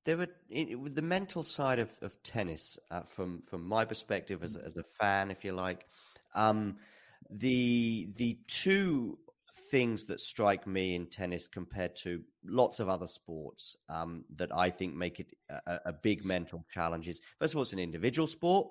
With the mental side of tennis, from my perspective as a fan, if you like, the two things that strike me in tennis compared to lots of other sports that I think make it a big mental challenge is, first of all, it's an individual sport.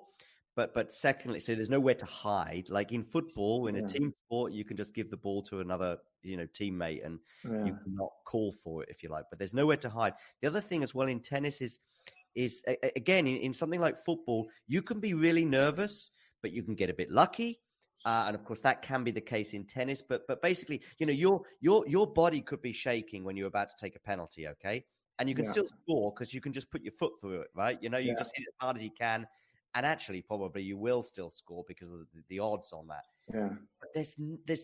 But secondly, so there's nowhere to hide. Like in football, in a team sport, you can just give the ball to another, teammate, and you cannot call for it if you like. But there's nowhere to hide. The other thing as well in tennis is again in something like football, you can be really nervous, but you can get a bit lucky. And of course, that can be the case in tennis. But basically, your body could be shaking when you're about to take a penalty. Okay, and you can still score because you can just put your foot through it, right? You just hit it as hard as you can. And actually, probably you will still score because of the odds on that. Yeah. But there's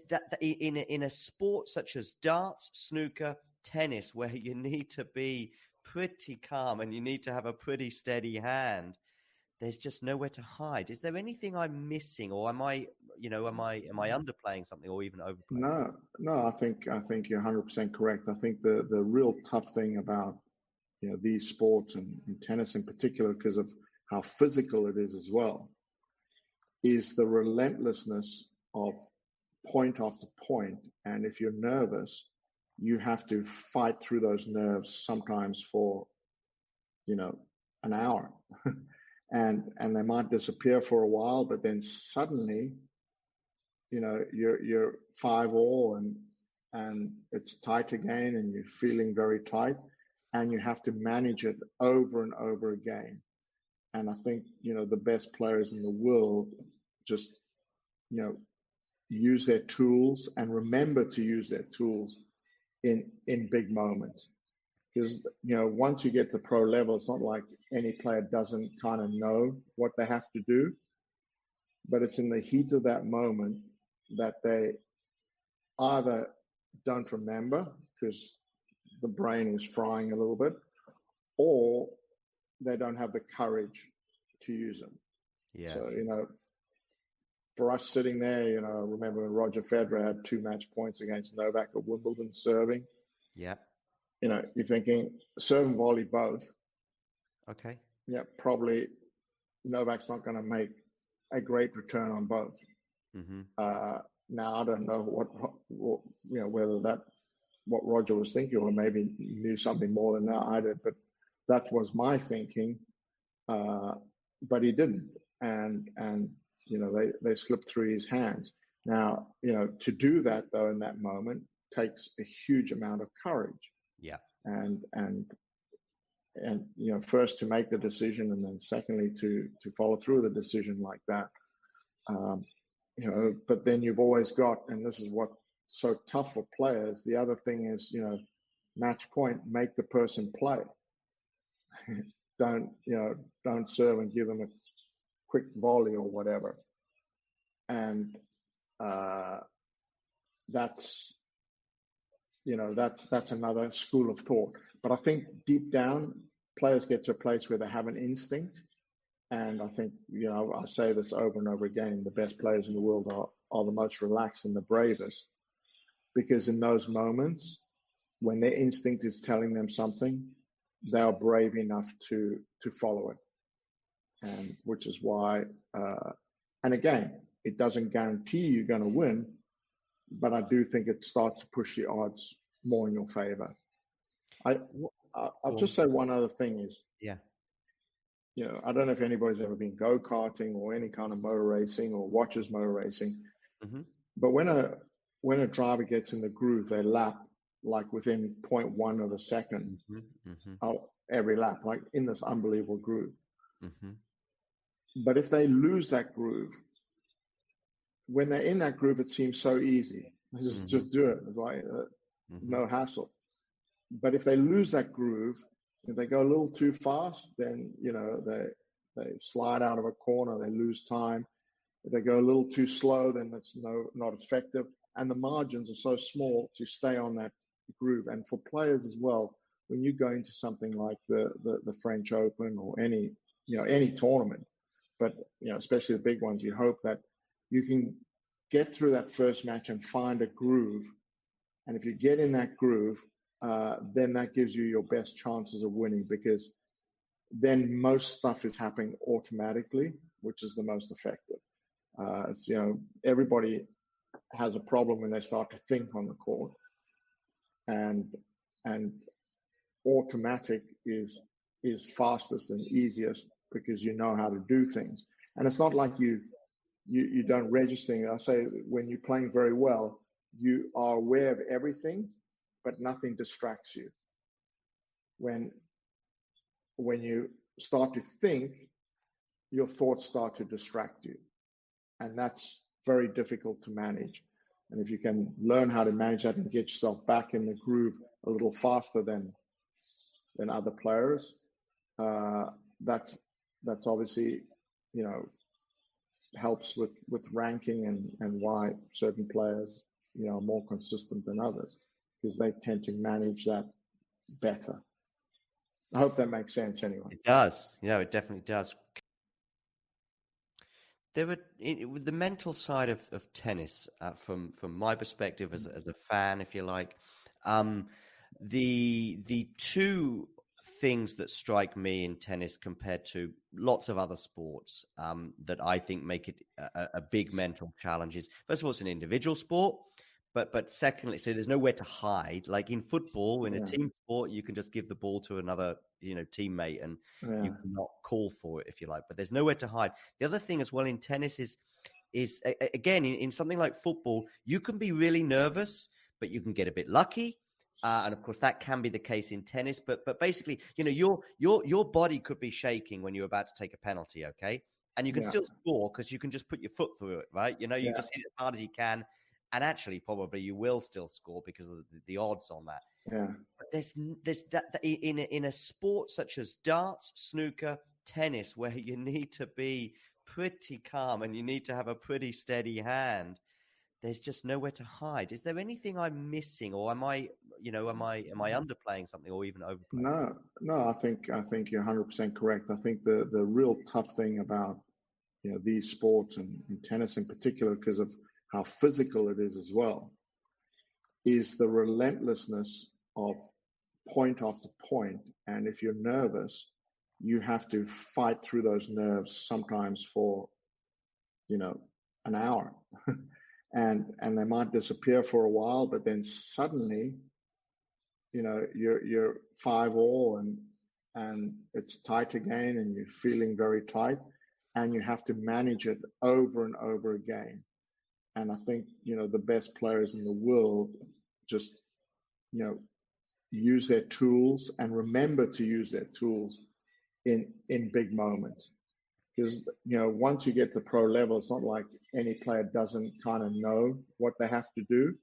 that in a sport such as darts, snooker, tennis, where you need to be pretty calm and you need to have a pretty steady hand. There's just nowhere to hide. Is there anything I'm missing, or am I underplaying something, or even overplaying? No. I think you're 100% correct. I think the real tough thing about these sports and tennis in particular, because of how physical it is as well, is the relentlessness of point after point. And if you're nervous, you have to fight through those nerves sometimes for, an hour. and they might disappear for a while, but then suddenly, you're 5-all and it's tight again and you're feeling very tight and you have to manage it over and over again. And I think, the best players in the world just, use their tools and remember to use their tools in big moments. Because, once you get to pro level, it's not like any player doesn't kind of know what they have to do. But it's in the heat of that moment that they either don't remember because the brain is frying a little bit, or they don't have the courage to use them. Yeah. So, for us sitting there, I remember when Roger Federer had 2 match points against Novak at Wimbledon serving. Yeah. You're thinking serve and volley both. Okay. Yeah, probably Novak's not going to make a great return on both. Mm-hmm. Now, I don't know whether what Roger was thinking, or maybe knew something more than that I did, but that was my thinking. But he didn't, and they slipped through his hands. Now, to do that though in that moment takes a huge amount of courage. Yeah. And first to make the decision, and then secondly to follow through the decision like that. But then you've always got, and this is what's so tough for players. The other thing is, match point, make the person play. Don't serve and give them a quick volley or whatever. And that's another school of thought. But I think deep down, players get to a place where they have an instinct. And I think, I say this over and over again, the best players in the world are the most relaxed and the bravest. Because in those moments, when their instinct is telling them something, they are brave enough to follow it. And which is why, and again, it doesn't guarantee you're going to win, but I do think it starts to push the odds more in your favor. I'll just say one other thing is, I don't know if anybody's ever been go-karting or any kind of motor racing or watches motor racing, mm-hmm. but when a driver gets in the groove, they lap like within 0.1 of a second every lap, like in this unbelievable groove. Mm-hmm. But if they lose that groove, when they're in that groove, it seems so easy. Just do it. It's like no hassle. But if they lose that groove, if they go a little too fast, then they slide out of a corner, they lose time. If they go a little too slow, then that's not effective. And the margins are so small to stay on that groove. And for players as well, when you go into something like the French Open or any tournament, but especially the big ones, you hope that you can get through that first match and find a groove. And if you get in that groove, then that gives you your best chances of winning, because then most stuff is happening automatically, which is the most effective. It's, everybody has a problem when they start to think on the court, and automatic is fastest and easiest because you know how to do things. And it's not like you don't register. I say when you're playing very well, you are aware of everything, but nothing distracts you. When you start to think, your thoughts start to distract you. And that's very difficult to manage. And if you can learn how to manage that and get yourself back in the groove a little faster than other players, that's obviously, helps with ranking and why certain players, are more consistent than others, because they tend to manage that better. I hope that makes sense anyway. It does. It definitely does. With the mental side of tennis, from my perspective as a fan, if you like, the two things that strike me in tennis compared to lots of other sports that I think make it a big mental challenge is, first of all, it's an individual sport, but secondly, so there's nowhere to hide. Like in football, in a team sport, you can just give the ball to another teammate and you cannot call for it, if you like, but there's nowhere to hide. The other thing as well in tennis is again, in something like football, you can be really nervous, but you can get a bit lucky. And of course, that can be the case in tennis. But basically, your body could be shaking when you're about to take a penalty, okay? And you can still score because you can just put your foot through it, right? You just hit it as hard as you can. And actually, probably you will still score because of the odds on that. Yeah. But there's that in a sport such as darts, snooker, tennis, where you need to be pretty calm and you need to have a pretty steady hand. There's just nowhere to hide. Is there anything I'm missing, or am I underplaying something, or even overplaying? No. I think you're 100% correct. I think the real tough thing about these sports and tennis in particular, because of how physical it is as well, is the relentlessness of point after point. And if you're nervous, you have to fight through those nerves sometimes for an hour. And they might disappear for a while, but then suddenly, you're 5-all and it's tight again, and you're feeling very tight, and you have to manage it over and over again. And I think the best players in the world just use their tools and remember to use their tools in big moments. Because once you get to pro level, it's not like any player doesn't kind of know what they have to do,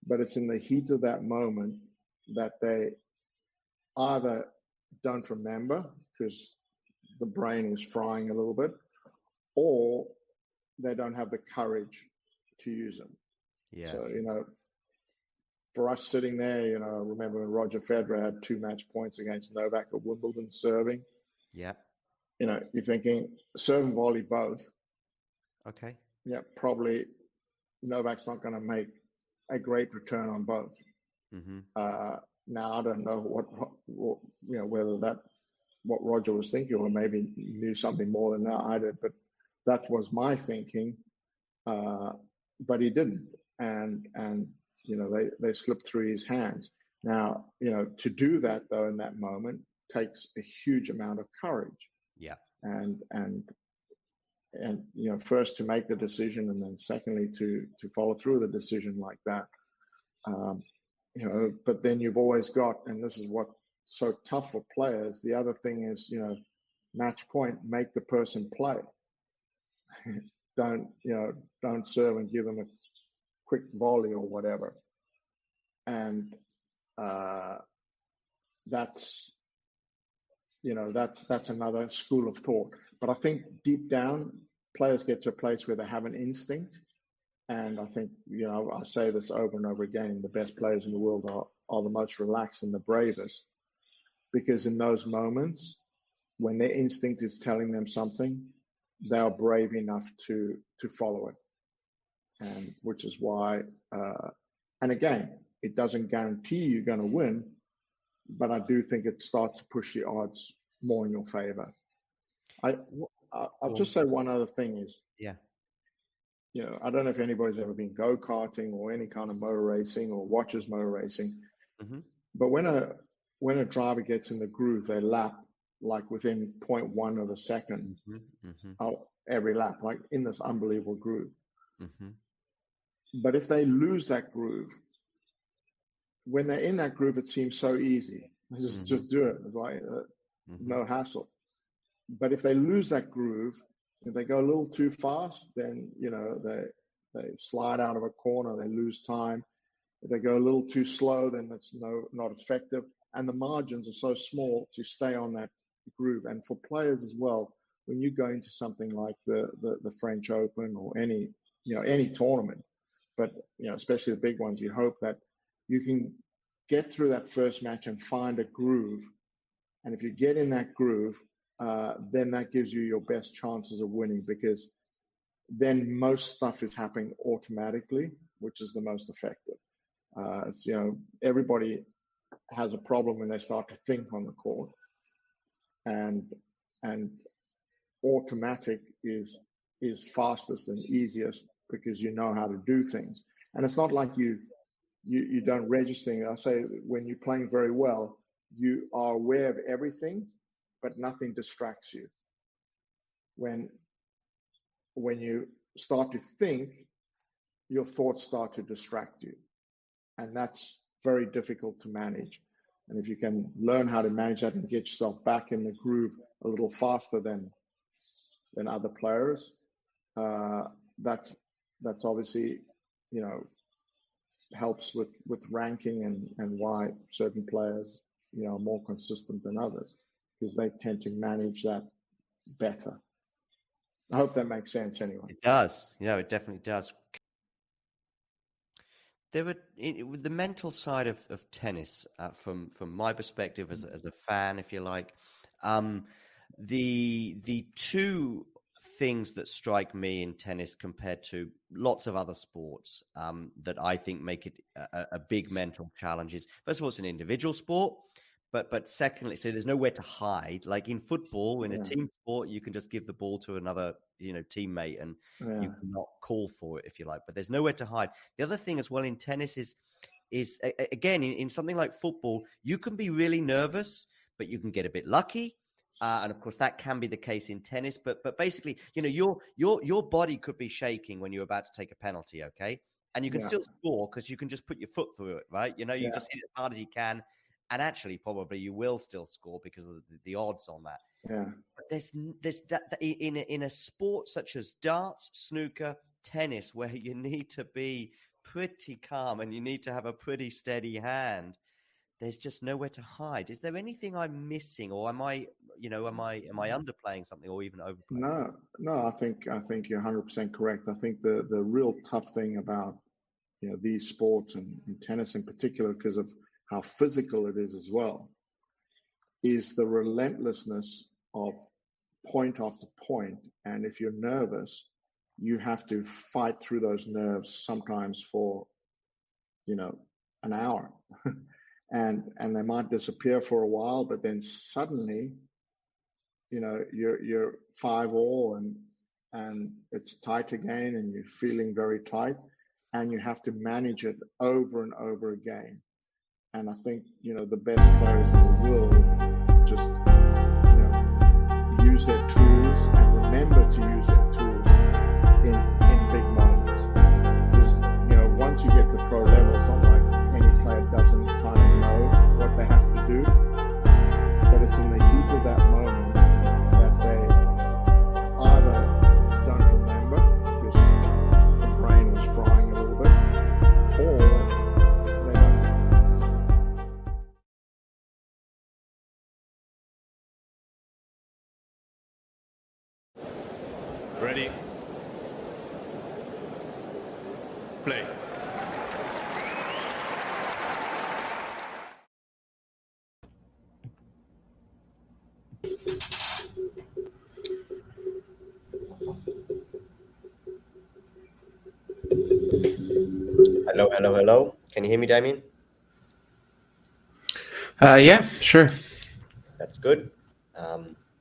but it's in the heat of that moment that they either don't remember because the brain is frying a little bit, or they don't have the courage to use them. Yeah. So for us sitting there, I remember when Roger Federer had 2 match points against Novak at Wimbledon serving. Yeah. You're thinking serve and volley both. Okay. Yeah, probably Novak's not going to make a great return on both. Mm-hmm. Now I don't know what whether that what Roger was thinking, or maybe knew something more than that I did, but that was my thinking. But he didn't, and they slipped through his hands. Now to do that though in that moment takes a huge amount of courage. Yeah. And first to make the decision, and then secondly to follow through the decision like that. But then you've always got, and this is what's so tough for players. The other thing is, match point, make the person play. Don't serve and give them a quick volley or whatever. And that's another school of thought. But I think deep down, players get to a place where they have an instinct. And I think, I say this over and over again, the best players in the world are the most relaxed and the bravest. Because in those moments, when their instinct is telling them something, they are brave enough to follow it. And which is why, and again, it doesn't guarantee you're going to win, but I do think it starts to push the odds more in your favor. I'll just say one other thing is, Yeah. I don't know if anybody's ever been go-karting or any kind of motor racing or watches motor racing, but when a driver gets in the groove, they lap like within 0.1 of a second every lap, like in this unbelievable groove. But if they lose that groove, when they're in that groove, it seems so easy. Just do it. It's like no hassle. But if they lose that groove, if they go a little too fast, then they slide out of a corner, they lose time. If they go a little too slow, then that's not effective. And the margins are so small to stay on that groove. And for players as well, when you go into something like the French Open or any tournament, but especially the big ones, you hope that you can get through that first match and find a groove. And if you get in that groove, then that gives you your best chances of winning, because then most stuff is happening automatically, which is the most effective. Everybody has a problem when they start to think on the court, and automatic is fastest and easiest because you know how to do things. And it's not like you don't register. I say when you're playing very well, you are aware of everything, but nothing distracts you. When you start to think, your thoughts start to distract you. And that's very difficult to manage. And if you can learn how to manage that and get yourself back in the groove a little faster than other players, that's obviously, helps with ranking and why certain players, are more consistent than others, because they tend to manage that better. I hope that makes sense anyway. It does. It definitely does. With the mental side of tennis, from my perspective as a fan, if you like, the two things that strike me in tennis compared to lots of other sports that I think make it a big mental challenge is, first of all, it's an individual sport. But secondly, so there's nowhere to hide. Like in football, in a team sport, you can just give the ball to another, teammate, and you cannot call for it if you like. But there's nowhere to hide. The other thing as well in tennis is again in something like football, you can be really nervous, but you can get a bit lucky, and of course that can be the case in tennis. But basically, your body could be shaking when you're about to take a penalty, okay, and you can still score because you can just put your foot through it, right? You just hit it as hard as you can. And actually, probably you will still score because of the odds on that. Yeah. But there's that in a sport such as darts, snooker, tennis, where you need to be pretty calm and you need to have a pretty steady hand. There's just nowhere to hide. Is there anything I'm missing, or am I underplaying something, or even overplaying? No. I think you're 100% correct. I think the real tough thing about these sports and tennis in particular, because of how physical it is as well, is the relentlessness of point after point. And if you're nervous, you have to fight through those nerves sometimes for, an hour. and they might disappear for a while, but then suddenly, you're 5-all and it's tight again, and you're feeling very tight, and you have to manage it over and over again. And I think, the best players in the world just, use their tools and remember to use their tools in big moments. Because, once you get to pro level, it's not like any player doesn't kind of know what they have to do. But it's in the heat of that moment that they either don't remember because the brain was frying a little bit, or they don't know. Ready? Play. Hello. Can you hear me, Damien? Yeah, sure. That's good.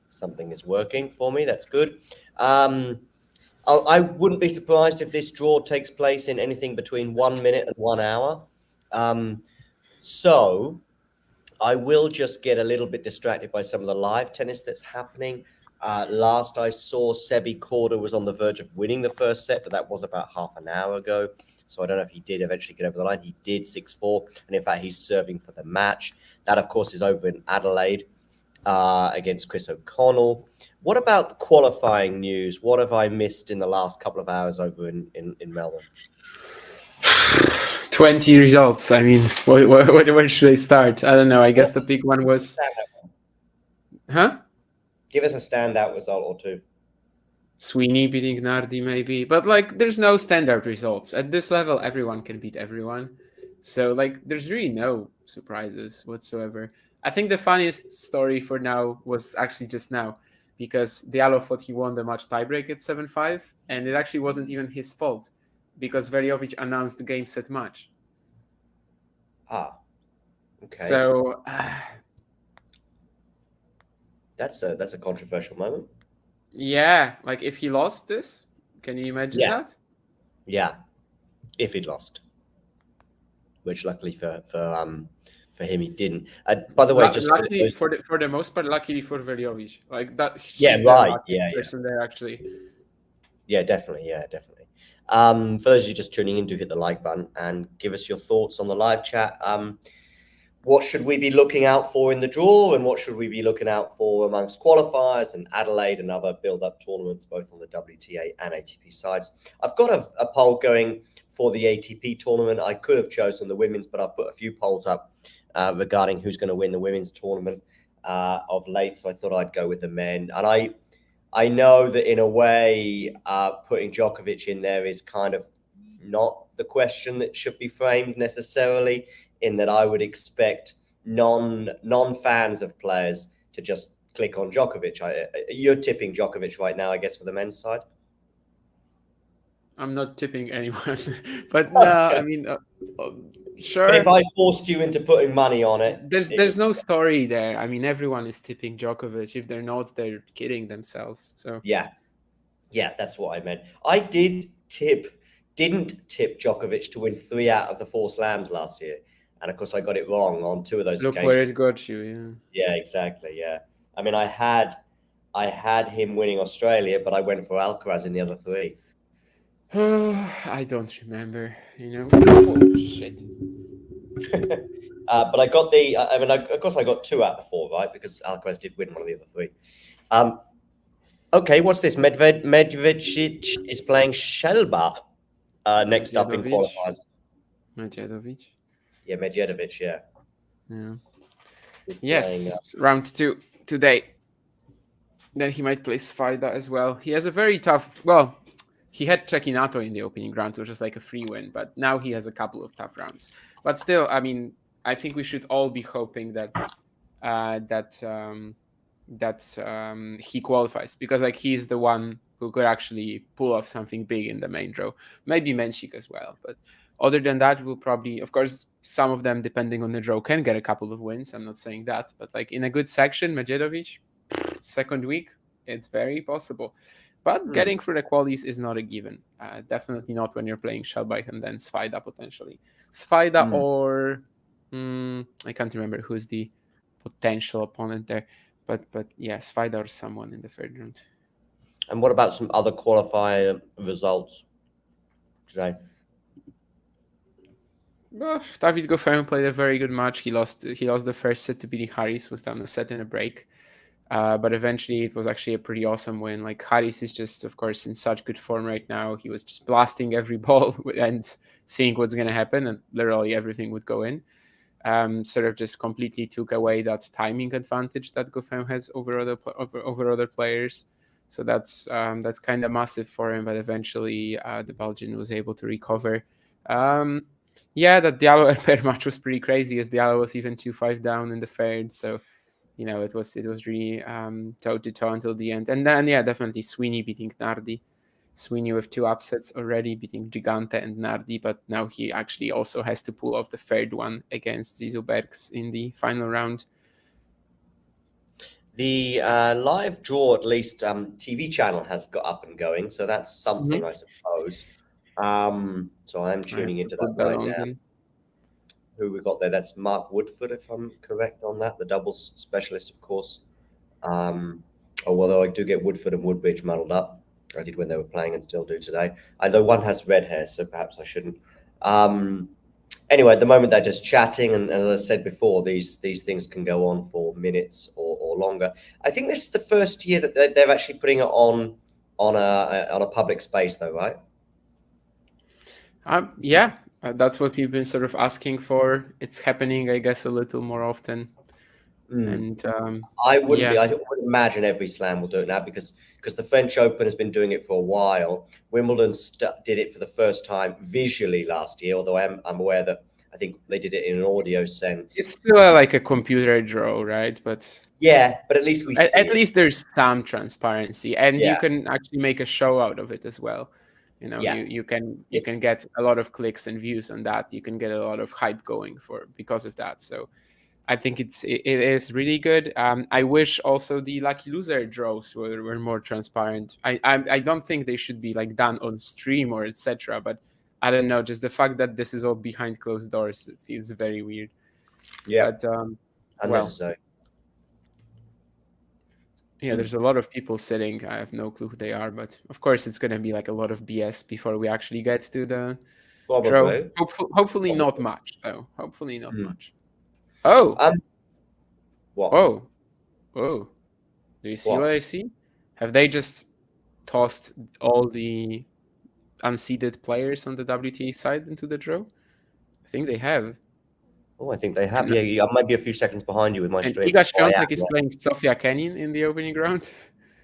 Something is working for me. That's good. I wouldn't be surprised if this draw takes place in anything between 1 minute and 1 hour. So I will just get a little bit distracted by some of the live tennis that's happening. Last I saw, Sebi Korda was on the verge of winning the first set, but that was about half an hour ago. So I don't know if he did eventually get over the line. He did 6-4, and in fact, he's serving for the match. That, of course, is over in Adelaide against Chris O'Connell. What about the qualifying news? What have I missed in the last couple of hours over in Melbourne? 20 results. I mean, where should I start? I don't know. I guess the big one was... Huh? Give us a standout result or two. Sweeney beating Nardi, maybe. But, like, there's no standard results. At this level, everyone can beat everyone. So, like, there's really no surprises whatsoever. I think the funniest story for now was actually just now, because Diallo thought he won the match tiebreak at 7-5, and it actually wasn't even his fault, because Veljovic announced the game set match. Okay. So that's a controversial moment. Yeah, like if he lost this, can you imagine that? Yeah, if he'd lost, which luckily for him he didn't. By the way, just luckily for the most part, luckily for Veljovic, like that. Yeah, right. Person there actually. Yeah, definitely. For those of you just tuning in, do hit the like button and give us your thoughts on the live chat. What should we be looking out for in the draw, and what should we be looking out for amongst qualifiers and Adelaide and other build-up tournaments, both on the WTA and ATP sides? I've got a poll going for the ATP tournament. I could have chosen the women's, but I've put a few polls up regarding who's going to win the women's tournament of late, so I thought I'd go with the men. And I know that in a way, putting Djokovic in there is kind of not the question that should be framed necessarily, in that I would expect non-fans of players to just click on Djokovic. You're tipping Djokovic right now, I guess, for the men's side? I'm not tipping anyone, but no, I mean, sure. But if I forced you into putting money on it... There's no story there. I mean, everyone is tipping Djokovic. If they're not, they're kidding themselves. So Yeah, that's what I meant. I didn't tip Djokovic to win 3 out of the 4 slams last year. And of course, I got it wrong on 2 of those occasions. Look where it got you, Yeah, exactly, yeah. I mean, I had him winning Australia, but I went for Alcaraz in the other 3. I don't remember, Oh, shit. But I got of course, I got 2 out of the 4, right? Because Alcaraz did win one of the other 3. Okay, what's this? Medvedev is playing Shelba next up in qualifiers. Medvedev. Yeah, Medvedev, yeah. Yes, round 2 today. Then he might play Svajda as well. He has a very tough... Well, he had Cecchinato in the opening round, which was like a free win, but now he has a couple of tough rounds. But still, I mean, I think we should all be hoping that he qualifies, because like he's the one who could actually pull off something big in the main draw. Maybe Menchik as well, but other than that, we'll probably, of course, some of them, depending on the draw, can get a couple of wins. I'm not saying that, but like in a good section, Medvedev, second week, it's very possible. But getting through the qualies is not a given. Definitely not when you're playing Shelby and then Svajda potentially. Svajda or I can't remember who's the potential opponent there, but yeah, Svajda or someone in the third round. And what about some other qualifier results today? Well, David Goffin played a very good match. He lost the first set to Billy Harris, was down a set in a break. But eventually it was actually a pretty awesome win. Like Harris is just, of course, in such good form right now. He was just blasting every ball and seeing what's going to happen, and literally everything would go in. Sort of just completely took away that timing advantage that Goffin has over other players. So that's kind of massive for him. But eventually the Belgian was able to recover. That Diallo pair match was pretty crazy, as Diallo was even 2-5 down in the third. So, it was really toe-to-toe until the end. And then, definitely Sweeney beating Nardi. Sweeney with 2 upsets already, beating Gigante and Nardi. But now he actually also has to pull off the third one against Zizou Bergs in the final round. The live draw, at least TV channel, has got up and going, so that's something, I suppose. So I'm tuning into that right now. Who we got there? That's Mark Woodford, if I'm correct on that, the doubles specialist, of course. Although I do get Woodford and Woodbridge muddled up. I did when they were playing and still do today. Although one has red hair, so perhaps I shouldn't. Anyway, at the moment they're just chatting, and as I said before, these things can go on for minutes or longer. I think this is the first year that they're actually putting it on a public space, though, right? Yeah, that's what we've been sort of asking for. It's happening, I guess, a little more often. And I wouldn't be. I would imagine every slam will do it now because the French Open has been doing it for a while. Wimbledon did it for the first time visually last year, although I'm aware that I think they did it in an audio sense. It's still like a computer draw, right? But yeah, but at least we see at least there's some transparency, and Yeah. you can actually make a show out of it as well. You know, Yeah. you can get a lot of clicks and views on that. You can get a lot of hype going because of that. So I think it is really good. I wish also the lucky loser draws were more transparent. I don't think they should be like done on stream or etc. But I don't know, just the fact that this is all behind closed doors, it feels very weird. Yeah, but unnecessary. Yeah, there's a lot of people sitting. I have no clue who they are, but of course it's going to be like a lot of BS before we actually get to the draw. Hopefully not much, though. Hopefully not much. Oh. What? Oh. Do you see what I see? Have they just tossed all the unseeded players on the WTA side into the draw? I think they have. Oh, I think they have. Yeah, I might be a few seconds behind you with my stream. Iga Swiatek is playing Sofia Kenin in the opening round.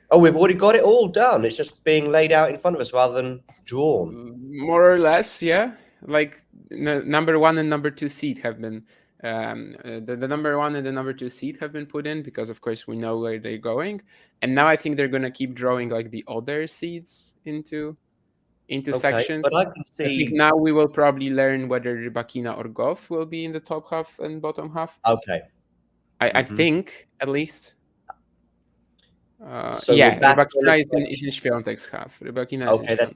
Oh, we've already got it all done. It's just being laid out in front of us rather than drawn. More or less, yeah. Like number 1 and number 2 seed have been the number 1 and the number 2 seed have been put in because, of course, we know where they're going. And now I think they're going to keep drawing like the other seeds into sections. But I can see. I think now we will probably learn whether Rybakina or Goff will be in the top half and bottom half. Okay. I think at least. So Rybakina is in Swiatek's half. Rybakina is in that's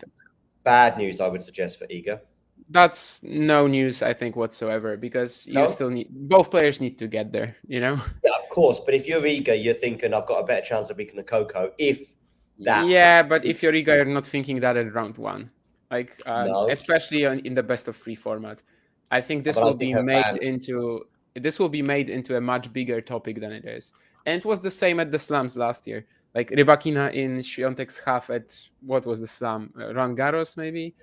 bad news, I would suggest, for Iga. That's no news, I think, whatsoever, because you still need both players need to get there, you know? Yeah, of course. But if you're Iga, you're thinking I've got a better chance of beating the Coco if that. Yeah, but if you're Iga, you're not thinking that at round 1. Like especially in the best of 3 format. I think this will be made into a much bigger topic than it is. And it was the same at the slams last year. Like Rybakina in Swiatek's half at what was the slam? Roland Garros maybe?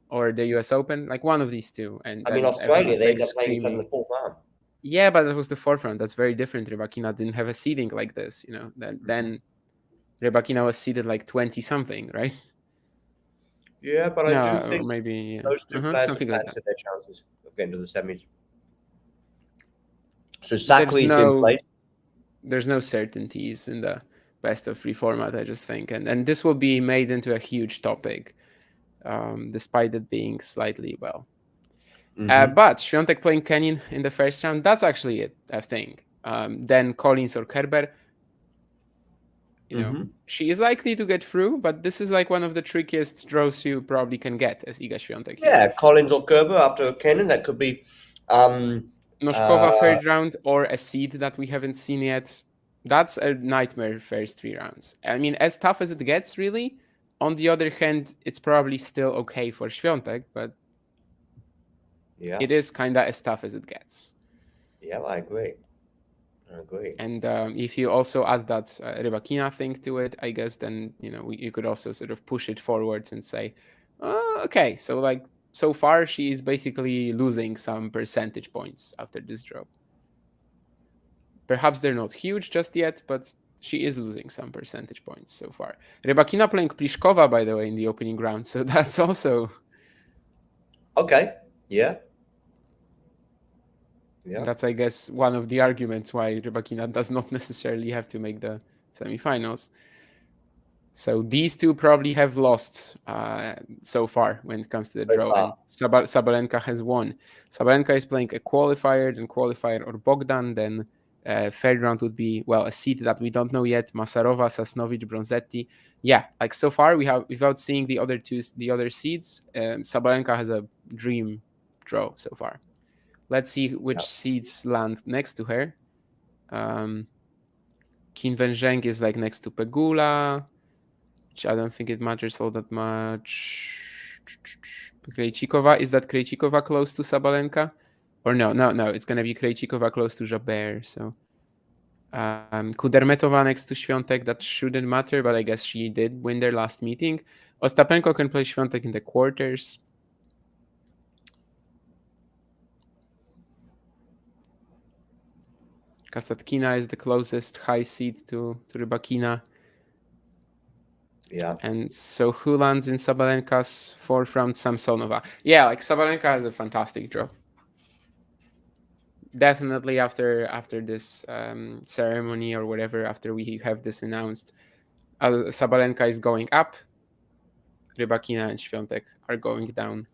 Or the US Open, like one of these two. And I mean, Australia, they ended up playing each other in the 4th round. Yeah, but it was the 4th round. That's very different. Rybakina didn't have a seeding like this, you know. Then Rybakina was seeded like 20-something, right? Yeah, but I do think maybe those two players have fancied their chances of getting to the semis. So Sakhari's been placed. There's no certainties in the best of 3 format, I just think. And this will be made into a huge topic. Despite it being slightly but Swiatek playing Kenin in the first round, that's actually it, I think. Then Collins or Kerber, you know, she is likely to get through, but this is like one of the trickiest draws you probably can get as Iga Swiatek. Yeah, Collins or Kerber after Kenin, that could be Noskova 3rd round or a seed that we haven't seen yet. That's a nightmare first 3 rounds. I mean, as tough as it gets, really. On the other hand, it's probably still okay for Swiatek, but it is kind of as tough as it gets. Yeah, I agree. And if you also add that Rybakina thing to it, I guess then, you know, you could also sort of push it forwards and say, okay, so like so far she is basically losing some percentage points after this draw. Perhaps they're not huge just yet, but she is losing some percentage points so far. Rybakina playing Pliskova, by the way, in the opening round, so that's also... Okay, yeah. That's, I guess, one of the arguments why Rybakina does not necessarily have to make the semifinals. So these two probably have lost so far when it comes to the draw. And Sabalenka has won. Sabalenka is playing a qualifier, then qualifier or Bogdan, then Third round would be, well, a seed that we don't know yet: Masarova, Sasnovic, Bronzetti. Yeah, like so far we have, without seeing the other seeds, Sabalenka has a dream draw so far. Let's see which seeds land next to her. Qin Zheng is like next to Pegula, which I don't think it matters all that much. Krejcikova, is that Krejcikova close to Sabalenka? Or no, it's going to be Krejcikova close to Jabeur. So Kudermetova next to Swiatek, that shouldn't matter, but I guess she did win their last meeting. Ostapenko can play Swiatek in the quarters. Kasatkina is the closest high seed to Rybakina. Yeah. And so who lands in Sabalenka's fourth round? Samsonova. Yeah, like Sabalenka has a fantastic draw. Definitely after this ceremony or whatever, after we have this announced, Sabalenka is going up. Rybakina and Swiatek are going down.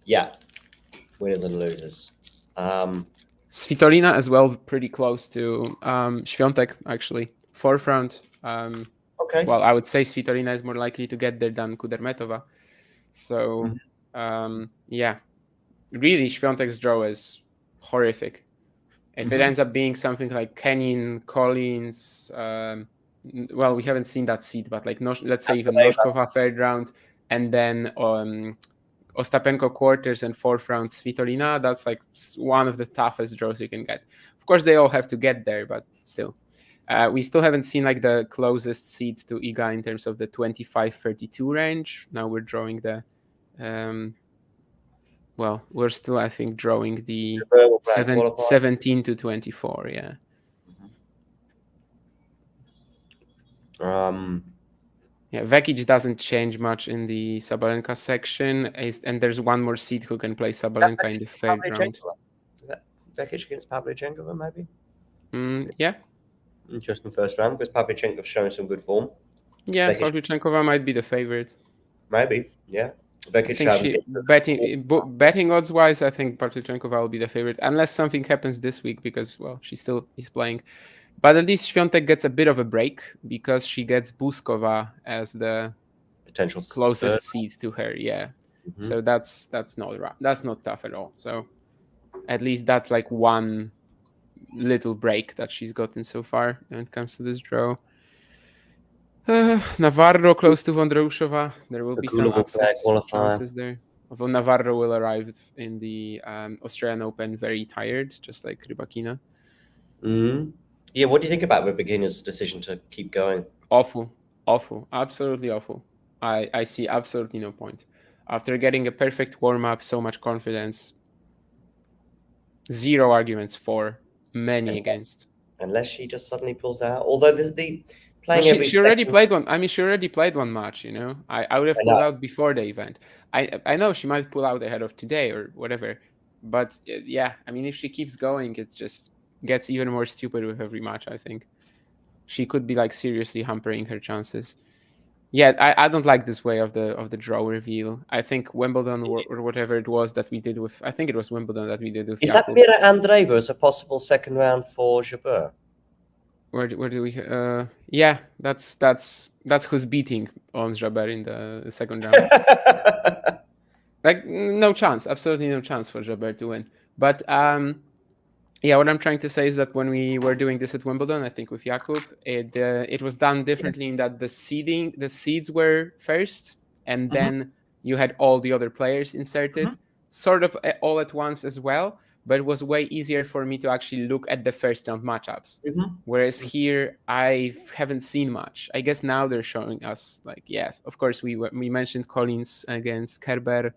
Yeah. Winners and losers. Svitolina as well, pretty close to Swiatek, actually. Fourth round. Okay. Well, I would say Svitolina is more likely to get there than Kudermetova. So, yeah. Really, Swiatek's draw is horrific. If it ends up being something like Kenin, Collins, well, we haven't seen that seed, but like let's say even Noskova third round, and then Ostapenko quarters and fourth round Svitolina, that's like one of the toughest draws you can get. Of course, they all have to get there, but still. We still haven't seen like the closest seeds to Iga in terms of the 25-32 range. Now we're drawing the... well, we're still, I think, drawing the 17 to 24, yeah. Yeah, Vekic doesn't change much in the Sabalenka section, and there's one more seed who can play Sabalenka in the third round. Vekic against Pavlyuchenkova, maybe? Yeah. Interesting first round, because Pavlyuchenkova's showing some good form. Yeah, Pavlyuchenkova might be the favorite. Maybe, yeah. Betting odds wise, I think Pavlyuchenkova will be the favorite, unless something happens this week, because, well, she still is playing. But at least Swiatek gets a bit of a break because she gets Buskova as the potential closest seed to her. Yeah, so that's not tough at all. So at least that's like one little break that she's gotten so far when it comes to this draw. Navarro close to Vondroushova. There will be some upset chances there. Although Navarro will arrive in the Australian Open very tired, just like Rybakina. Yeah, what do you think about Rybakina's decision to keep going? Awful, absolutely awful. I see absolutely no point. After getting a perfect warm-up, so much confidence, zero arguments for, many against. Unless she just suddenly pulls out. Although the playing she already played one. I mean, she already played one match, you know. I would have pulled out before the event. I know she might pull out ahead of today or whatever. But yeah, I mean, if she keeps going, it just gets even more stupid with every match, I think. She could be like seriously hampering her chances. Yeah, I don't like this way of the draw reveal. I think Wimbledon or whatever it was that we did with, I think it was Wimbledon that we did with. Is that Mira Andreeva as a possible second round for Jabeur? Where do we? Yeah, that's who's beating on Jabeur in the second round. Like no chance, absolutely no chance for Jabeur to win. But yeah, what I'm trying to say is that when we were doing this at Wimbledon, I think with Jakub, it was done differently in that the seeds were first, and then you had all the other players inserted, sort of all at once as well. But it was way easier for me to actually look at the first round matchups. Whereas here, I haven't seen much. I guess now they're showing us, like, yes, of course, we mentioned Collins against Kerber.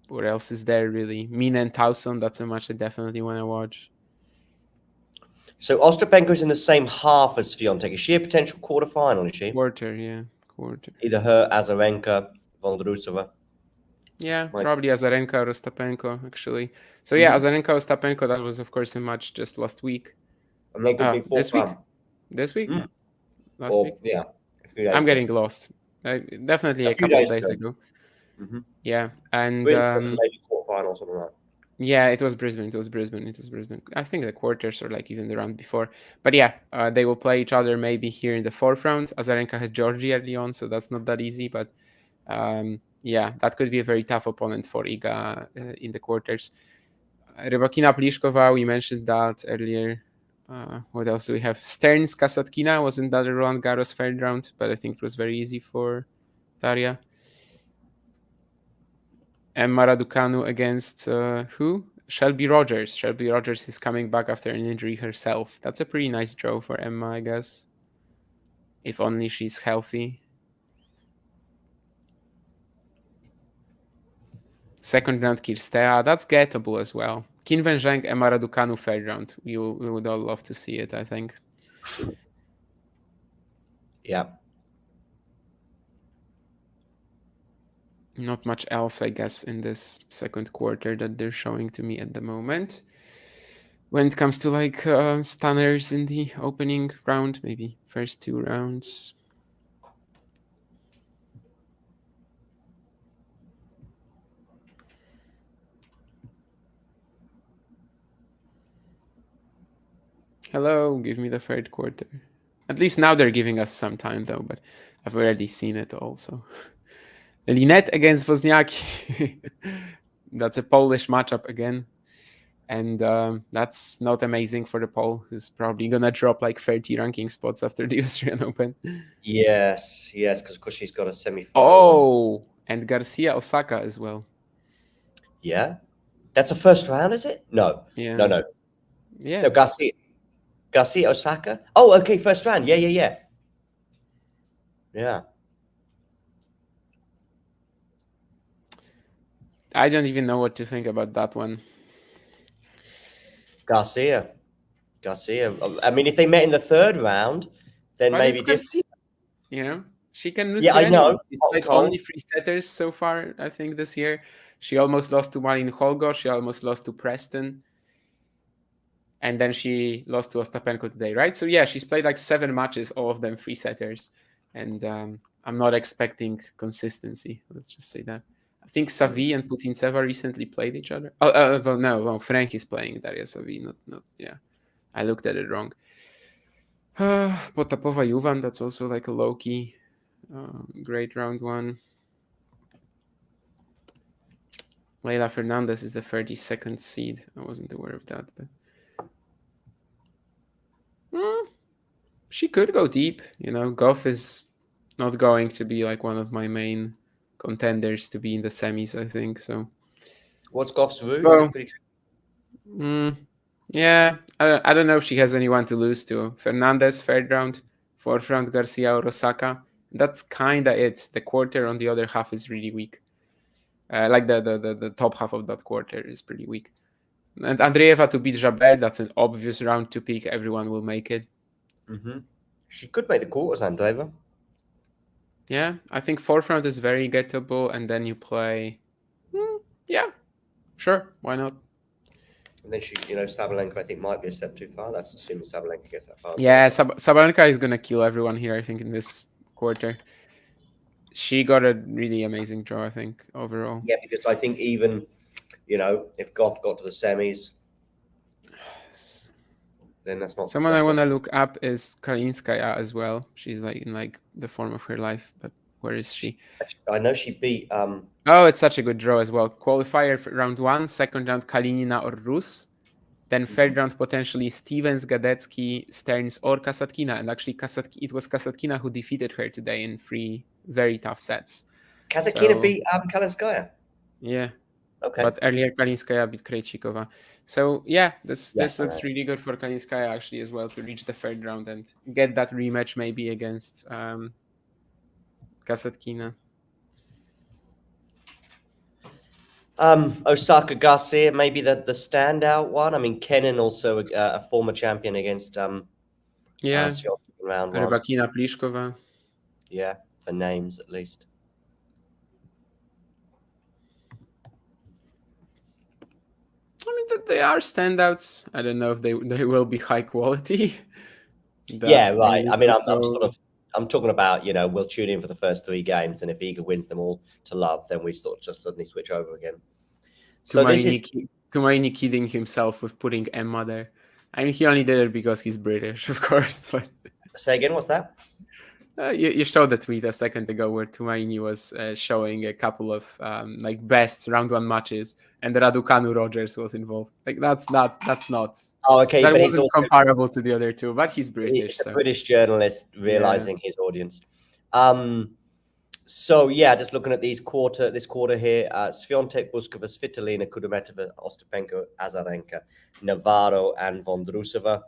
What else is there, really? Mina and Towson, that's a match I definitely want to watch. So Ostapenko's in the same half as Swiatek. Is she a potential quarterfinal, is she? Quarter, yeah. Quarter. Either her, Azarenka, Vondrousova. Yeah, probably Azarenka or Ostapenko, actually. So yeah, Azarenka, Ostapenko, that was, of course, a match just last week. And they could be this week? This week? Last week? Yeah. I'm getting lost. Definitely a couple of days ago. Yeah, and maybe quarterfinal or something like that. Yeah, it was Brisbane. I think the quarters or like even the round before. But yeah, they will play each other maybe here in the fourth round. Azarenka has Georgie early on, so that's not that easy. But yeah, that could be a very tough opponent for Iga in the quarters. Rybakina Pliskova, we mentioned that earlier. What else do we have? Stearns Kasatkina was in that Roland Garros third round, but I think it was very easy for Daria. Emma Raducanu against who? Shelby Rogers. Shelby Rogers is coming back after an injury herself. That's a pretty nice draw for Emma, I guess. If only she's healthy. Second round Kirstea, that's gettable as well. Qin Zheng, Emma Raducanu, third round. We would all love to see it, I think. Yeah. Not much else, I guess, in this second quarter that they're showing to me at the moment. When it comes to like stunners in the opening round, maybe first two rounds. Hello, give me the third quarter. At least now they're giving us some time though, but I've already seen it also. Linette against Wozniacki. That's a Polish matchup again. And that's not amazing for the Pole, who's probably going to drop like 30 ranking spots after the Australian Open. Yes, because of course she's got a semi-final. Oh, and Garcia Osaka as well. Yeah. That's a first round, is it? No. Yeah. No. Yeah. No, Garcia Osaka. Oh, okay, first round. Yeah. Yeah. I don't even know what to think about that one. Garcia. I mean, if they met in the third round, then but maybe it's Garcia, you know, she can lose. Yeah, to I anyone. know. She's played only 3 setters so far, I think, this year. She almost lost to Malin Holgo. She almost lost to Preston. And then she lost to Ostapenko today, right? So yeah, she's played like 7 matches, all of them 3 setters. And I'm not expecting consistency. Let's just say that. I think Savi and Putintseva recently played each other. Frank is playing Daria Savi. Not. Yeah, I looked at it wrong. Potapova Juvan, that's also like a low-key great round 1. Leila Fernandez is the 32nd seed. I wasn't aware of that, but she could go deep. You know, Goff is not going to be like one of my main contenders to be in the semis, I think. So what's Goff's route? Well, Is it pretty tricky? Yeah, I don't know if she has anyone to lose to. Fernandez, third round, fourth round, Garcia or Osaka. That's kind of it. The quarter on the other half is really weak. Like the top half of that quarter is pretty weak. And Andreeva to beat Jabeur, that's an obvious round to pick. Everyone will make it. Mm-hmm. She could make the quarters, Andreeva. Yeah, I think fourth round is very gettable, and then you play. Yeah, sure, why not? And then Sabalenka, I think, might be a step too far. That's assuming Sabalenka gets that far. Yeah, Sabalenka is going to kill everyone here, I think, in this quarter. She got a really amazing draw, I think, overall. Yeah, because I think even, if Goff got to the semis, then that's not... Someone I want to look up is Kalinskaya as well. She's like in like the form of her life, but where is she? I know she beat... Oh, it's such a good draw as well. Qualifier for round 1, second round Kalinina or Rus. Then third round potentially Stevens, Gadecki, Stearns or Kasatkina. And actually it was Kasatkina who defeated her today in 3 very tough sets. Kasatkina beat Kalinskaya? Yeah. Okay. But earlier Kalinskaya beat Krejcikova. So yeah, this looks really good for Kalinskaya actually as well to reach the third round and get that rematch maybe against Kasatkina. Osaka Garcia, maybe the standout one. I mean, Kenin also a former champion against round 1. Rybakina Pliskova. Yeah, for names at least. I mean, they are standouts. I don't know if they will be high quality. Yeah, right. I mean, I'm talking about, we'll tune in for the first 3 games, and if Iga wins them all to love, then we sort of just suddenly switch over again. So this is Tumaini kidding himself with putting Emma there. I mean, he only did it because he's British, of course. But Say again, what's that? you showed the tweet a second ago where Tumaini was showing a couple of like best round 1 matches, and Raducanu Rogers was involved. Like that's not Oh, okay, that but he's wasn't also comparable to the other two. But he's British, he's a so British journalist realizing his audience. So yeah, just looking at this quarter here, Swiatek, Buskova, Svitolina, Kudermetova, Ostapenko, Azarenka, Navarro, and Vondrousova.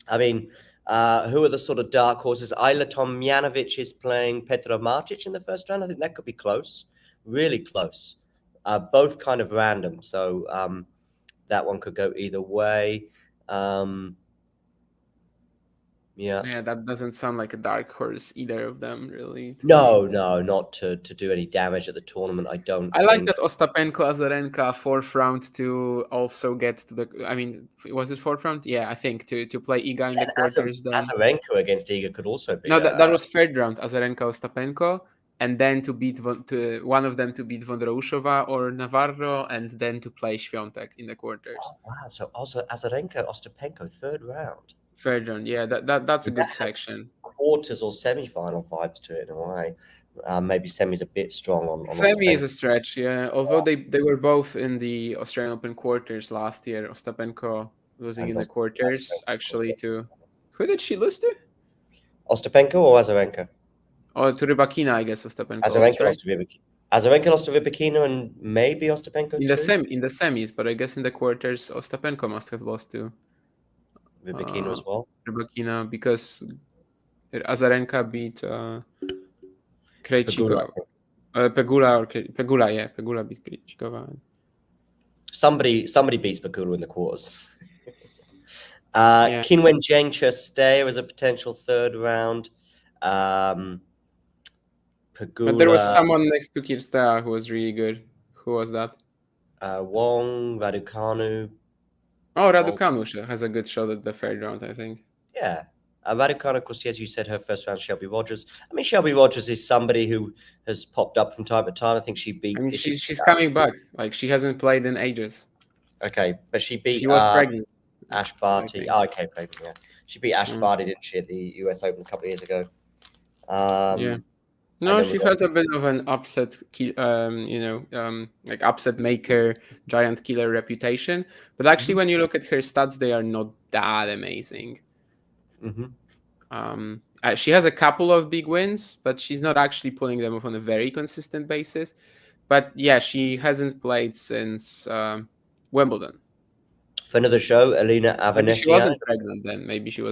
I mean, who are the sort of dark horses? Ayla Tomljanovic is playing Petra Martic in the first round. I think that could be close, really close. Both kind of random, so that one could go either way. yeah, that doesn't sound like a dark horse, either of them, really. No, not to do any damage at the tournament. I don't. I like that Ostapenko Azarenka 4th round to also get to the. I mean, was it 4th round? Yeah, I think to play Iga in the quarters. Then Azarenka against Iga could also be. No, that was 3rd round. Azarenka Ostapenko, and then to beat one of them to beat Vondrousova or Navarro, and then to play Swiatek in the quarters. Oh, wow! So also Azarenka Ostapenko 3rd round. 3rd round, yeah, that's a good section. Quarters or semi-final vibes to it in a way. Maybe semi's a bit strong on semi is a stretch, yeah. Although they were both in the Australian Open quarters last year. Ostapenko losing in the quarters, actually. To who did she lose to? Ostapenko or Azarenka? Oh, to Rybakina, I guess. Ostapenko. Azarenka lost to Rybakina. Azarenka lost to Rybakina and maybe Ostapenko in the semis, but I guess in the quarters, Ostapenko must have lost to Rybakina as well. Rybakina, because Azarenka beat Krejcikova. Pegula beat Krejcikova. Somebody beats Pegula in the quarters. Qinwen Zheng Chestea as a potential 3rd round. Pegula. But there was someone next to Kirstea who was really good. Who was that? Wong, Raducanu. Oh, Raducanu has a good shot at the 3rd round, I think. Yeah. Raducanu, of course, as you said, her 1st round, Shelby Rogers. I mean, Shelby Rogers is somebody who has popped up from time to time. I think she beat. I mean, she's coming back. Like, she hasn't played in ages. Okay, but she beat. She was pregnant. Ash Barty. Oh, okay, pregnant. Yeah, she beat Ash Barty, didn't she, at the US Open a couple of years ago? Yeah. No, she has a bit of an upset, like upset maker, giant killer reputation. But actually, when you look at her stats, they are not that amazing. She has a couple of big wins, but she's not actually pulling them off on a very consistent basis. But yeah, she hasn't played since Wimbledon. For another show, Elena Avanesian. Maybe she wasn't pregnant then. Maybe she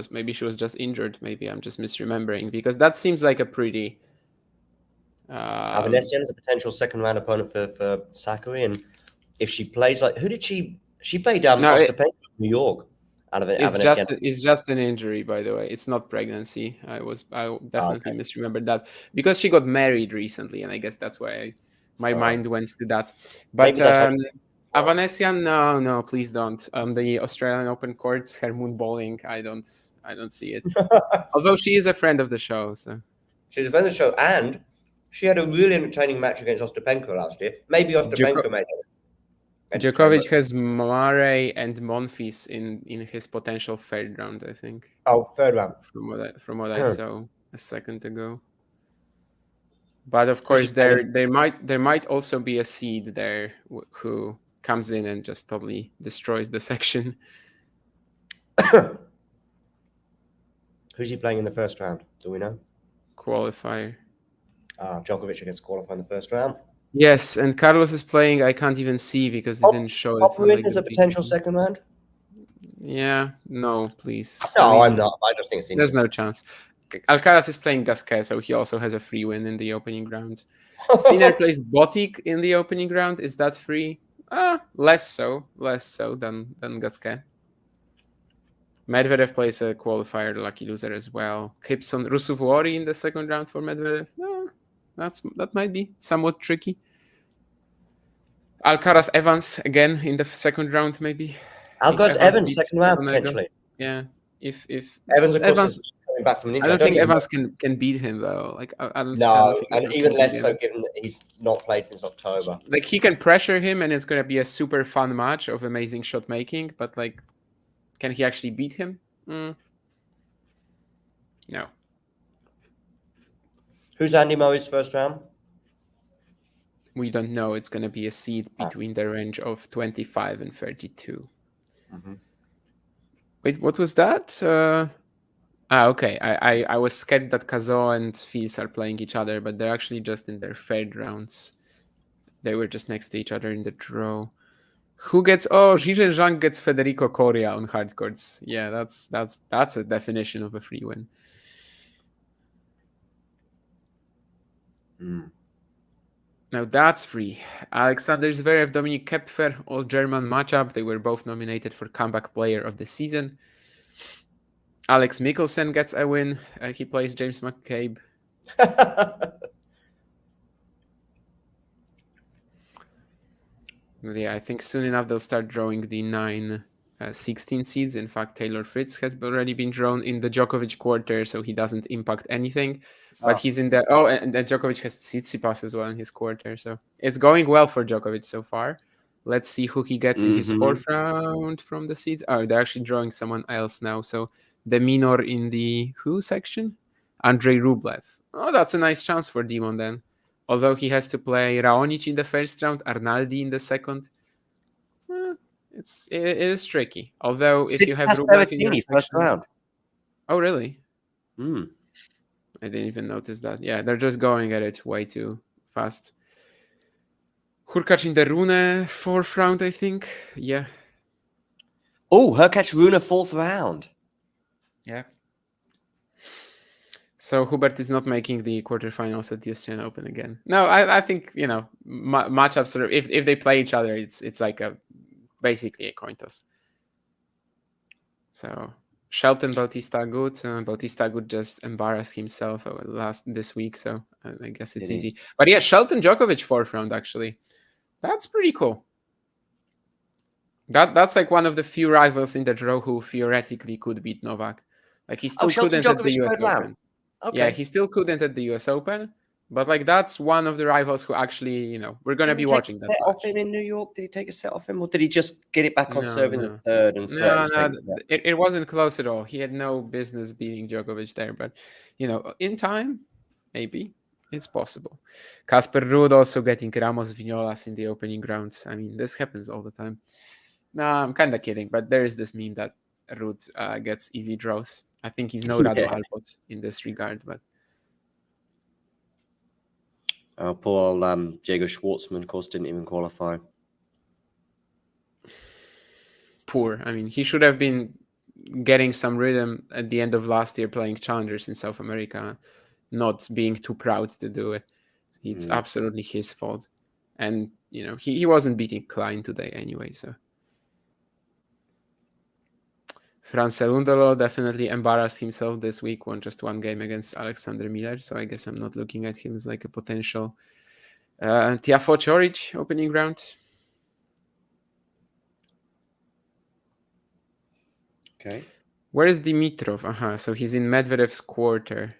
was just injured. Maybe I'm just misremembering, because that seems like a pretty. Avanesian is a potential 2nd round opponent for Sakkari, and if she plays like who did she played Ostapenko in New York? It's just an injury, by the way. It's not pregnancy. I definitely misremembered that, because she got married recently, and I guess that's why my mind went to that. But Avanesian, no, please don't. The Australian Open courts, her moon bowling, I don't see it. Although she is a friend of the show, so she's a friend of the show, and she had a really entertaining match against Ostapenko last year. Maybe Ostapenko made it. Djokovic has Murray and Monfils in his potential 3rd round, I think. Oh, 3rd round. From what I saw a second ago. But of course, there might also be a seed there who comes in and just totally destroys the section. Who's he playing in the 1st round? Do we know? Qualifier. Djokovic against qualifier in the 1st round. Yes, and Carlos is playing. I can't even see because they didn't show it. Popyrin is a potential 2nd round. Yeah, no, please. No, I'm not. I just think it's there's no chance. Alcaraz is playing Gasquet, so he also has a free win in the opening round. Sinner plays Botic in the opening round. Is that free? Less so than Gasquet. Medvedev plays a qualifier, lucky loser as well. Gibson Rusuvuori in the 2nd round for Medvedev. No, that might be somewhat tricky. Alcaraz Evans again in the 2nd round, maybe. Alcaraz Evans 2nd round potentially. Yeah, if Evans, of course, coming back from an I injury. don't think even Evans can beat him though. Like I don't No, think and Evans even can less beat so him. given that he's not played since October. Like he can pressure him, and it's gonna be a super fun match of amazing shot making. But like, can he actually beat him? No. Who's Andy Murray's first round? We don't know. It's gonna be a seed between the range of 25 and 32. Mm-hmm. Wait, what was that? Okay. I was scared that Kazo and Fils are playing each other, but they're actually just in their third rounds. They were just next to each other in the draw. Who gets? Oh, Zhizhen Zhang gets Federico Coria on hard courts. Yeah, that's a definition of a free win. Now that's free. Alexander Zverev, Dominik Kepfer, all German matchup. They were both nominated for comeback player of the season. Alex Mikkelsen gets a win. He plays James McCabe. Yeah, I think soon enough they'll start drawing the 16 seeds. In fact, Taylor Fritz has already been drawn in the Djokovic quarter, so he doesn't impact anything. But he's in the and then Djokovic has Tsitsipas as well in his quarter, so it's going well for Djokovic so far. Let's see who he gets in his fourth round from the seeds. Oh, they're actually drawing someone else now. So the minor in the who section, Andrei Rublev. Oh, that's a nice chance for Demon then. Although he has to play Raonic in the first round, Arnaldi in the second. It is tricky. Although if you have Rublev in your first section, round. Oh really? Mm. I didn't even notice that. Yeah, they're just going at it way too fast. Hurkacz in the Rune fourth round, I think. Yeah. Oh, Hurkacz Rune fourth round. Yeah. So Hubert is not making the quarterfinals at the Australian Open again. No, I think matchups sort of if they play each other, it's like basically a coin toss. So Shelton Bautista Agut. Bautista Agut just embarrassed himself this week, so I guess it's easy. But yeah, Shelton Djokovic fourth round actually. That's pretty cool. That's like one of the few rivals in the draw who theoretically could beat Novak. Like he still couldn't at the US Open. Okay. Yeah, he still couldn't at the US Open. But like that's one of the rivals who actually, we're gonna be watching that. Off him in New York? Did he take a set off him, or did he just get it back on serving the third and threaten? It wasn't close at all. He had no business beating Djokovic there. But in time, maybe it's possible. Casper Ruud also getting Ramos Vignolas in the opening rounds. I mean, this happens all the time. No, I'm kind of kidding. But there is this meme that Ruud gets easy draws. I think he's no Rado Alpot in this regard, but. Poor old Diego Schwartzman, of course, didn't even qualify. Poor. I mean, he should have been getting some rhythm at the end of last year playing challengers in South America, not being too proud to do it. It's absolutely his fault. And, he wasn't beating Klein today anyway, so. Fran Cerundolo definitely embarrassed himself this week, won just one game against Alexander Miller, so I guess I'm not looking at him as like a potential Tiafoe Choric opening round. Okay. Where is Dimitrov? So he's in Medvedev's quarter,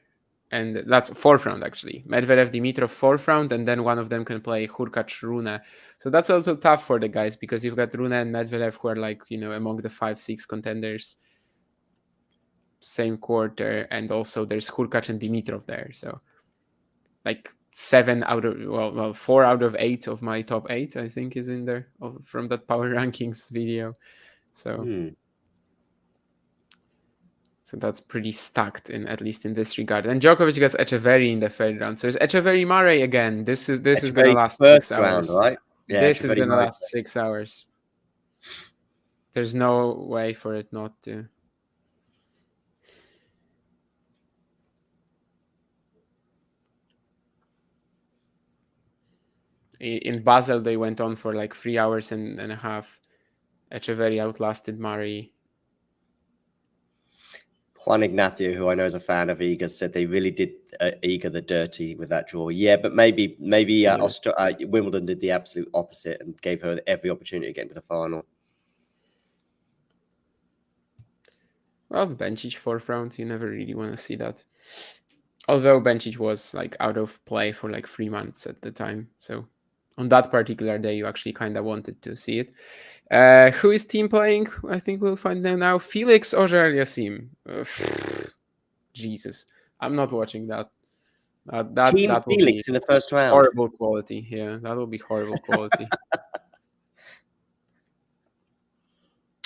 and that's fourth round actually. Medvedev, Dimitrov fourth round, and then one of them can play Hurkacz Rune. So that's a little tough for the guys because you've got Rune and Medvedev who are like among the 5-6 contenders. Same quarter, and also there's Hurkacz and Dimitrov there. So like 4 out of 8 of my top 8 I think is in there from that power rankings video. So. So that's pretty stacked at least in this regard. And Djokovic gets Echeverry in the third round. So it's Echeverry Murray again. This is going to last 6 hours. Round, right? Yeah, this is going to last 6 hours. There's no way for it not to. In Basel, they went on for like 3 hours and a half. Echeverry outlasted Murray. Juan Ignacio, who I know is a fan of Iga, said they really did Iga the dirty with that draw. Yeah, but maybe Wimbledon did the absolute opposite and gave her every opportunity to get into the final. Well, Bencic 4th round, you never really want to see that. Although Bencic was like out of play for like 3 months at the time. So on that particular day, you actually kind of wanted to see it. Who is team playing? I think we'll find out now. Felix Auger-Aliassime. Jesus. I'm not watching that. Team That will Felix be in the first round. horrible quality. Yeah, that will be horrible quality.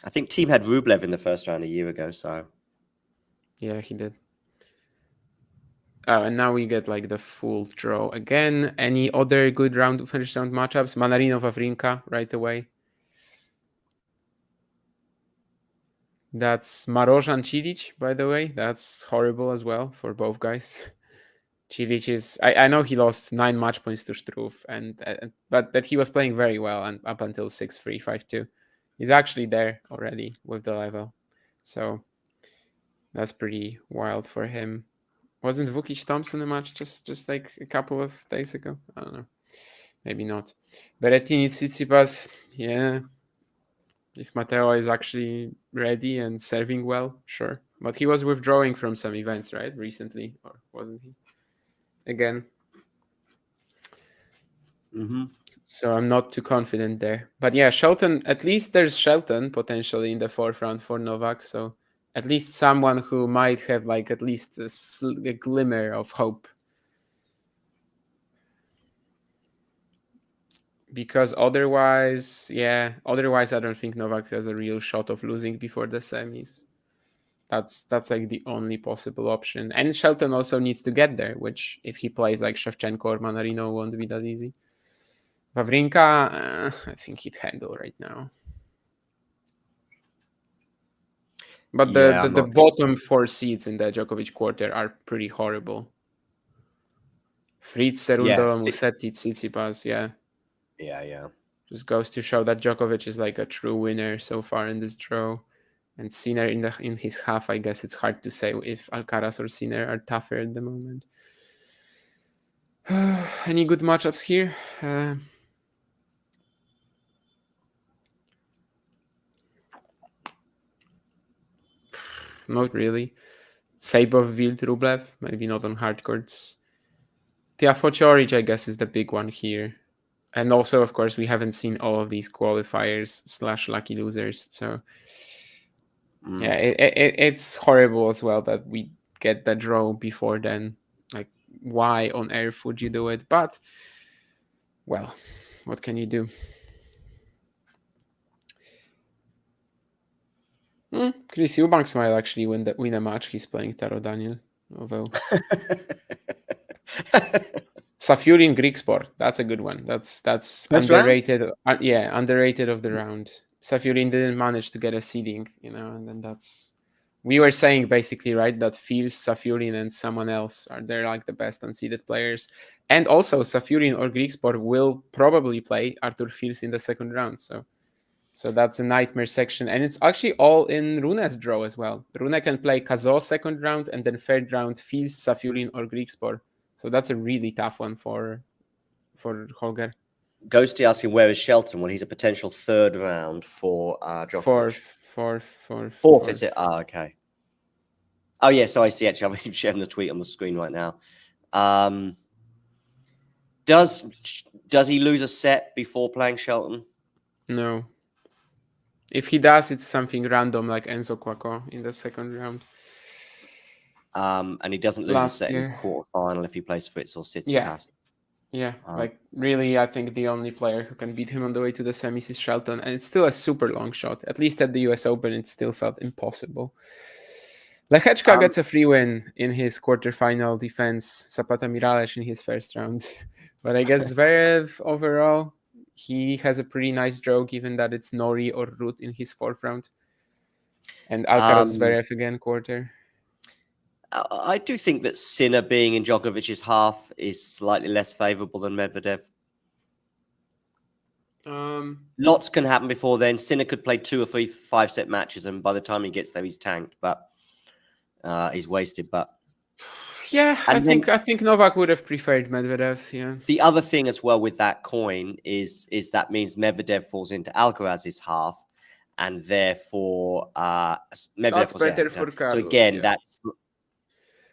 I think Team had Rublev in the first round a year ago, so... Yeah, he did. And now we get like the full draw again. Any other good first round matchups? Manarino Wawrinka right away. That's Marojan Cilic, by the way. That's horrible as well for both guys. Cilic is... I know he lost 9 match points to Struff, but that he was playing very well and up until 6-3, 5-2. He's actually there already with the level. So that's pretty wild for him. Wasn't Vukic Thompson a match just like a couple of days ago? I don't know. Maybe not. Berrettini Tsitsipas, yeah. If Matteo is actually ready and serving well, sure. But he was withdrawing from some events, right? Recently, or wasn't he? Again. Mm-hmm. So I'm not too confident there. But yeah, Shelton, at least there's Shelton potentially in the 4th round for Novak. So at least someone who might have like at least a glimmer of hope. Because otherwise I don't think Novak has a real shot of losing before the semis. That's like the only possible option. And Shelton also needs to get there, which if he plays like Shevchenko or Manarino won't be that easy. Wawrinka, I think he'd handle right now. But the bottom 4 seeds in the Djokovic quarter are pretty horrible. Fritz, Cerundolo, Musetti, Tsitsipas, yeah. Yeah. Just goes to show that Djokovic is like a true winner so far in this draw. And Sinner in his half, I guess it's hard to say if Alcaraz or Sinner are tougher at the moment. Any good matchups here? Not really. Sabov, Wild, Rublev, maybe not on hard courts. Tiafoe Choric, I guess, is the big one here. And also, of course, we haven't seen all of these qualifiers / lucky losers. So, yeah, it's horrible as well that we get the draw before then. Like, why on earth would you do it? But, well, what can you do? Chris Eubanks might actually win a match. He's playing Taro Daniel, although... Safiullin Greek Sport, that's a good one. That's underrated. Underrated of the round. Safiullin didn't manage to get a seeding, and then that's... We were saying basically, right, that Fils, Safiullin, and someone else they're like the best unseeded players. And also Safiullin or Greek Sport will probably play Artur Fils in the 2nd round. So that's a nightmare section. And it's actually all in Rune's draw as well. Rune can play Kazo 2nd round and then 3rd round Fils, Safiullin, or Greek Sport. So that's a really tough one for Holger. Ghosty asking where is Shelton? Well, he's a potential 3rd round for Djokovic. Fourth, is it? Okay. Oh, yeah, so I see, actually. I'm sharing the tweet on the screen right now. Does he lose a set before playing Shelton? No. If he does, it's something random like Enzo Quaco in the 2nd round. And he doesn't lose a set in the quarterfinal if he plays Fritz or Tsitsipas. Yeah. Like really, I think the only player who can beat him on the way to the semis is Shelton, and it's still a super long shot. At least at the US Open, it still felt impossible. Lechechka gets a free win in his quarterfinal defense. Zapata Miralles in his 1st round. But I guess Zverev overall, he has a pretty nice draw given that it's Nori or Ruth in his 4th round. And Alcaraz Zverev again quarter. I do think that Sinner being in Djokovic's half is slightly less favorable than Medvedev. Lots can happen before then. Sinner could play 2 or 3 5-set matches, and by the time he gets there, he's tanked. But he's wasted. But yeah, I think Novak would have preferred Medvedev. Yeah. The other thing as well with that coin is that means Medvedev falls into Alcaraz's half, and therefore Medvedev That's was better ahead. for So Carlos. again, Yeah. that's it's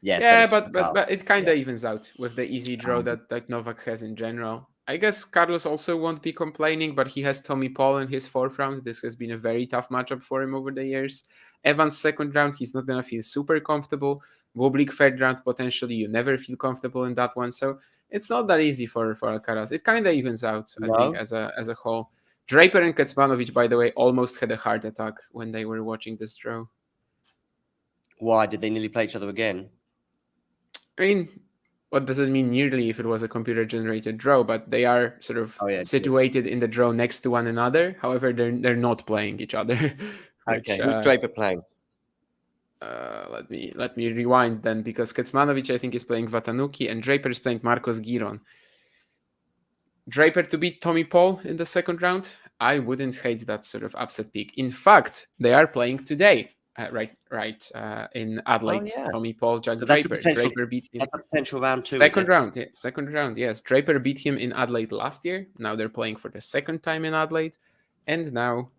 Yeah, better for but Carlos. it kind of evens out with the easy draw that Novak has in general. I guess Carlos also won't be complaining, but he has Tommy Paul in his fourth round. This has been a very tough matchup for him over the years. Evans second round, he's not gonna feel super comfortable. Bublik third round, potentially you never feel comfortable in that one. So it's not that easy for Alcaraz. It kind of evens out, I think, as a whole. Draper and Kecmanovic, by the way, almost had a heart attack when they were watching this draw. Why did they nearly play each other again? I mean, what does it mean nearly if it was a computer-generated draw? But they are sort of situated in the draw next to one another. However, they're not playing each other. Which, okay, who's Draper playing? Let me rewind then, because Kecmanovic, I think, is playing Vatanuki, and Draper is playing Marcos Giron. Draper to beat Tommy Paul in the second round, I wouldn't hate that sort of upset pick. In fact, they are playing today. In Adelaide, Tommy Paul, Jack Draper. Draper beat him. That's a potential round two. Second round, yes. Draper beat him in Adelaide last year. Now they're playing for the second time in Adelaide, and now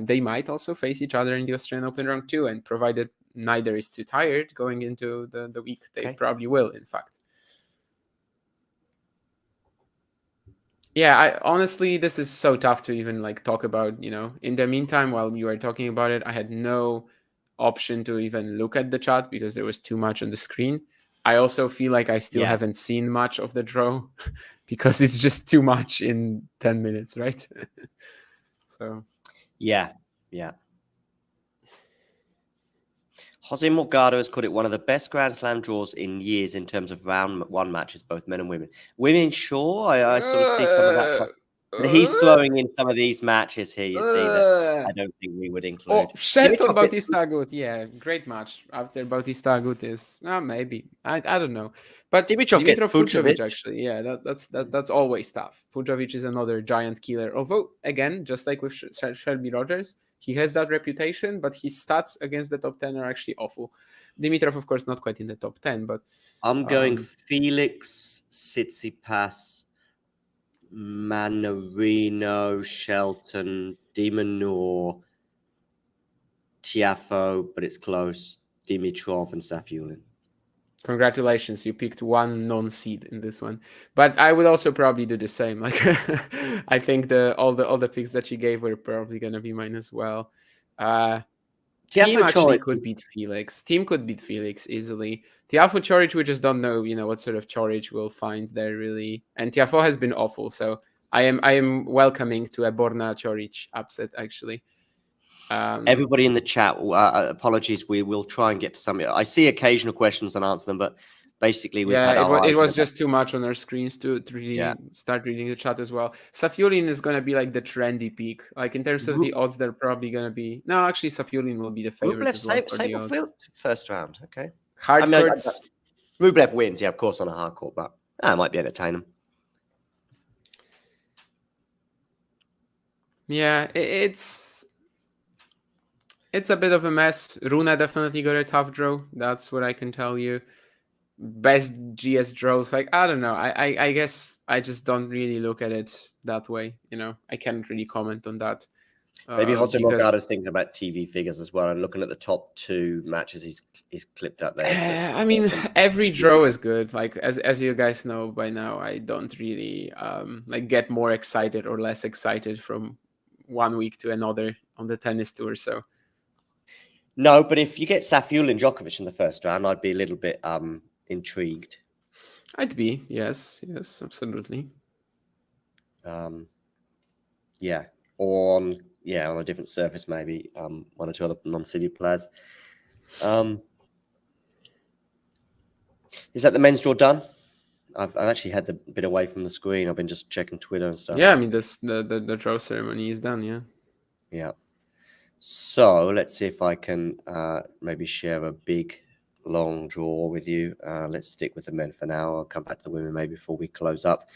they might also face each other in the Australian Open round 2. And provided neither is too tired going into the week, they probably will. In fact, yeah. Honestly, this is so tough to even talk about. In the meantime, while you were talking about it, I had no option to even look at the chat because there was too much on the screen. I also feel like I still haven't seen much of the draw because it's just too much in 10 minutes, right? So yeah. Jose Morgado has called it one of the best Grand Slam draws in years in terms of round one matches, both men and women. Women, sure, I sort of see some of that. But he's throwing in some of these matches here, you see, that I don't think we would include. Shelton Bautista Agut, yeah, great match. After Bautista Agut is maybe. I don't know. But Dimitrov Fucsovics, actually, yeah, that's always tough. Fucsovics is another giant killer. Although, again, just like with Shelby Rogers, he has that reputation, but his stats against the top 10 are actually awful. Dimitrov, of course, not quite in the top 10, but I'm going Felix, Tsitsipas, Manarino, Shelton, Demonor, Tiafoe, but it's close, Dimitrov and Safiullin. Congratulations, you picked one non-seed in this one. But I would also probably do the same. I think all the picks that you gave were probably going to be mine as well. Team actually could beat Felix. Team could beat Felix easily. Tiafoe Chorich, we just don't know, what sort of Chorich we'll find there really. And Tiafoe has been awful, so I am welcoming to a Borna Chorich upset actually. Everybody in the chat, apologies. We will try and get to some. I see occasional questions and answer them, but basically it was just too much on our screens to really start reading the chat as well. Safiullin is going to be like the trendy pick. Like in terms of the odds, they're probably going to be actually Safiullin will be the favorite as well for the odds. First round, okay. Hard courts. Rublev wins, of course, on a hard court, but it might be entertaining. Yeah, it's a bit of a mess. Rune definitely got a tough draw. That's what I can tell you. Best GS draws, I don't know. I guess I just don't really look at it that way. I can't really comment on that. Maybe Jose Morgado's thinking about TV figures as well and looking at the top 2 matches he's clipped up there. I mean, every draw is good. Like as you guys know by now, I don't really get more excited or less excited from one week to another on the tennis tour. So no, but if you get Safiullin Djokovic in the first round, I'd be a little bit intrigued. I'd be, yes, absolutely. Yeah, or on a different surface, maybe one or two other non-city players. Is that the men's draw done? I've actually had the bit away from the screen. I've been just checking Twitter and stuff. Yeah, I mean, the draw ceremony is done. Yeah. So let's see if I can maybe share a big long draw with you. Let's stick with the men for now. I'll come back to the women maybe before we close up.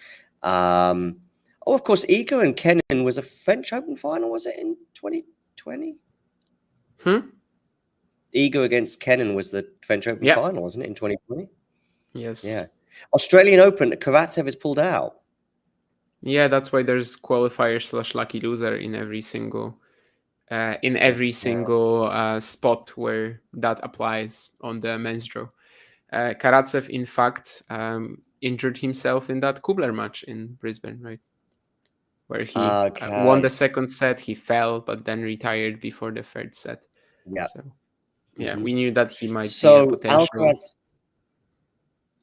Of course, Iga and Kenin was a French Open final, was it, in 2020? Iga against Kenin was the French Open final, wasn't it, in 2020? Yes. Yeah. Australian Open, Karatsev is pulled out. Yeah, that's why there's qualifier /lucky loser in every single in every single spot where that applies on the men's draw. Karatsev, in fact, injured himself in that Kubler match in Brisbane, right? Where he won the second set, he fell, but then retired before the third set. Yeah. So, yeah, we knew that he might be a potential.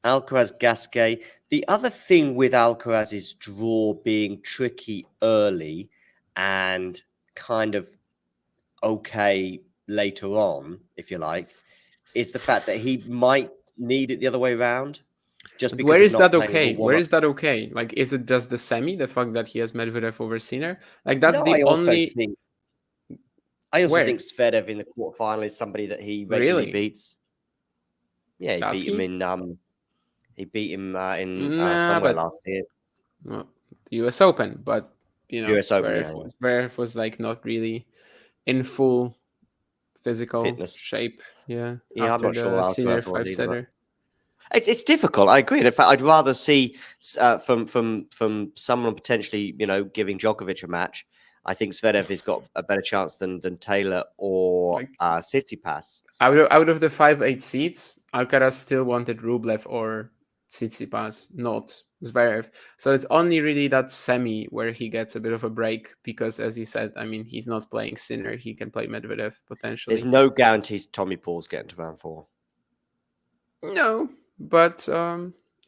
Alcaraz, Gasquet. The other thing with Alcaraz's draw being tricky early and kind of okay later on, if you like, is the fact that he might need it the other way around. Just because where is that okay? Where is that okay? Like, is it just the semi, the fact that he has Medvedev over Sinner? Like, that's the only. I also think Zverev in the quarterfinal is somebody that he regularly beats. Yeah, he beat him in he beat him in somewhere last year. Well, the US Open, but you know, US Open, Zverev was like not really in full physical fitness shape. Yeah, I'm not sure Sinner 5-setter. It's difficult. I agree. In fact, I'd rather see from someone potentially, giving Djokovic a match. I think Zverev has got a better chance than Taylor or Tsitsipas. Out of the 5-8 seeds, Alcaraz still wanted Rublev or Tsitsipas, not Zverev. So it's only really that semi where he gets a bit of a break because, as you said, I mean, he's not playing Sinner. He can play Medvedev potentially. There's no guarantees Tommy Paul's getting to round 4. No, but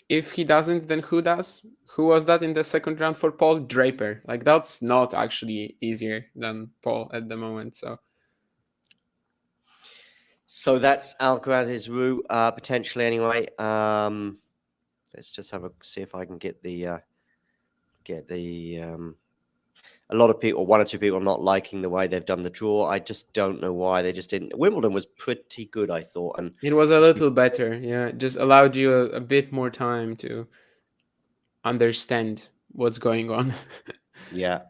if he doesn't, then who does? Who was that in the second round for Paul? Draper. Like, that's not actually easier than Paul at the moment. So that's Alcaraz's route, potentially anyway. Let's just see if I can get the a lot of people, one or two people, not liking the way they've done the draw. I just don't know why they just didn't. Wimbledon was pretty good, I thought, and it was a little better. Yeah, it just allowed you a bit more time to understand what's going on. Yeah,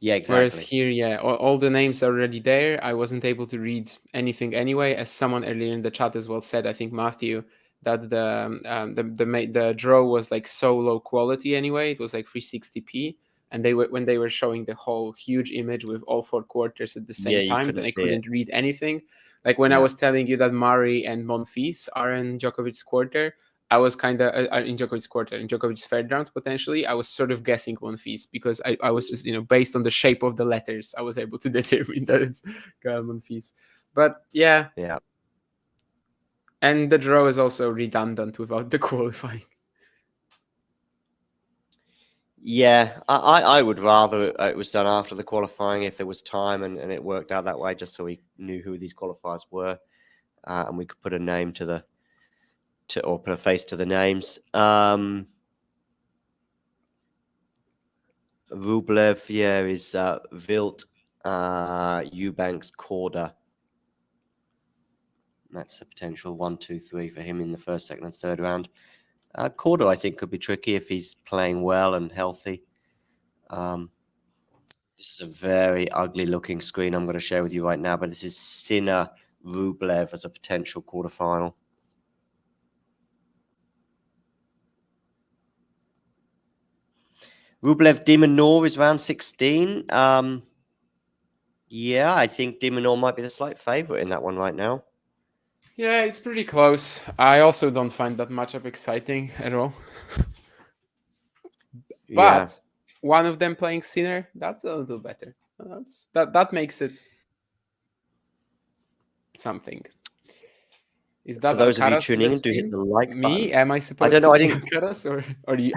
exactly. Whereas here, all the names are already there. I wasn't able to read anything anyway. As someone earlier in the chat as well said, I think Matthew, that the draw was like so low quality anyway. It was like 360p, and when they were showing the whole huge image with all 4 quarters at the same time, then I couldn't read anything. Like when I was telling you that Murray and Monfils are in Djokovic's quarter, I was kind of in Djokovic's quarter, in Djokovic's third round potentially. I was sort of guessing Monfils because I was just, based on the shape of the letters, I was able to determine that it's Monfils. But yeah. And the draw is also redundant without the qualifying. Yeah, I would rather it was done after the qualifying if there was time and it worked out that way, just so we knew who these qualifiers were, and we could put a name or put a face to the names. Rublev, is Wilt, Eubanks, Korda. That's a potential 1, 2, 3 for him in the first, second, and third round. Korda, I think, could be tricky if he's playing well and healthy. This is a very ugly-looking screen I'm going to share with you right now, but this is Sinner Rublev as a potential quarterfinal. Rublev de Minaur is round 16. I think de Minaur might be the slight favorite in that one right now. Yeah, it's pretty close. I also don't find that matchup exciting at all. But one of them playing Sinner, that's a little better. That makes it something. Is that for those Alcaraz of you tuning in? Do hit the like button. Me? Am I supposed to be Alcaraz, or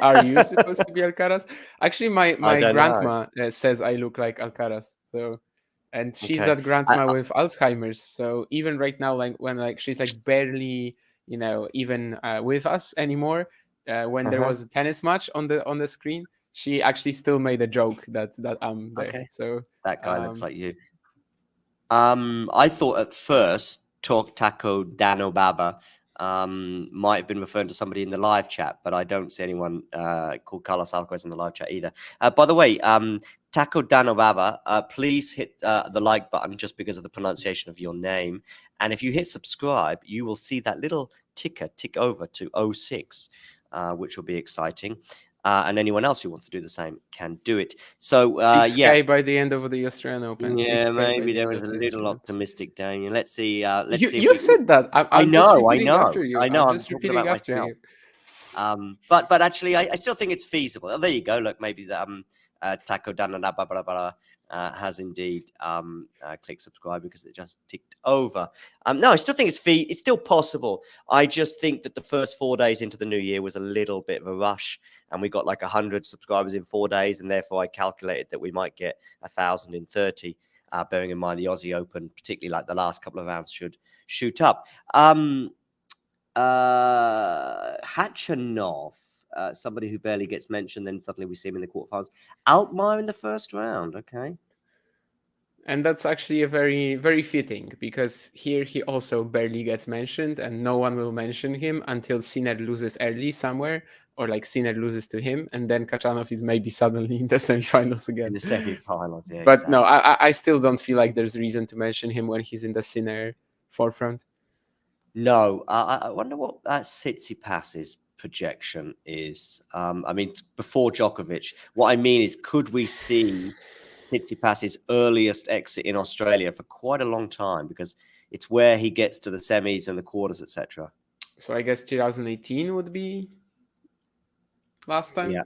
are you supposed to be Alcaraz? Actually, my grandma says I look like Alcaraz. So, and she's that grandma with Alzheimer's. So even right now, like when she's like barely, even with us anymore. When there was a tennis match on the screen, she actually still made a joke that I'm there. Okay. So that guy looks like you. I thought at first Taco Dano Baba might have been referring to somebody in the live chat, but I don't see anyone called Carlos Alcaraz in the live chat either. By the way, Taco Dano Baba, please hit the like button just because of the pronunciation of your name. And if you hit subscribe, you will see that little ticker tick over to 06, which will be exciting. and anyone else who wants to do the same can do it. So 6K by the end of the Australian Open. Yeah, 6K by maybe the there end was of a the little Australian. optimistic, Damien. Let's see. Let's see. You said that. I'm just I repeating know. after you. I know. I'm I'm just talking repeating about after myself. you. But actually, I still think it's feasible. Oh, there you go. Look, maybe the Taco Dana has indeed clicked subscribe because it just ticked over. No, I still think it's still possible. I just think that the first 4 days into the new year was a little bit of a rush, and we got like 100 subscribers in 4 days, and therefore I calculated that we might get 1,000 in 30. Bearing in mind the Aussie Open, particularly like the last couple of rounds, should shoot up. Hachanov, somebody who barely gets mentioned, then suddenly we see him in the quarterfinals. Altmaier in the first round. Okay. And that's actually a very, very fitting, because here he also barely gets mentioned, and no one will mention him until Sinner loses early somewhere, or like Sinner loses to him, and then Khachanov is maybe suddenly in the semifinals again. In the semifinals, yeah. But exactly. no, I still don't feel like there's reason to mention him when he's in the Sinner forefront. No, I wonder what Tsitsipas's projection is. I mean, before Djokovic, what I mean is, could we see Tsitsipas's earliest exit in Australia for quite a long time, because it's where he gets to the semis and the quarters, etc. So I guess 2018 would be last time. Yeah.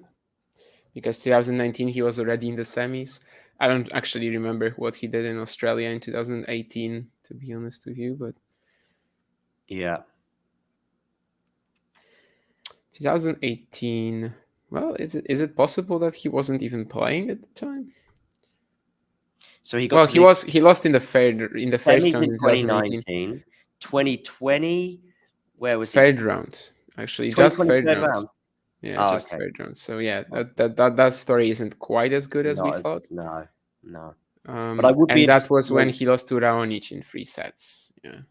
Because 2019 he was already in the semis. I don't actually remember what he did in Australia in 2018, to be honest with you, but yeah, 2018. Well, is it possible that he wasn't even playing at the time? So he got he lost in the first round in 2019. 2020, where was he? Third round, actually, just third round. Yeah, just okay. third round. So yeah, that story isn't quite as good as we thought. No. But I would be. And that was when he lost to Raonic in 3 sets. Yeah.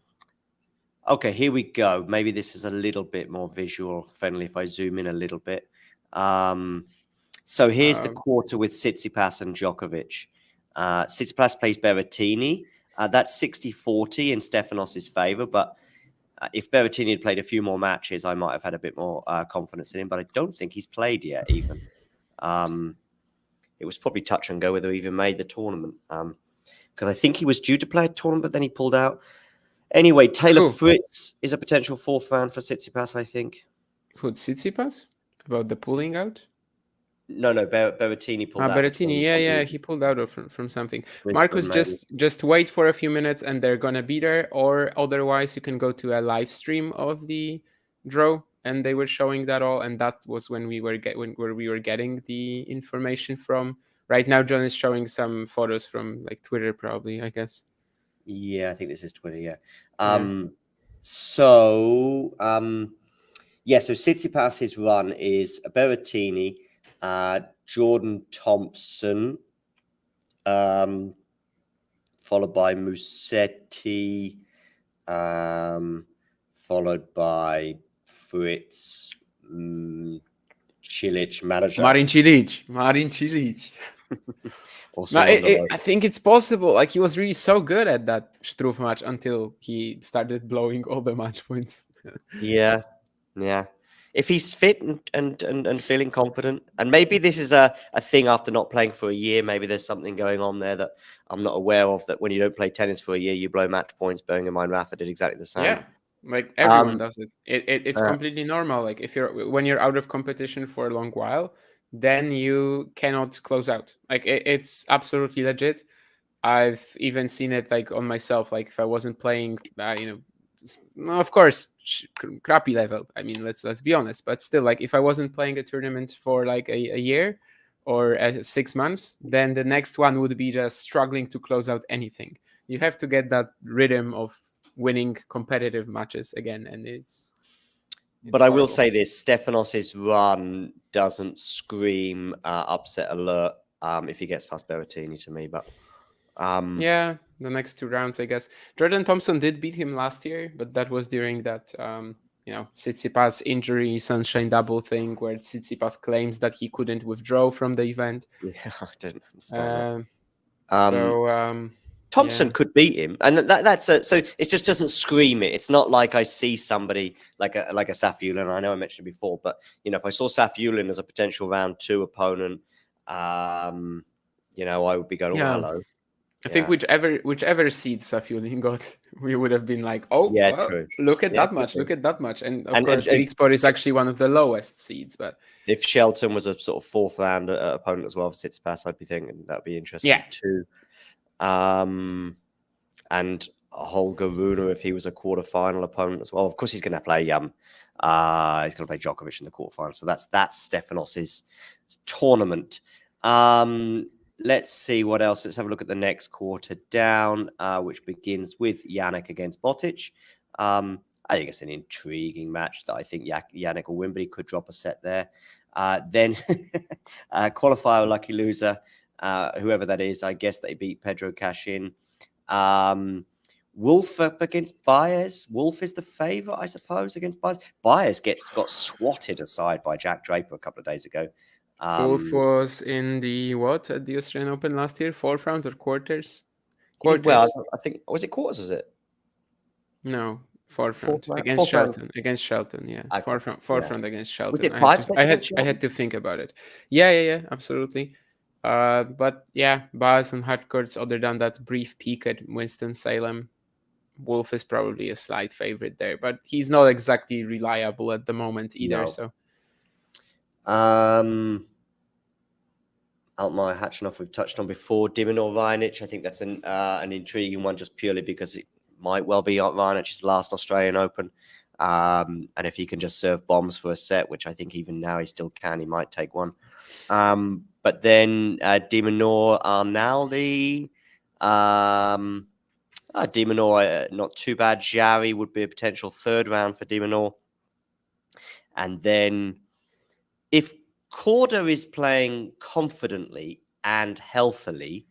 Okay, here we go. Maybe this is a little bit more visual friendly if I zoom in a little bit. So here's the quarter with Tsitsipas and Djokovic. Tsitsipas plays Berrettini. That's 60-40 in Stefanos' favor. But if Berrettini had played a few more matches, I might have had a bit more confidence in him. But I don't think he's played yet, even. It was probably touch and go whether he even made the tournament. Because I think he was due to play a tournament, but then he pulled out. Anyway, Taylor Fritz is a potential 4th round for Tsitsipas, I think. Who, Tsitsipas? About the pulling out? No, Berrettini pulled out. Berrettini, yeah, he pulled out from something. Marcus, just wait for a few minutes and they're gonna be there, or otherwise you can go to a live stream of the draw, and they were showing that all, and that was when we were getting the information from. Right now, John is showing some photos from like Twitter, probably, I guess. Yeah, I think this is Twitter. Yeah. So Tsitsipas's run is Berrettini, Jordan Thompson, followed by Musetti, followed by Fritz, Cilic, manager. Marin Cilic. No, I think it's possible. Like, he was really so good at that Struff match until he started blowing all the match points. Yeah. If he's fit and feeling confident, and maybe this is a thing after not playing for a year, maybe there's something going on there that I'm not aware of, that when you don't play tennis for a year, you blow match points, bearing in mind Rafa did exactly the same. Yeah, like everyone does it. It's completely normal. Like, when you're out of competition for a long while, then you cannot close out. Like, it's absolutely legit. I've even seen it like on myself. Like, if I wasn't playing, of course, crappy level. I mean, let's be honest. But still, like, if I wasn't playing a tournament for like a year or 6 months, then the next one would be just struggling to close out anything. You have to get that rhythm of winning competitive matches again, and it's but horrible. I will say this: Stefanos' run doesn't scream upset alert if he gets past Berrettini to me. But yeah, the next 2 rounds, I guess. Jordan Thompson did beat him last year, but that was during that Tsitsipas injury sunshine double thing, where Tsitsipas claims that he couldn't withdraw from the event. Yeah, I didn't understand that. Thompson could beat him, and so it just doesn't scream it. It's not like I see somebody like a Safiullin. I know I mentioned it before, but if I saw Safiullin as a potential round 2 opponent, I would be going, oh, hello. I think whichever seed Safiullin got, we would have been like, oh, yeah, true. Look at that much, look at that much. And of course, Griekspoor is actually one of the lowest seeds. But if Shelton was a sort of 4th round opponent as well for Tsitsipas, I'd be thinking that'd be interesting too. And Holger Rune, if he was a quarterfinal opponent as well. Of course, he's going to play. He's going to play Djokovic in the quarterfinal. So that's Stefanos's tournament. Let's see what else. Let's have a look at the next quarter down, which begins with Jannik against Botic. I think it's an intriguing match that I think Jannik will win, but he could drop a set there. Then qualifier lucky loser, whoever that is. I guess they beat Pedro Cashin. Wolf up against Baez. Wolf is the favorite, I suppose, against Baez. Baez got swatted aside by Jack Draper a couple of days ago. Wolf was in the at the Australian Open last year, 4th round or quarters? Well, I think, was it quarters? Was it? No, 4th round against Shelton. Against Shelton, yeah. 4th round against Shelton. Was it 5 sets? I had to think about it. Yeah, absolutely. But yeah, Baez on hard courts, other than that brief peak at Winston-Salem, Wolf is probably a slight favorite there, but he's not exactly reliable at the moment either. No. So, Altmaier Khachanov we've touched on before. Dimonor Raonic, I think that's an intriguing one just purely because it might well be Rainic's last Australian Open. And if he can just serve bombs for a set, which I think even now he still can, he might take one. But then Dimonor Arnaldi. Dimonor, not too bad. Jarry would be a potential 3rd round for Dimonor. And then if Korda is playing confidently and healthily,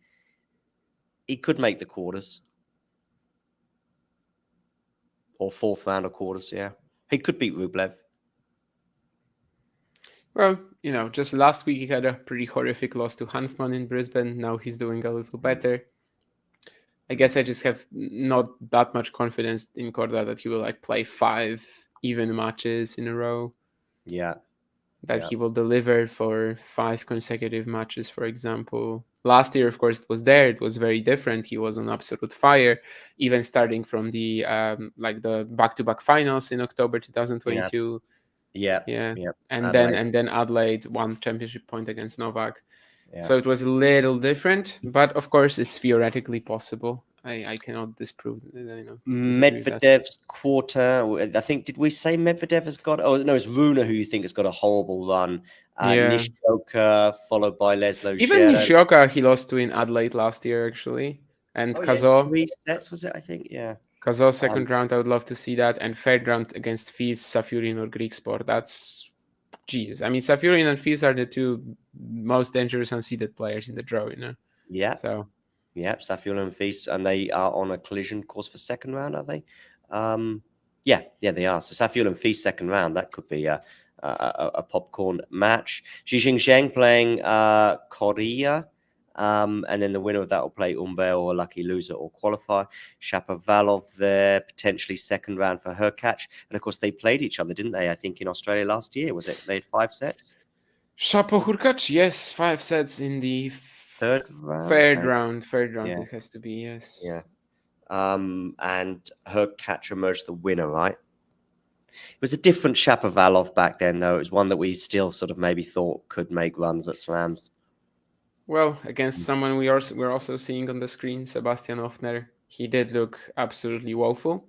he could make the quarters. Or 4th round of quarters, yeah. He could beat Rublev. Well, just last week he had a pretty horrific loss to Hanfmann in Brisbane. Now he's doing a little better. I guess I just have not that much confidence in Korda that he will play 5 even matches in a row. Yeah. He will deliver for 5 consecutive matches, for example. Last year, of course, it was there. It was very different. He was on absolute fire, even starting from the the back-to-back finals in October 2022. Yeah. And then Adelaide won championship point against Novak. Yeah. So it was a little different, but of course it's theoretically possible. I cannot disprove. Medvedev's quarter. I think, did we say Medvedev has got? Oh no, it's Rune who you think has got a horrible run. Nishioka followed by Laszlo. Even Nishioka, he lost to in Adelaide last year actually, and Kazo 3 sets was it? I think Kazo 2nd round. I would love to see that, and 3rd round against Fils, Safiullin or Griekspoor. That's Jesus. I mean, Safiullin and Fils are the 2 most dangerous unseeded players in the draw, Yeah. So. Yeah, Safiullin and Fils, and they are on a collision course for 2nd round, are they? Yeah, they are. So Safiullin and Fils 2nd round, that could be a popcorn match. Xi Jinping playing Korea, and then the winner of that will play Humbert or lucky loser or qualify. Shapovalov there, potentially 2nd round for Hurkacz. And of course, they played each other, didn't they? I think in Australia last year, was it? They had 5 sets? Shapo Hurkacz, yes, 5 sets in the 3rd round. 3rd round, it has to be, yes. Yeah. And Hurkacz emerged the winner, right? It was a different Shapovalov back then, though. It was one that we still sort of maybe thought could make runs at slams. Well, against someone we're also seeing on the screen, Sebastian Hoffner, he did look absolutely woeful.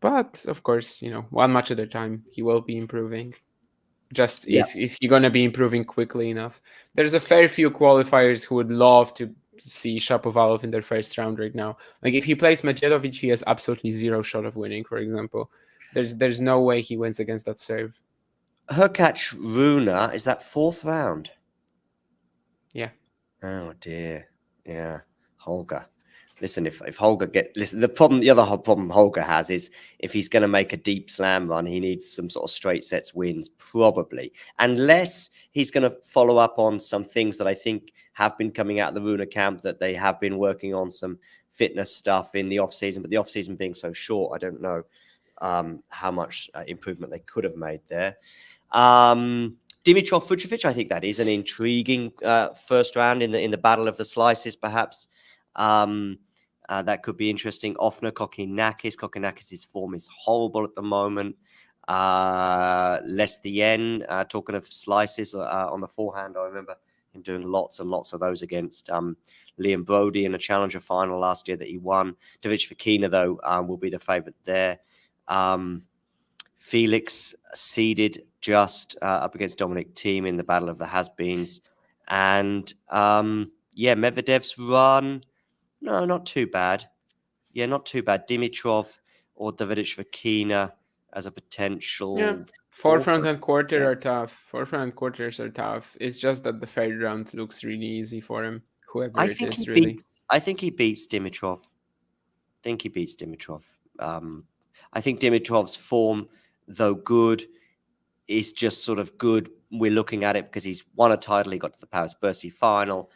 But, of course, 1 match at a time, he will be improving. Is he going to be improving quickly enough? There's a fair few qualifiers who would love to see Shapovalov in their 1st round right now. Like, if he plays Medvedev, he has absolutely 0 shot of winning, for example. There's no way he wins against that serve. Hurkacz Rune, is that 4th round? Yeah. Oh, dear. Yeah. Holger. Listen, if Holger the other problem Holger has is if he's going to make a deep slam run, he needs some sort of straight sets wins, probably. Unless he's going to follow up on some things that I think have been coming out of the Rune camp, that they have been working on some fitness stuff in the off season, but the off season being so short, I don't know how much improvement they could have made there. Dimitrov Vucevic, I think that is an intriguing first round in the battle of the slices, perhaps. That could be interesting. Ofner Kokinakis. Kokinakis' form is horrible at the moment. Lestien, talking of slices on the forehand, I remember him doing lots and lots of those against Liam Brody in a challenger final last year that he won. David Fekina, though, will be the favourite there. Felix seeded just up against Dominic Thiem in the battle of the has-beens. And Medvedev's run, no, not too bad. Yeah, not too bad. Dimitrov or Davidic Fekina as a potential. Yeah, fourth round and quarter are tough. Fourth round and quarters are tough. It's just that the third round looks really easy for him, whoever I it think is, he really. I think he beats Dimitrov. I think Dimitrov's form, though good, is just sort of good. We're looking at it because he's won a title. He got to the Paris-Bercy final.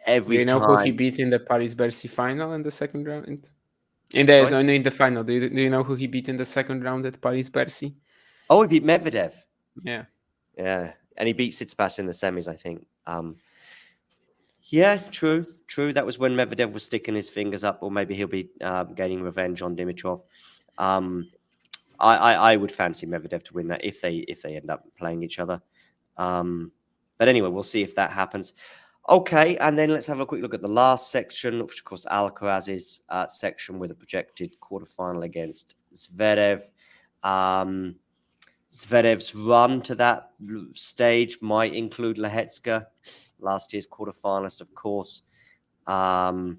Do you know who he beat in the Paris-Bercy final in the second round? In the final. Do you know who he beat in the second round at Paris-Bercy? Oh, he beat Medvedev. Yeah. Yeah. And he beat Tsitsipas in the semis, I think. Yeah, true. That was when Medvedev was sticking his fingers up, or maybe he'll be gaining revenge on Dimitrov. I would fancy Medvedev to win that if they end up playing each other. But anyway, we'll see if that happens. Okay, and then let's have a quick look at the last section, which of course Alcaraz's section with a projected quarterfinal against Zverev. Zverev's run to that stage might include Lehecka, last year's quarterfinalist, of course. Cam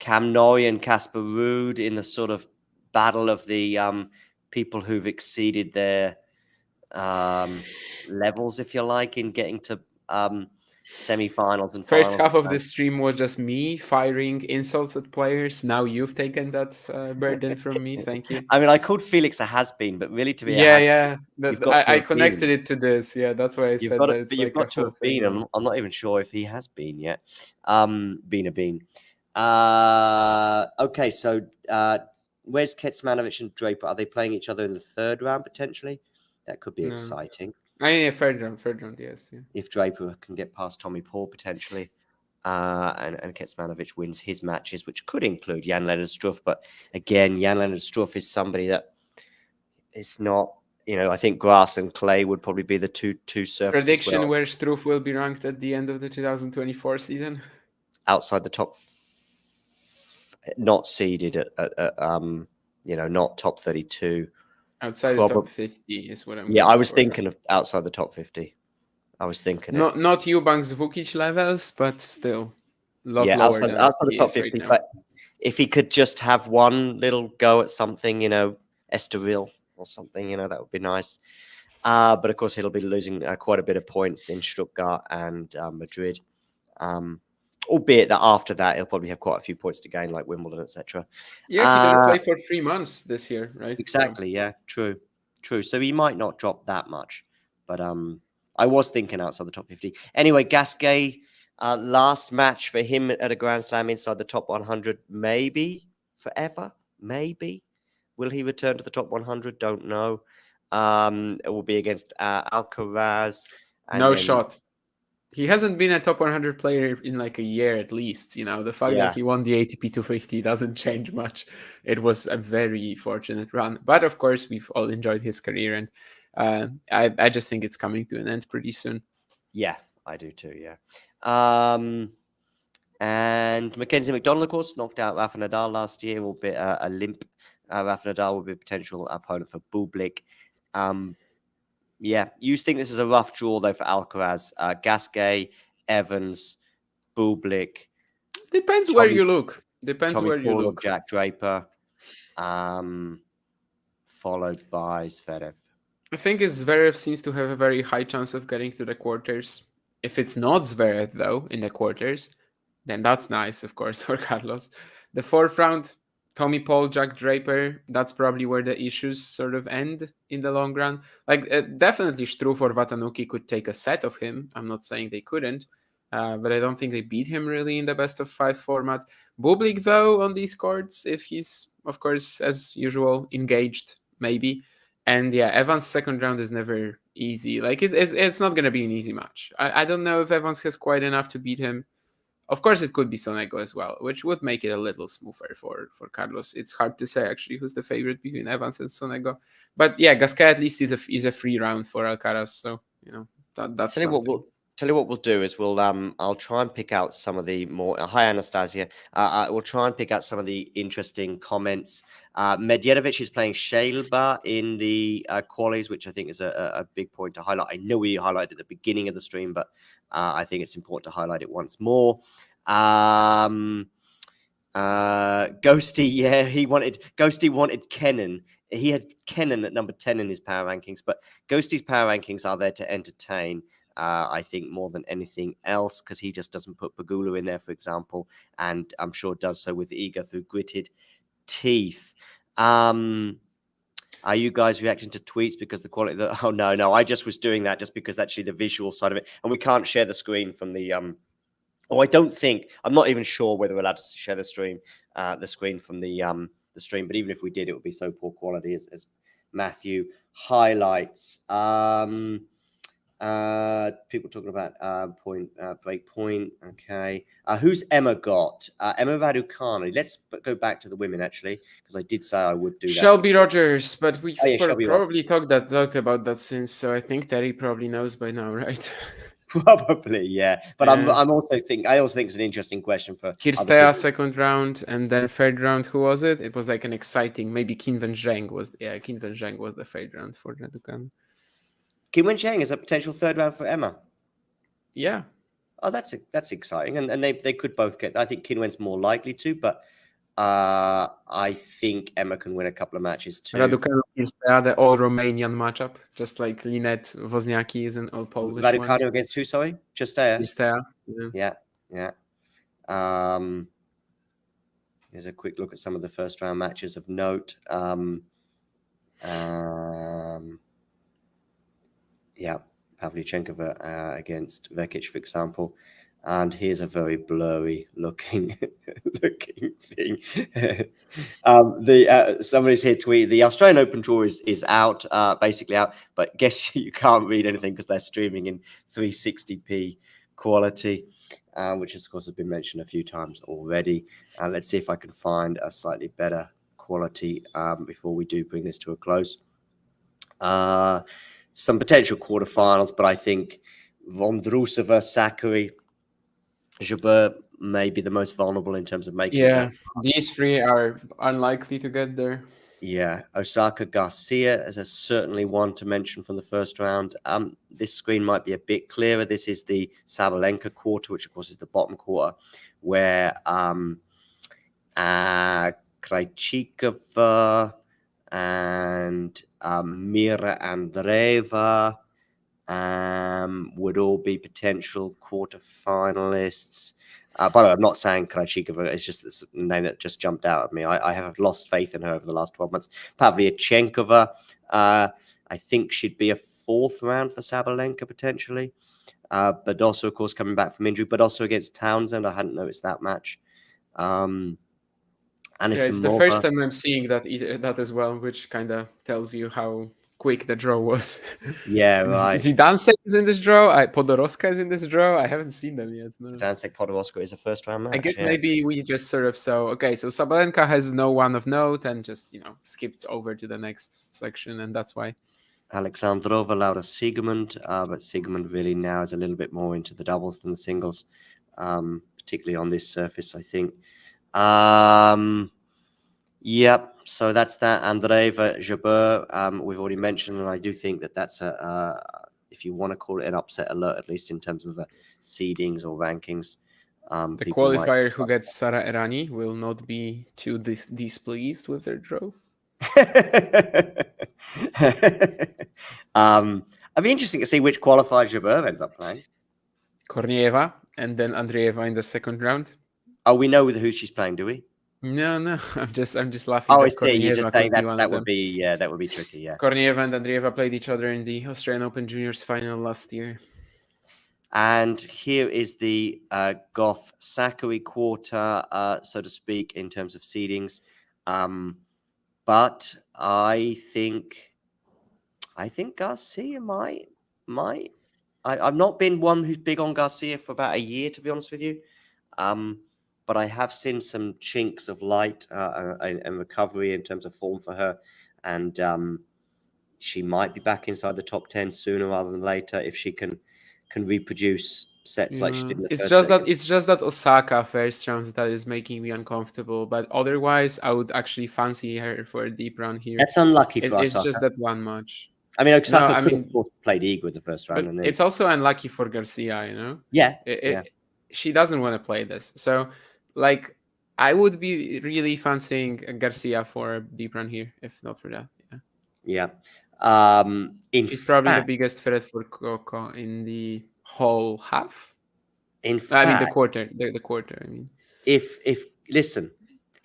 Noy and Casper Ruud in the sort of battle of the people who've exceeded their levels, if you like, in getting to semi-finals and first finals. Half of the stream was just me firing insults at players. Now you've taken that burden from me. Thank you. I mean, I called Felix a has-been, but really to be I connected it to this. Yeah, that's why I said that. It's you've got to have been. I'm not even sure if he has been yet. Been. Okay, so where's Kecmanovic and Draper? Are they playing each other in the third round potentially? That could be exciting. Third round, yes. Yeah. If Draper can get past Tommy Paul potentially, and Kecmanovic wins his matches, which could include Jan-Lennard Struff. But again, Jan-Lennard Struff is somebody that it's not. I think grass and clay would probably be the two surfaces. Prediction where Struff will be ranked at the end of the 2024 season? Outside the top, not seeded at not top 32. Outside the top 50 is what I'm. Yeah, I was thinking of outside the top 50. I was thinking not Eubanks Vukic levels, but still outside the top 50. But if he could just have one little go at something, Estoril or something, that would be nice. But of course, he'll be losing quite a bit of points in Stuttgart and Madrid. Albeit that after that, he'll probably have quite a few points to gain, like Wimbledon, etc. Yeah, he didn't play for 3 months this year, right? Exactly. Yeah, true. So he might not drop that much, but I was thinking outside the top 50. Anyway, Gasquet, last match for him at a Grand Slam inside the top 100, maybe forever, maybe. Will he return to the top 100? Don't know. It will be against Alcaraz. No shot. He hasn't been a top 100 player in like a year at least. The fact that he won the ATP 250 doesn't change much. It was a very fortunate run. But of course, we've all enjoyed his career. And I just think it's coming to an end pretty soon. Yeah, I do too, yeah. And Mackenzie McDonald, of course, knocked out Rafa Nadal last year. Will be a limp. Rafa Nadal will be a potential opponent for Bublik. Yeah, you think this is a rough draw, though, for Alcaraz. Gasquet, Evans, Bublik. Depends where you look. Jack Draper, followed by Zverev. I think Zverev seems to have a very high chance of getting to the quarters. If it's not Zverev, though, in the quarters, then that's nice, of course, for Carlos. The fourth round, Tommy Paul, Jack Draper, that's probably where the issues sort of end in the long run. Like, definitely Struff or Watanuki could take a set of him. I'm not saying they couldn't, but I don't think they beat him really in the best of 5 format. Bublik, though, on these courts, if he's, of course, as usual, engaged, maybe. And yeah, Evans' second round is never easy. Like, it's not going to be an easy match. I don't know if Evans has quite enough to beat him. Of course, it could be Sonego as well, which would make it a little smoother for Carlos. It's hard to say, actually, who's the favorite between Evans and Sonego. But yeah, Gasquet at least is a free round for Alcaraz. So, that's something. Tell you what we'll do is I'll try and pick out some of the more. Hi, Anastasia. We'll try and pick out some of the interesting comments. Medjedovic is playing Shelba in the qualies, which I think is a big point to highlight. I know we highlighted at the beginning of the stream, but I think it's important to highlight it once more. Ghosty, yeah, Ghosty wanted Kenin. He had Kenin at number 10 in his power rankings, but Ghosty's power rankings are there to entertain. I think more than anything else, because he just doesn't put Pegula in there, for example, and I'm sure does so with eager through gritted teeth. Are you guys reacting to tweets because the quality? Oh no, I just was doing that just because actually the visual side of it, and we can't share the screen from the. I don't think I'm not even sure whether we're allowed to share the screen from the stream, but even if we did, it would be so poor quality as Matthew highlights. People talking about break point. Okay. Who's Emma got? Emma Raducanu. Let's go back to the women, actually, because I did say I would do that. Shelby Rogers, but we've probably talked about that since, so I think Terry probably knows by now, right? Probably, yeah. But I also think it's an interesting question for Kirstea second round, and then third round. Who was it? It was like an exciting. Maybe Qin Zheng was the third round for Raducanu. Qin Zheng is a potential third round for Emma. Yeah. Oh, that's exciting, and they could both get. I think Qinwen's more likely to, but I think Emma can win a couple of matches too. Raducanu Kirstea, the all Romanian matchup, just like Linette Wozniacki is an all Polish. Raducanu against who? Sorry, Kirstea. Yeah. Here's a quick look at some of the first round matches of note. Yeah, Pavlyuchenkova against Vekic, for example. And here's a very blurry looking thing. Somebody's here tweeting the Australian Open draw is out, basically out. But guess you can't read anything because they're streaming in 360p quality, which of course has been mentioned a few times already. Let's see if I can find a slightly better quality before we do bring this to a close. Some potential quarterfinals, but I think Vondrousova, Sakkari, Jabeur may be the most vulnerable in terms of making. Yeah, these three are unlikely to get there. Yeah, Osaka, Garcia is certainly one to mention from the first round. This screen might be a bit clearer. This is the Sabalenka quarter, which of course is the bottom quarter, where Krejcikova and Mira Andreeva would all be potential quarterfinalists. By the way, I'm not saying Krejcikova. It's just this name that just jumped out at me. I have lost faith in her over the last 12 months. Pavlyuchenkova, I think she'd be a fourth round for Sabalenka potentially. But also, of course, coming back from injury, but also against Townsend. I hadn't noticed that match. It's the first time I'm seeing that as well, which kind of tells you how quick the draw was. Yeah, right. Zidansek is in this draw. Podoroska is in this draw. I haven't seen them yet. No. Zidansek Podoroska is a first round match. I guess maybe we just sort of so Sabalenka has no one of note and just skipped over to the next section, and that's why. Alexandrova, Laura Siegemund, but Siegemund really now is a little bit more into the doubles than the singles, particularly on this surface, I think. Yep. So that's that. Andreeva, Jabeur, we've already mentioned, and I do think that's if you want to call it an upset alert, at least in terms of the seedings or rankings. The qualifier who gets Sara Errani will not be too displeased with their draw. It'd be interesting to see which qualifier Jabeur ends up playing. Kornieva and then Andreeva in the second round. Oh, we know who she's playing, do we? No. I'm just laughing. Oh, I see. You're just saying that would be tricky. Yeah. Kornieva and Andreeva played each other in the Australian Open Juniors final last year. And here is the Goff Sakari quarter, so to speak, in terms of seedings. But I think Garcia might. I've not been one who's big on Garcia for about a year, to be honest with you. But I have seen some chinks of light and recovery in terms of form for her, and she might be back inside the top 10 sooner rather than later if she can reproduce sets like she did in the It's first just set. that Osaka first round that is making me uncomfortable. But otherwise, I would actually fancy her for a deep run here. That's unlucky for It's Osaka. just that one match. I mean, Osaka I could mean, have, of course, played Igor in the first round, but and then it's also unlucky for Garcia. You know, yeah. She doesn't want to play this. So, like, I would be really fancying Garcia for a deep run here, if not for that. Yeah. She's probably the biggest threat for Coco in the whole half. In fact, the quarter. The quarter. I mean, if listen,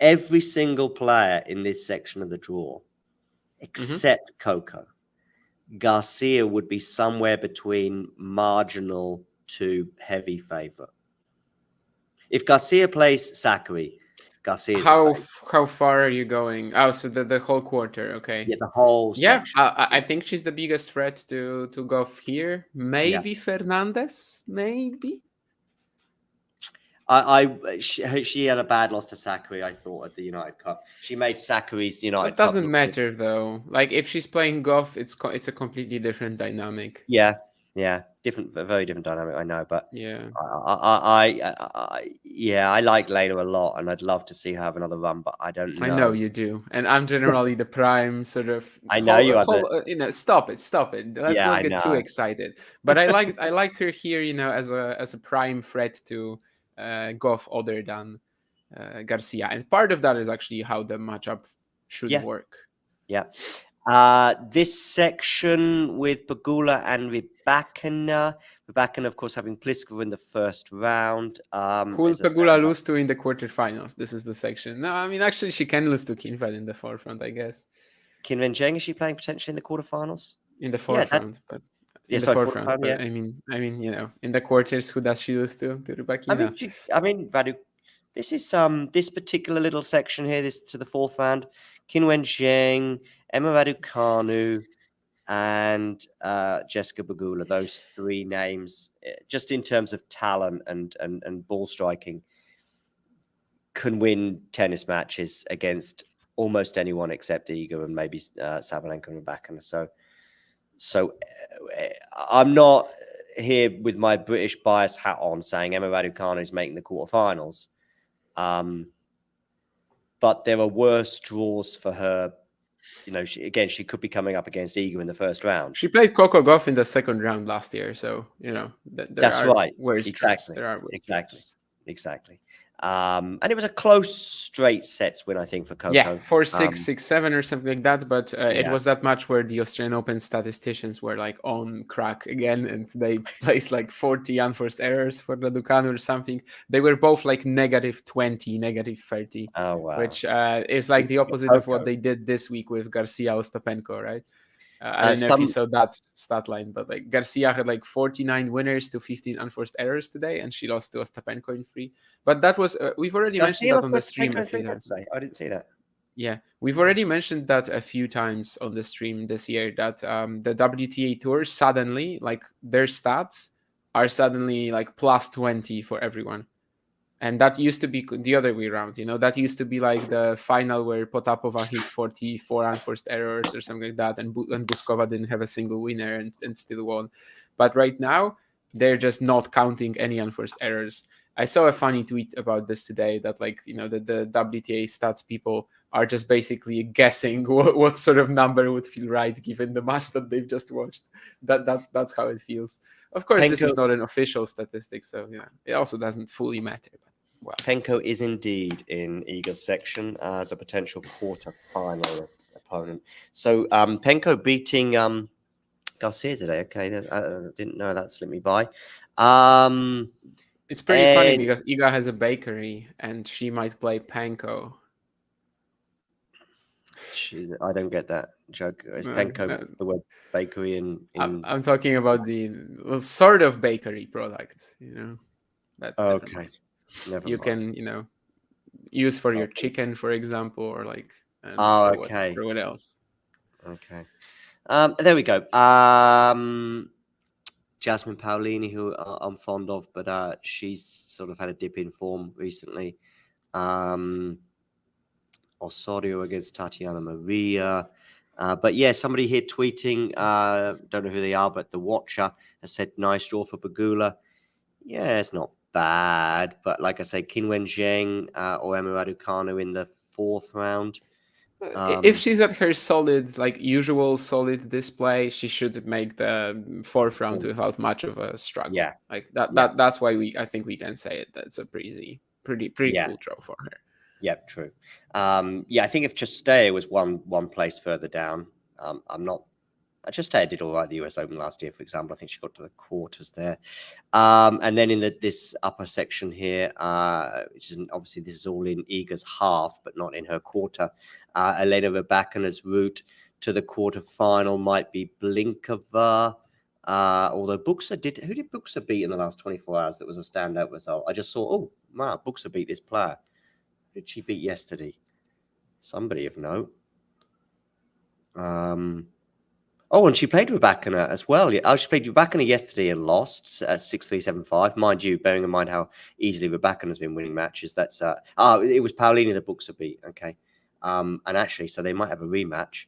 every single player in this section of the draw, except Coco, Garcia would be somewhere between marginal to heavy favorite. If Garcia plays Sakari, Garcia's how far are you going? Oh, so the whole quarter. Okay. Yeah, the whole section. I think she's the biggest threat to go here. Maybe Fernandez. Maybe. She had a bad loss to Sakari, I thought, at the United Cup. She made Sakari's United It Cup. Doesn't matter though. Like if she's playing Goff, it's a completely different dynamic. Yeah, very different dynamic. I know, but yeah, I like Layla a lot, and I'd love to see her have another run, but I don't know. I know you do, and I'm generally the prime sort of. I know you are. Stop it. Let's not get too excited. But I like her here, as a prime threat to Goff other than Garcia, and part of that is actually how the matchup should work. Yeah. This section with Pegula and Rybakina, of course, having Pliskova in the first round. Who will Pegula lose to in the quarterfinals? This is the section. No, I mean, actually, she can lose to Kinven in the fourth round, I guess. Kinven Zheng, is she playing potentially in the quarterfinals? In the fourth round, but in the fourth round. But I mean, in the quarters, who does she lose to Rybakina? I mean, Radu, this is this particular little section here, this to the fourth round. Kinwen Zheng, Emma Raducanu, and Jessica Pegula. Those three names, just in terms of talent and ball striking, can win tennis matches against almost anyone except Iga and maybe Sabalenka and Rybakina. So I'm not here with my British bias hat on saying Emma Raducanu is making the quarterfinals. But there are worse draws for her. She could be coming up against Iga in the first round. She played Coco Gauff in the second round last year, so that's right. Exactly. There are exactly. And it was a close straight sets win, I think, for Coco. Yeah, 4-6, 6-7 or something like that. But it was that match where the Australian Open statisticians were like on crack again, and they placed like 40 unforced errors for Raducanu or something. They were both like -20, -30. Oh wow! Which is like the opposite of what they did this week with Garcia Ostapenko, right? I don't know if you saw that stat line, but like Garcia had like 49 winners to 15 unforced errors today, and she lost to Ostapenko in 3. But that was we've already mentioned that on the stream a few times. I didn't see that. Yeah, we've already mentioned that a few times on the stream this year, that the WTA Tour suddenly, like their stats are suddenly like +20 for everyone. And that used to be the other way around, that used to be like the final where Potapova hit 44 unforced errors or something like that, and Buskova didn't have a single winner and still won. But right now, they're just not counting any unforced errors. I saw a funny tweet about this today that the WTA stats people are just basically guessing what sort of number would feel right given the match that they've just watched. That's how it feels. Of course, this is not an official statistic, so it also doesn't fully matter. Wow. Penko is indeed in Iga's section as a potential quarter-finalist opponent. So Penko beating Garcia today. Okay, I didn't know that slipped me by. It's pretty funny because Iga has a bakery and she might play Penko. I don't get that joke. Is No, panko no. the word bakery in I'm talking about the sort of bakery product, that okay. Never you mind. can, use for your Okay. chicken, for example, or like, and Oh, for okay. what else? Okay. There we go. Jasmine Paolini, who I'm fond of, but she's sort of had a dip in form recently. Osorio against Tatiana Maria. But yeah, somebody here tweeting, don't know who they are, but the Watcher has said nice draw for Pegula. Yeah, it's not bad, but like I say, Qinwen Zheng or Emma Raducanu in the 4th round. If she's at her solid, like usual solid display, she should make the 4th round without much of a struggle. Yeah, like that. Yeah. That's why I think we can say it. That's a pretty Yeah. cool draw for her. Yeah, true. Yeah, I think if Chastea was one place further down, Chastea did all right at the US Open last year, for example. I think she got to the quarters there. And then in this upper section here, which is obviously this is all in Iga's half, but not in her quarter. Elena Rybakina's route to the quarterfinal might be Blinkova. Although Buxa who did Buxa beat in the last 24 hours? That was a standout result. I just saw, oh, wow, Buxa beat this player. Who did she beat yesterday? Somebody of note. Oh, and she played Rybakina as well. Oh, she played Rybakina yesterday and lost at 6-3, 7-5. Mind you, bearing in mind how easily Rybakina has been winning matches. That's it was Paolini the Buxa beat. Okay, and actually, so they might have a rematch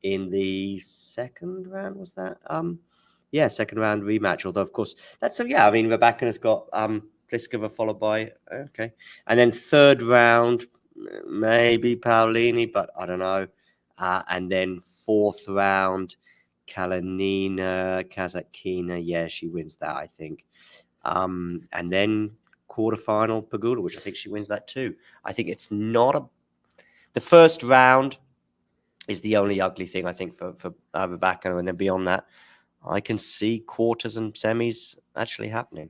in the 2nd round. Was that? Yeah, 2nd round rematch. Although, of course, that's yeah. I mean, Rybakina's got Pliskova followed by okay, and then 3rd round maybe Paolini, but I don't know. And then 4th round. Kalinina, Kazatkina, yeah, she wins that, I think. And then quarterfinal Pegula, which I think she wins that too. I think it's not the 1st round is the only ugly thing I think for Rybakina, and then beyond that, I can see quarters and semis actually happening.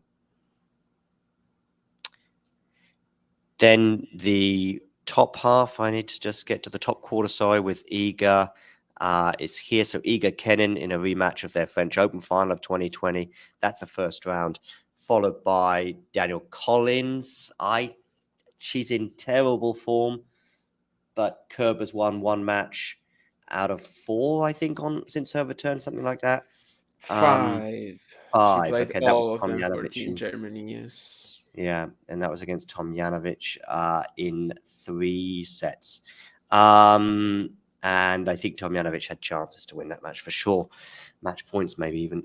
Then the top half, I need to just get to the top quarter, sorry, with Iga. Is here. So Iga Kenin in a rematch of their French Open final of 2020. That's a 1st round, followed by Daniel Collins. She's in terrible form, but Kerber's won 1 match out of 4, I think, since her return, something like that. 5. 5. She played Okay, that all was of Tom them for Janovic Team Germany. Yes. Yeah, and that was against Tom Janovic in 3 sets. And I think Tom Janovic had chances to win that match for sure. Match points, maybe even.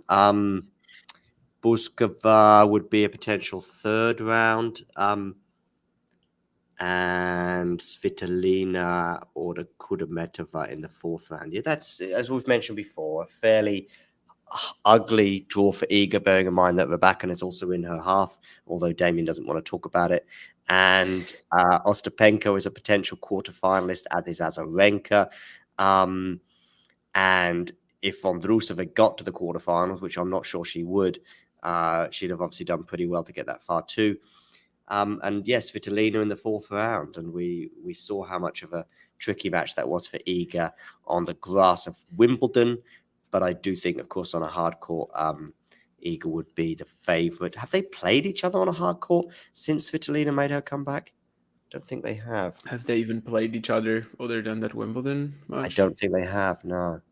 Buskova would be a potential 3rd round. And Svitolina or the Kudermetova in the 4th round. Yeah, that's, as we've mentioned before, a fairly ugly draw for Iga, bearing in mind that Rybakina is also in her half, although Damien doesn't want to talk about it. And Ostapenko is a potential quarterfinalist, as is Azarenka. And if Vondrousova got to the quarterfinals, which I'm not sure she would, she'd have obviously done pretty well to get that far too. And yes, Svitolina in the 4th round. And we saw how much of a tricky match that was for Iga on the grass of Wimbledon. But I do think, of course, on a hard court, Iga would be the favourite. Have they played each other on a hard court since Svitolina made her comeback? Don't think they have. Have they even played each other other than that Wimbledon match? I don't think they have, no.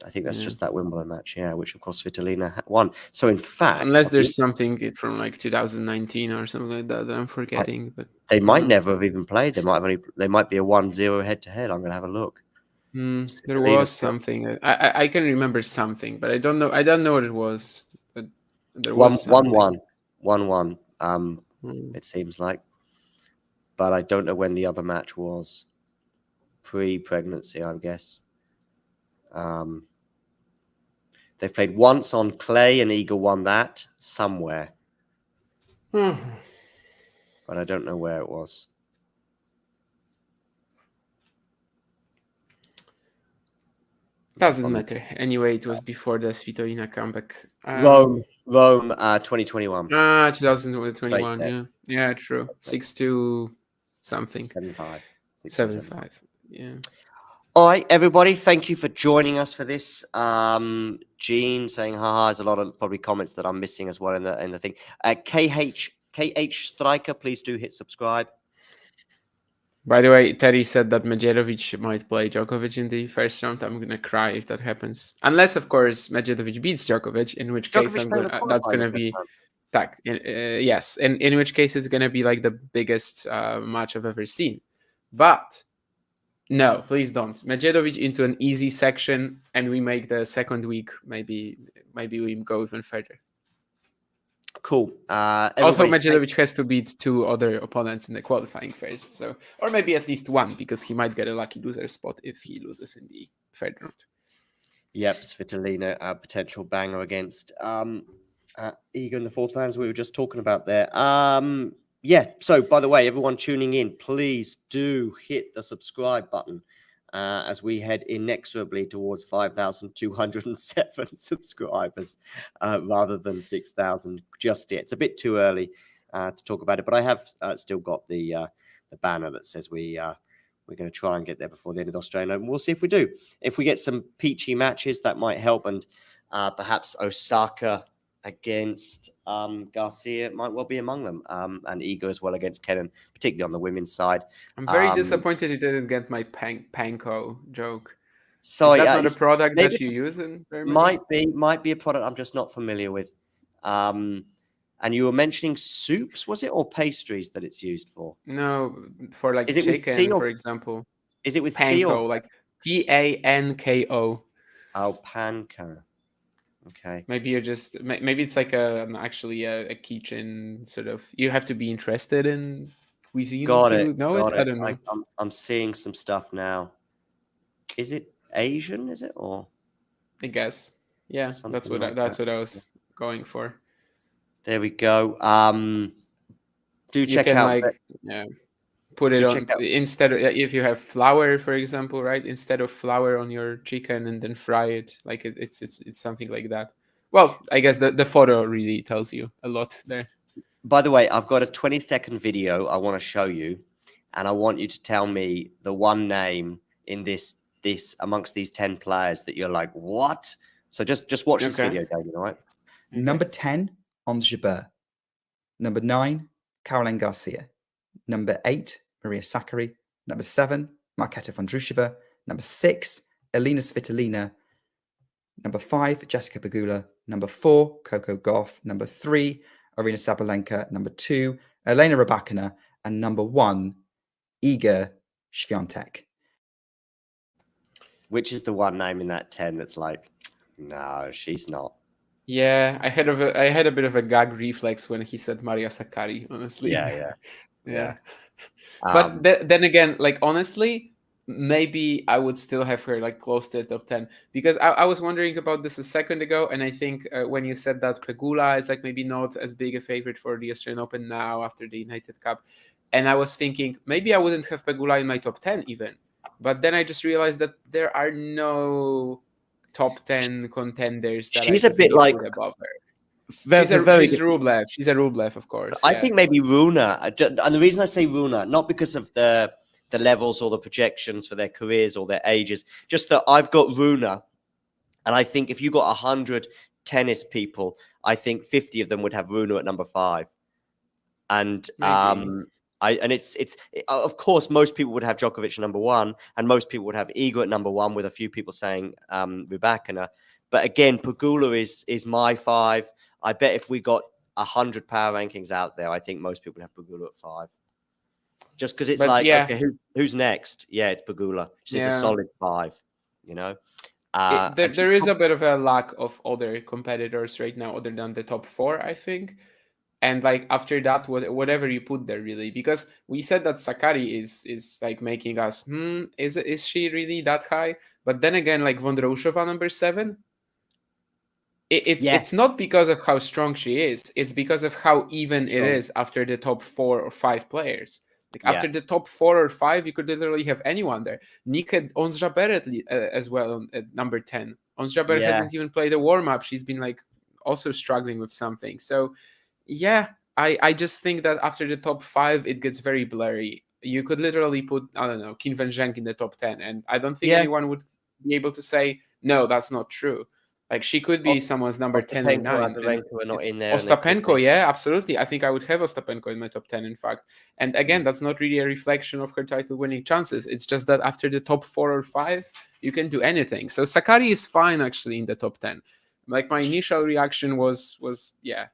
I think that's just that Wimbledon match, yeah, which, of course, Svitolina won. So, in fact... Unless there's something from, like, 2019 or something like that I'm forgetting. But they might never have even played. They might be a 1-0 head-to-head. I'm going to have a look. There was something. I can remember something, but I don't know what it was. But there was something. 1-1. It seems like. But I don't know when the other match was. Pre-pregnancy, I guess. They've played once on clay, and Iga won that somewhere. But I don't know where it was. Doesn't matter. Anyway, it was before the Svitolina comeback. Rome, 2021. 2021. Yeah, yeah, true. 6-2 something. 7-5. 7-5. Yeah. All right, everybody, thank you for joining us for this. Gene saying haha, there's a lot of probably comments that I'm missing as well in the thing. KH Striker, please do hit subscribe. By the way, Terry said that Medjedovic might play Djokovic in the first round. I'm gonna cry if that happens, unless of course Medjedovic beats Djokovic, in which case that's gonna be yes, in which case it's gonna be like the biggest match I've ever seen. But no, please don't. Medjedovic into an easy section, and we make the second week. Maybe we go even further. Cool. Also, Medjedovic has to beat 2 other opponents in the qualifying first, so or maybe at least 1, because he might get a lucky loser spot if he loses in the third round. Yep, Svitolina, a potential banger against Iga in the fourth round, as we were just talking about there. Yeah, so by the way, everyone tuning in, please do hit the subscribe button as we head inexorably towards 5,207 subscribers rather than 6,000 just yet. It's a bit too early to talk about it, but I have still got the banner that says we're going to try and get there before the end of the Australian Open. We'll see if we do. If we get some peachy matches, that might help, and perhaps Osaka against Garcia might well be among them, and Iga as well against Kenin, particularly on the women's side. I'm very disappointed you didn't get my panko joke. Sorry, is that not a product that you use in very much? Might be a product I'm just not familiar with. And you were mentioning soups, was it, or pastries that it's used for? No, for like chicken, for example. Is it with panko, like PANKO? Oh, panko. Okay. Maybe you're just maybe it's like actually a kitchen sort of. You have to be interested in cuisine to know it. I don't know. I'm seeing some stuff now. Is it Asian? Is it, or? I guess. Yeah, that's what I was going for. There we go. Do check out. Put it on instead of, if you have flour, for example, right? Instead of flour on your chicken and then fry it, like it's something like that. Well, I guess the photo really tells you a lot there. By the way, I've got a 20-second video I want to show you, and I want you to tell me the one name in this amongst these 10 players that you're like, what? So just watch this video, David, all right? Okay. Number 10, Ons Jabeur. Number 9, Caroline Garcia. Number 8, Maria Sakkari. Number 7, Marketa Vondroushova. Number 6, Elina Svitolina. Number 5, Jessica Pegula. Number 4, Coco Gauff. Number 3, Arina Sabalenka. Number 2, Elena Rybakina. And number 1, Iga Swiatek. Which is the one name in that 10 that's like, no, she's not. Yeah, I had a bit of a gag reflex when he said Maria Sakkari, honestly. Yeah. But then again, like, honestly, maybe I would still have her like close to the top 10, because I was wondering about this a second ago, and I think when you said that Pegula is like maybe not as big a favorite for the Australian Open now after the United Cup, and I was thinking maybe I wouldn't have Pegula in my top 10 even, but then I just realized that there are no top 10 contenders that she's a bit like above her. She's Rublev. She's a Rublev, of course. I think maybe Rune, and the reason I say Rune, not because of the levels or the projections for their careers or their ages, just that I've got Rune, and I think if you got 100 tennis people, I think 50 of them would have Rune at number 5, and it's of course most people would have Djokovic at number 1, and most people would have Iga at number 1, with a few people saying Rybakina. But again, Pegula is my 5. I bet if we got 100 power rankings out there, I think most people have Pegula at 5. Just because it's okay, who's next? Yeah, it's Pegula. She's a solid 5, you know? There is a bit of a lack of other competitors right now other than the top 4, I think. And like after that, whatever you put there, really, because we said that Sakkari is like making us, is she really that high? But then again, like Vondroushova number 7, it's not because of how strong she is. It's because of how even it is after the top 4 or 5 players. Like after the top 4 or 5, you could literally have anyone there. Nick and Ons Jabeur as well at number 10. Ons Jabeur hasn't even played a warm-up. She's been like also struggling with something. So yeah, I just think that after the top 5, it gets very blurry. You could literally put, I don't know, Qin Wen Zheng in the top 10, and I don't think Yeah. anyone would be able to say, no, that's not true. Like, she could be someone's number 10 or 9. Azarenka are not in there. Ostapenko, yeah, absolutely. I think I would have Ostapenko in my top 10, in fact. And again, that's not really a reflection of her title-winning chances. It's just that after the top 4 or 5, you can do anything. So Sakkari is fine, actually, in the top 10. Like, my initial reaction was yeah.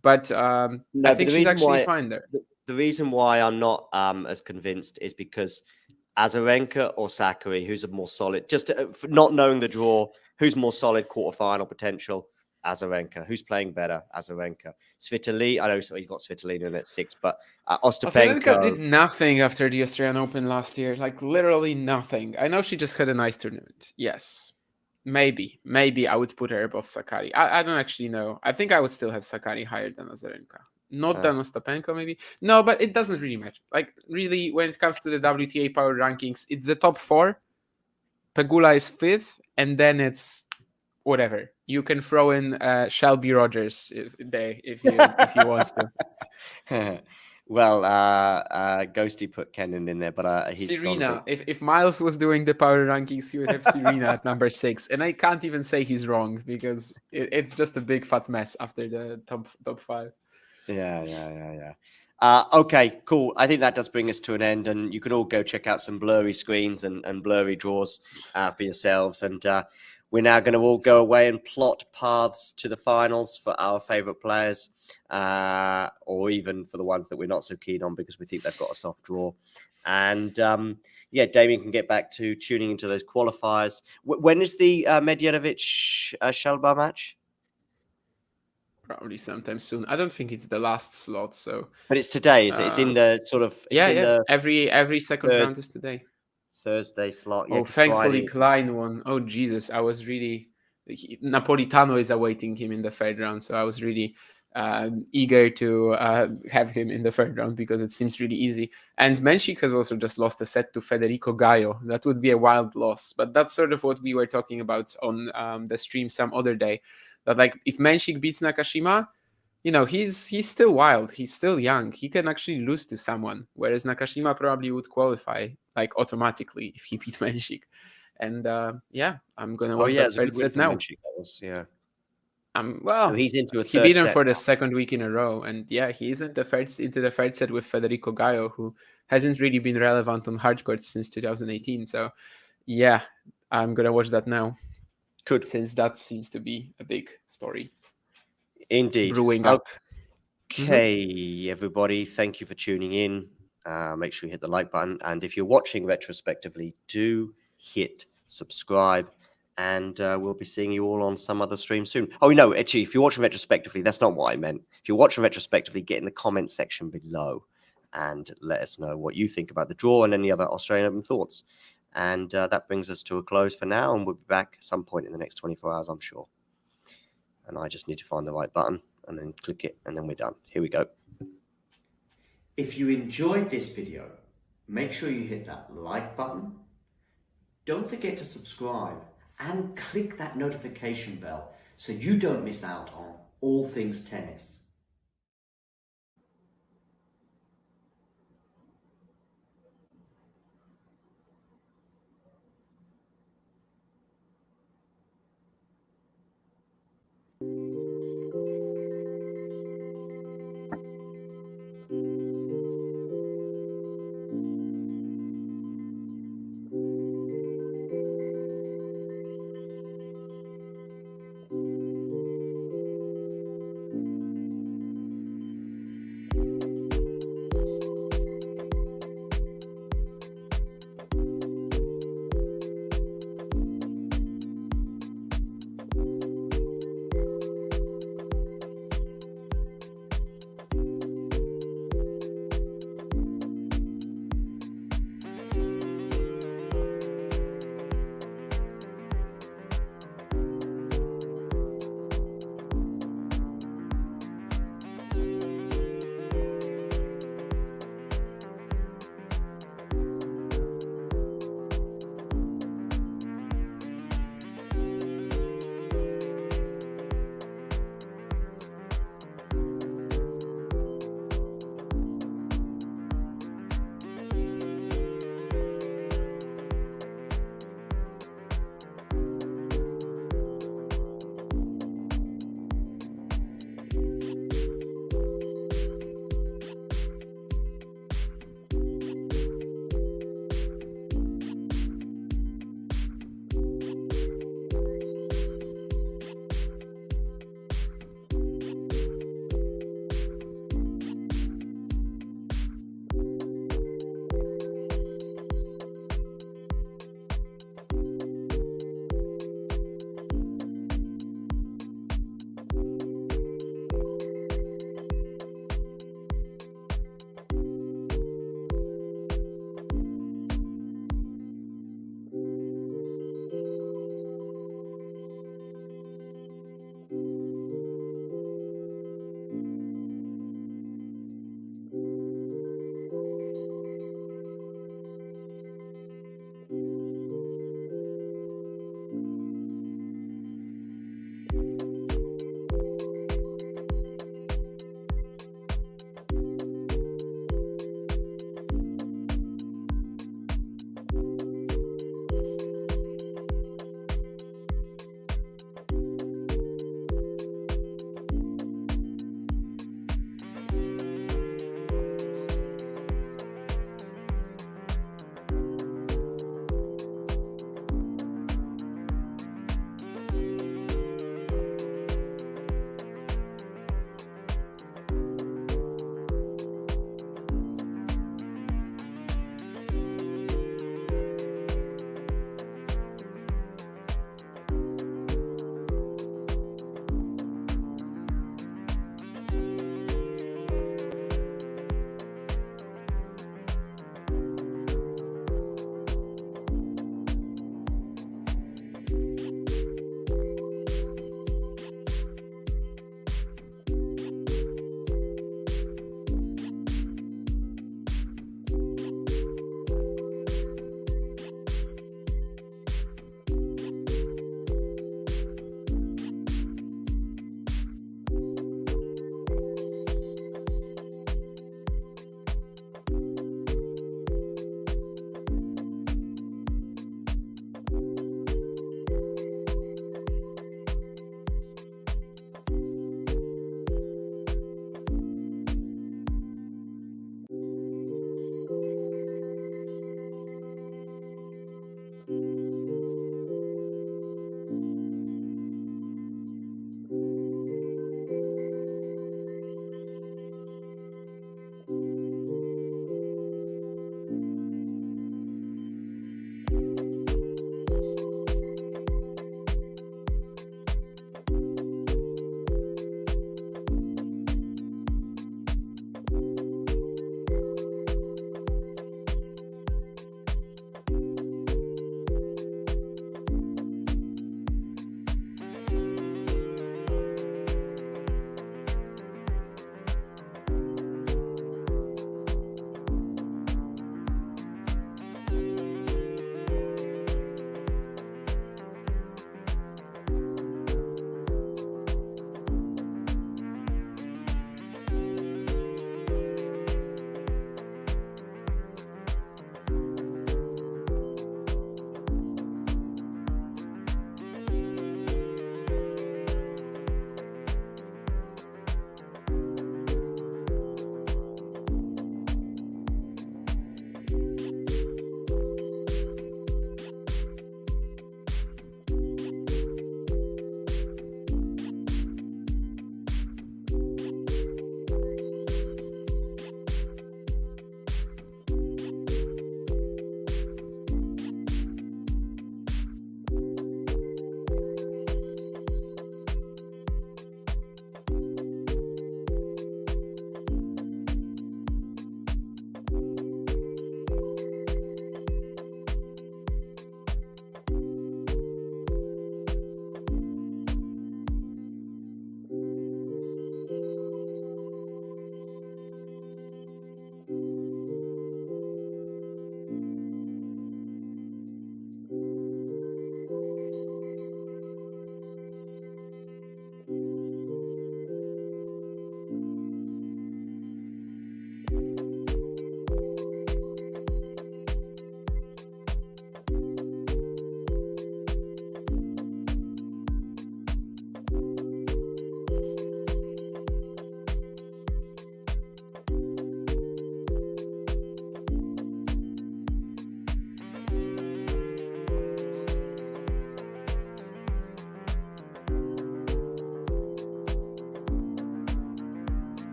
But I think she's actually fine there. The reason why I'm not as convinced is because Azarenka or Sakkari, who's a more solid, just not knowing the draw, who's more solid quarterfinal potential? Azarenka. Who's playing better? Azarenka. Svitolina, I know he's got Svitolina in at 6, but Ostapenko did nothing after the Australian Open last year, like literally nothing. I know she just had a nice tournament. Yes. Maybe I would put her above Sakkari. I don't actually know. I think I would still have Sakkari higher than Azarenka. Not than Ostapenko, maybe. No, but it doesn't really matter. Like, really, when it comes to the WTA power rankings, it's the top 4. Pegula is 5th, and then it's whatever. You can throw in Shelby Rogers if you want to. Well, Ghosty put Kenin in there, but he's Serena. If Miles was doing the power rankings, he would have Serena at number 6, and I can't even say he's wrong because it's just a big fat mess after the top 5. Yeah. Okay, cool. I think that does bring us to an end, and you can all go check out some blurry screens and blurry draws for yourselves. And we're now going to all go away and plot paths to the finals for our favourite players, or even for the ones that we're not so keen on because we think they've got a soft draw. And Damien can get back to tuning into those qualifiers. When is the Medjedovic-Shelba match? Probably sometime soon. I don't think it's the last slot, so. But it's today, is it? It's in the sort of. Every second round is today. Thursday slot. Yeah, thankfully Klein won. Oh Jesus, I was really. Napolitano is awaiting him in the 3rd round, so I was really eager to have him in the 3rd round because it seems really easy. And Menchik has also just lost a set to Federico Gaio. That would be a wild loss, but that's sort of what we were talking about on the stream some other day. That, like, if Menchik beats Nakashima, he's still wild. He's still young. He can actually lose to someone, whereas Nakashima probably would qualify like automatically if he beat Menchik. And I'm gonna watch that 3rd set now. So he's into a 3rd he beat him set for the 2nd week in a row, and he's into the 3rd set with Federico Gaio, who hasn't really been relevant on hard courts since 2018. So I'm gonna watch that now. Good, since that seems to be a big story. Indeed. Brewing up. Okay, everybody, thank you for tuning in. Make sure you hit the like button. And if you're watching retrospectively, do hit subscribe. And we'll be seeing you all on some other stream soon. Oh, no, actually, if you're watching retrospectively, that's not what I meant. If you're watching retrospectively, get in the comment section below and let us know what you think about the draw and any other Australian Open thoughts. And that brings us to a close for now. And we'll be back at some point in the next 24 hours, I'm sure. And I just need to find the right button and then click it, and then we're done. Here we go. If you enjoyed this video, make sure you hit that like button. Don't forget to subscribe and click that notification bell so you don't miss out on all things tennis.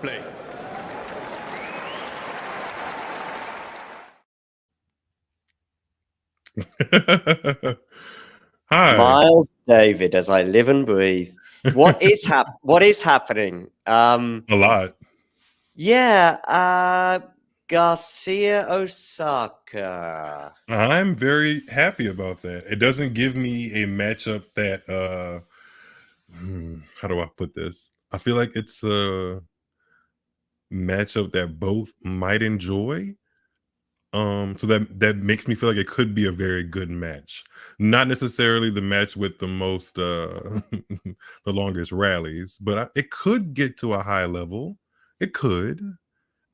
Play. Hi. Miles David, as I live and breathe. What is happening? A lot. Yeah, Garcia Osaka. I'm very happy about that. It doesn't give me a matchup that how do I put this? I feel like it's a matchup that both might enjoy. So that makes me feel like it could be a very good match. Not necessarily the match with the most the longest rallies, but it could get to a high level. It could.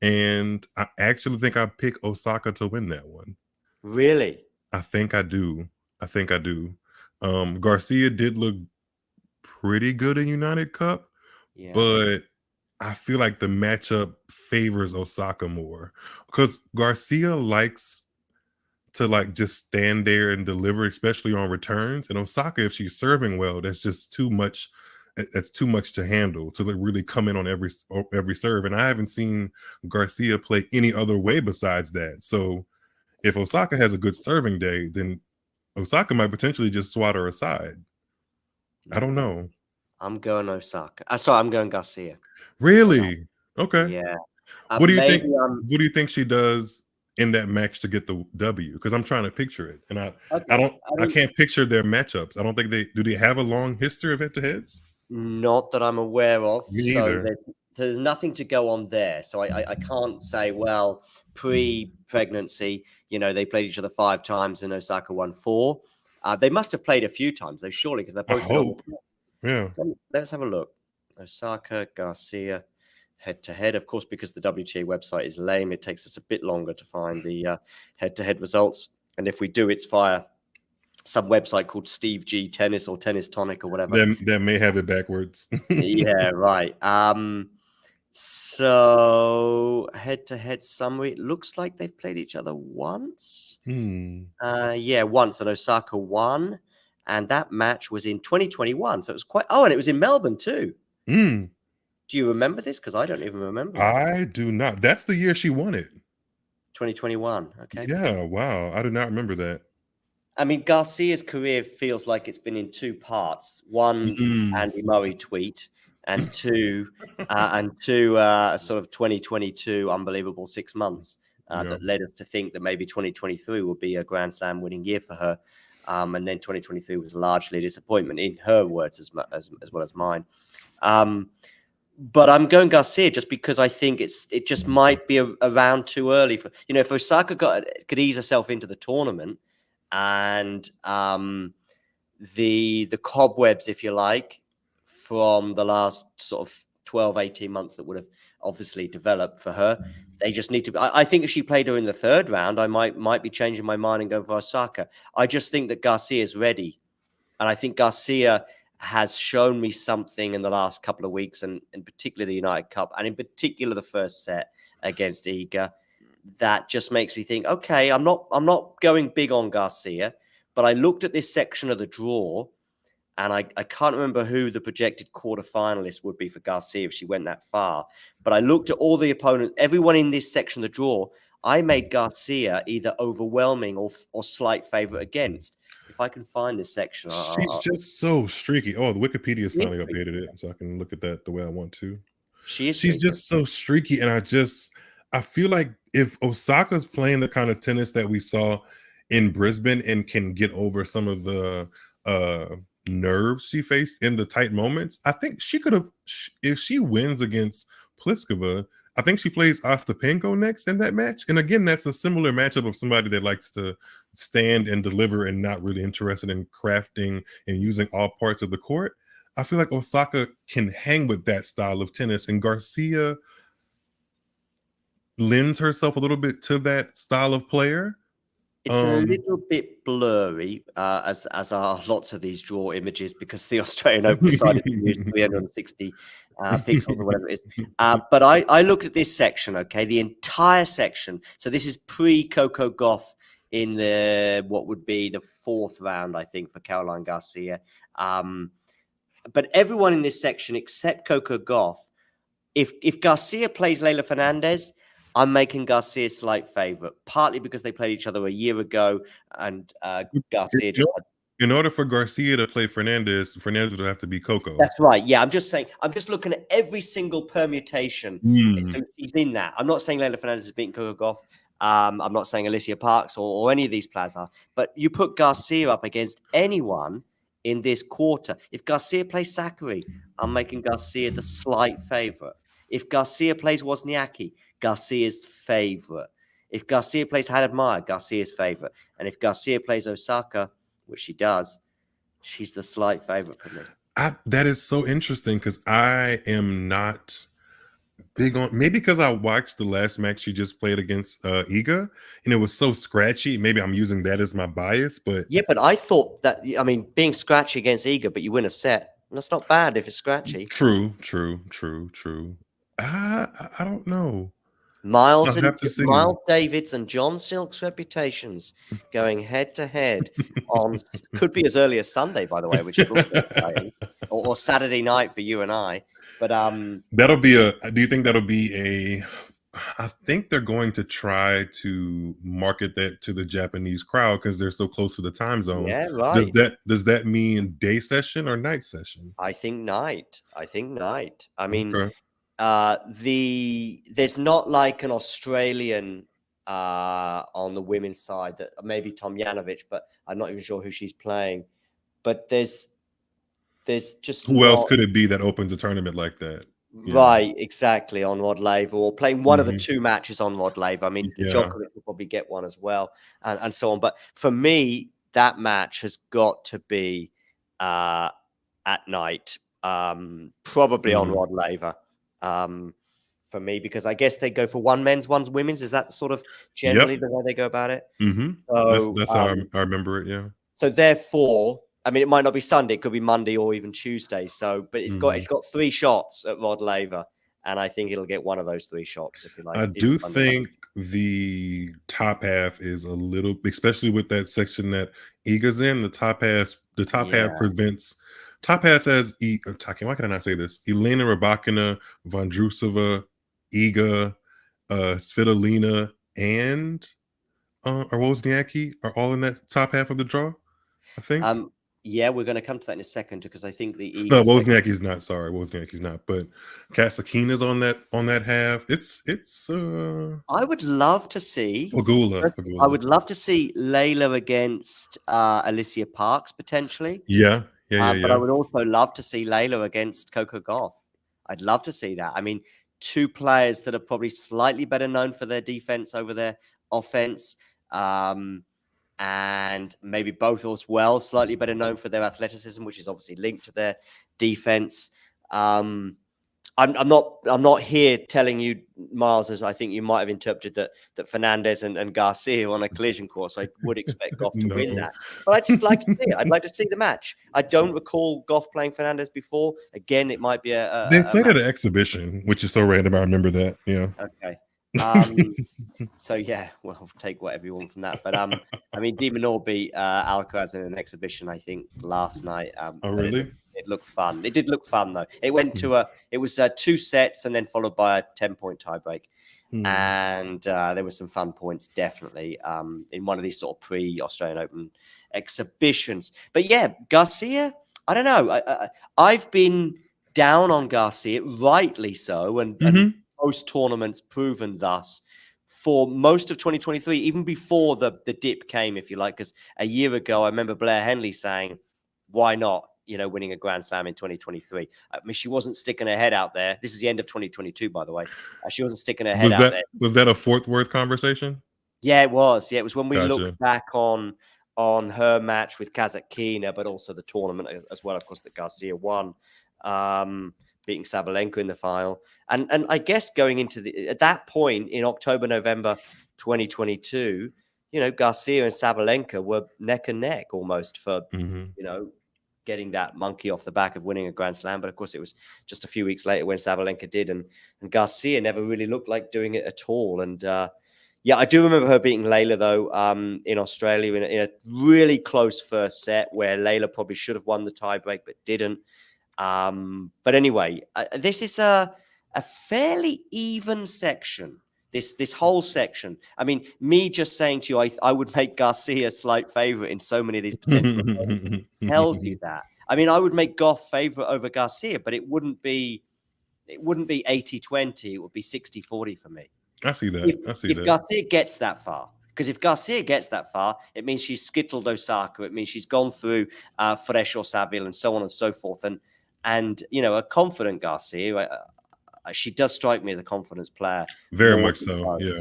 And I actually think I pick Osaka to win that one. Really? I think I do. Garcia did look pretty good in United Cup, Yeah. but I feel like the matchup favors Osaka more because Garcia likes to like just stand there and deliver, especially on returns. And Osaka, if she's serving well, that's just too much. That's too much to handle to like really come in on every serve. And I haven't seen Garcia play any other way besides that. So if Osaka has a good serving day, then Osaka might potentially just swat her aside. I don't know. I'm going Osaka. Sorry, I'm going Garcia. Really? Okay. Yeah. What do you think? Maybe What do you think she does in that match to get the W? Because I'm trying to picture it, and I can't picture their matchups. I don't think they have a long history of head-to-heads. Not that I'm aware of. Me So either. there's nothing to go on there. So I can't say, well, pre-pregnancy, they played each other 5 times and Osaka won 4. They must have played a few times, though, surely, because they're I both hope. Yeah. Let's have a look. Osaka, Garcia, head-to-head. Of course, because the WTA website is lame, it takes us a bit longer to find the head-to-head results. And if we do, it's via some website called Steve G Tennis or Tennis Tonic or whatever. That may have it backwards. Yeah, right. So head-to-head summary. It looks like they've played each other once. Yeah, once, and Osaka won. And that match was in 2021. So it was and it was in Melbourne too. Do you remember this? Because I don't even remember. I do not. That's the year she won it. 2021. Okay. Yeah. Wow. I do not remember that. I mean, Garcia's career feels like it's been in 2 parts. One, Andy Murray tweet, and two, sort of 2022 unbelievable 6 months that led us to think that maybe 2023 would be a Grand Slam winning year for her. And then 2023 was largely a disappointment, in her words as well as mine. But I'm going Garcia just because I think it just might be around too early for if Osaka could ease herself into the tournament and the cobwebs, if you like, from the last sort of 12, 18 months that would have obviously developed for her. They just need to be. I think if she played her in the 3rd round, I might be changing my mind and going for Osaka. I just think that Garcia is ready. And I think Garcia has shown me something in the last couple of weeks, and in particular the United Cup, and in particular the first set against Iga, that just makes me think, okay, I'm not going big on Garcia, but I looked at this section of the draw, and I can't remember who the projected quarterfinalist would be for Garcia if she went that far. But I looked at all the opponents, everyone in this section of the draw. I made Garcia either overwhelming or slight favorite against. If I can find this section, she's just so streaky. Oh, the Wikipedia's finally updated it, so I can look at that the way I want to. She's just so streaky, and I feel like if Osaka's playing the kind of tennis that we saw in Brisbane and can get over some of the nerves she faced in the tight moments, I think she could have. If she wins against Pliskova, I think she plays Ostapenko next in that match. And again, that's a similar matchup of somebody that likes to stand and deliver and not really interested in crafting and using all parts of the court. I feel like Osaka can hang with that style of tennis, and Garcia lends herself a little bit to that style of player. It's a little bit blurry, as are lots of these draw images, because the Australian Open decided to use 360 pixels or whatever it is. But I looked at this section, okay, the entire section. So this is pre-Coco Gauff in what would be the 4th round, I think, for Caroline Garcia. But everyone in this section except Coco Gauff if Garcia plays Leylah Fernandez, I'm making Garcia slight favorite, partly because they played each other a year ago, and Garcia just had... In order for Garcia to play Fernandez would have to be Coco. That's right. Yeah, I'm just saying. I'm just looking at every single permutation. So he's in that. I'm not saying Leylah Fernandez has beaten Coco Gauff. I'm not saying Alicia Parks or any of these players are. But you put Garcia up against anyone in this quarter. If Garcia plays Sakkari, I'm making Garcia the slight favorite. If Garcia plays Wozniacki, Garcia's favorite. If Garcia plays Haddad Maia, Garcia's favorite. And if Garcia plays Osaka, which she does, she's the slight favorite for me. That is so interesting because I am not big on, maybe because I watched the last match she just played against Iga and it was so scratchy. Maybe I'm using that as my bias, but yeah, but I thought that, I mean, being scratchy against Iga, but you win a set, that's not bad if it's scratchy. True. I don't know. Miles Davis and John Silk's reputations going head to head on could be as early as Sunday, by the way, which is also exciting, or Saturday night for you and I. But that'll be do you think that'll be I think they're going to try to market that to the Japanese crowd because they're so close to the time zone. Yeah, right. Does that mean day session or night session? I think night. I mean, okay. There's not like an Australian on the women's side, that maybe Tomljanovic, but I'm not even sure who she's playing. But there's just who else could it be that opens a tournament like that? Right, exactly, on Rod Laver, or playing one of the two matches on Rod Laver. I mean, Djokovic will probably get one as well, and so on. But for me, that match has got to be at night, probably on Rod Laver. For me, because I guess they go for one men's, one women's. Is that sort of generally the way they go about it? So, that's how I remember it. Yeah. So therefore, I mean, it might not be Sunday; it could be Monday or even Tuesday. So, but it's got 3 shots at Rod Laver, and I think it'll get one of those 3 shots, if you like. I do think the top half is a little, especially with that section that Iga's in. The top half prevents. Top half has why can I not say this? Elena Rybakina, Vondrousova, Iga, Svitolina, and Wozniacki are all in that top half of the draw, I think. Yeah, we're going to come to that in a second because I think the Iga. No, Wozniacki's not. Sorry, Wozniacki's not. But Kasatkina's on that half. It's. I would love to see Pegula. I would love to see Leylah against Alicia Parks potentially. Yeah. But I would also love to see Leylah against Coco Gauff. I'd love to see that. I mean, 2 players that are probably slightly better known for their defense over their offense. And maybe both as well, slightly better known for their athleticism, which is obviously linked to their defense. I'm not here telling you, Miles, as I think you might have interpreted that Fernandez and Garcia on a collision course. I would expect Gauff to win that, but I'd just like to see it. I'd like to see the match. I don't recall Gauff playing Fernandez before. Again, it might be they played at an exhibition, which is so random. I remember that. Yeah. Okay. So yeah, well, take whatever you want from that. But I mean, De Minaur beat Alcaraz in an exhibition, I think, last night. Oh, really? It looked fun. It did look fun though. It went to it was 2 sets and then followed by a 10-point tiebreak. And there were some fun points, definitely, in one of these sort of pre-Australian Open exhibitions. But yeah, Garcia, I don't know. I've been down on Garcia, rightly so, and most tournaments proven thus for most of 2023, even before the dip came, if you like, because a year ago, I remember Blair Henley saying, why not, winning a Grand Slam in 2023? I mean, she wasn't sticking her head out there. This is the end of 2022, by the way. She wasn't sticking her head out there. Was that a Fort Worth conversation? Yeah, it was. Yeah, it was when we looked back on her match with Kasatkina, but also the tournament as well, of course, that Garcia won. Beating Sabalenka in the final. And I guess going into at that point in October, November 2022, Garcia and Sabalenka were neck and neck almost for, getting that monkey off the back of winning a Grand Slam. But of course, it was just a few weeks later when Sabalenka did. And Garcia never really looked like doing it at all. And yeah, I do remember her beating Leylah, though, in Australia in a really close first set where Leylah probably should have won the tiebreak, but didn't. But anyway, this is a a fairly even section. This whole section. I mean, me just saying to you, I would make Garcia a slight favorite in so many of these potential games tells you that. I mean, I would make Goff favorite over Garcia, but it wouldn't be 80-20. It would be 60-40 for me. I see that. If Garcia gets that far, because if Garcia gets that far, it means she's skittled Osaka. It means she's gone through Fresh or Saville and so on and so forth. And you know, a confident Garcia, she does strike me as a confidence player. Very much so. Yeah.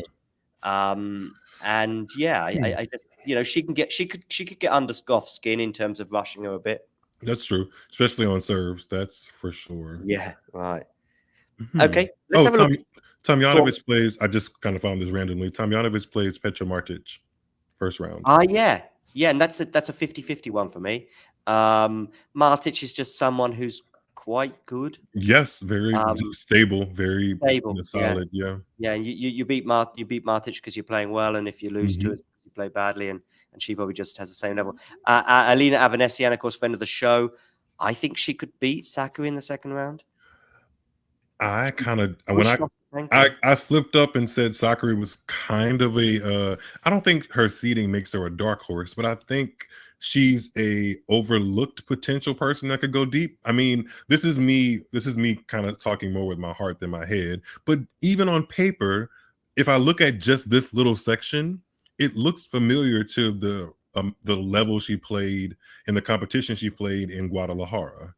And yeah, I just, you know, she could get under Goff's skin in terms of rushing her a bit. That's true, especially on serves. That's for sure. Yeah. Right. Okay. Let's have a look. Tomljanovic plays. I just kind of found this randomly. Tomljanovic plays Petra Martic, first round. Yeah, and that's a 50-50 one for me. Martic is just someone who's quite good. Yes, very stable, very solid. Yeah. And you beat Martic because you're playing well, and if you lose to it, you play badly, and she probably just has the same level. Alina Avanesian, of course, friend of the show. I think she could beat Sakkari in the second round. I slipped up and said Sakkari was kind of I don't think her seeding makes her a dark horse, but I think she's a overlooked potential person that could go deep. I mean, this is me kind of talking more with my heart than my head. But even on paper, if I look at just this little section, it looks familiar to the level she played in the competition she played in Guadalajara.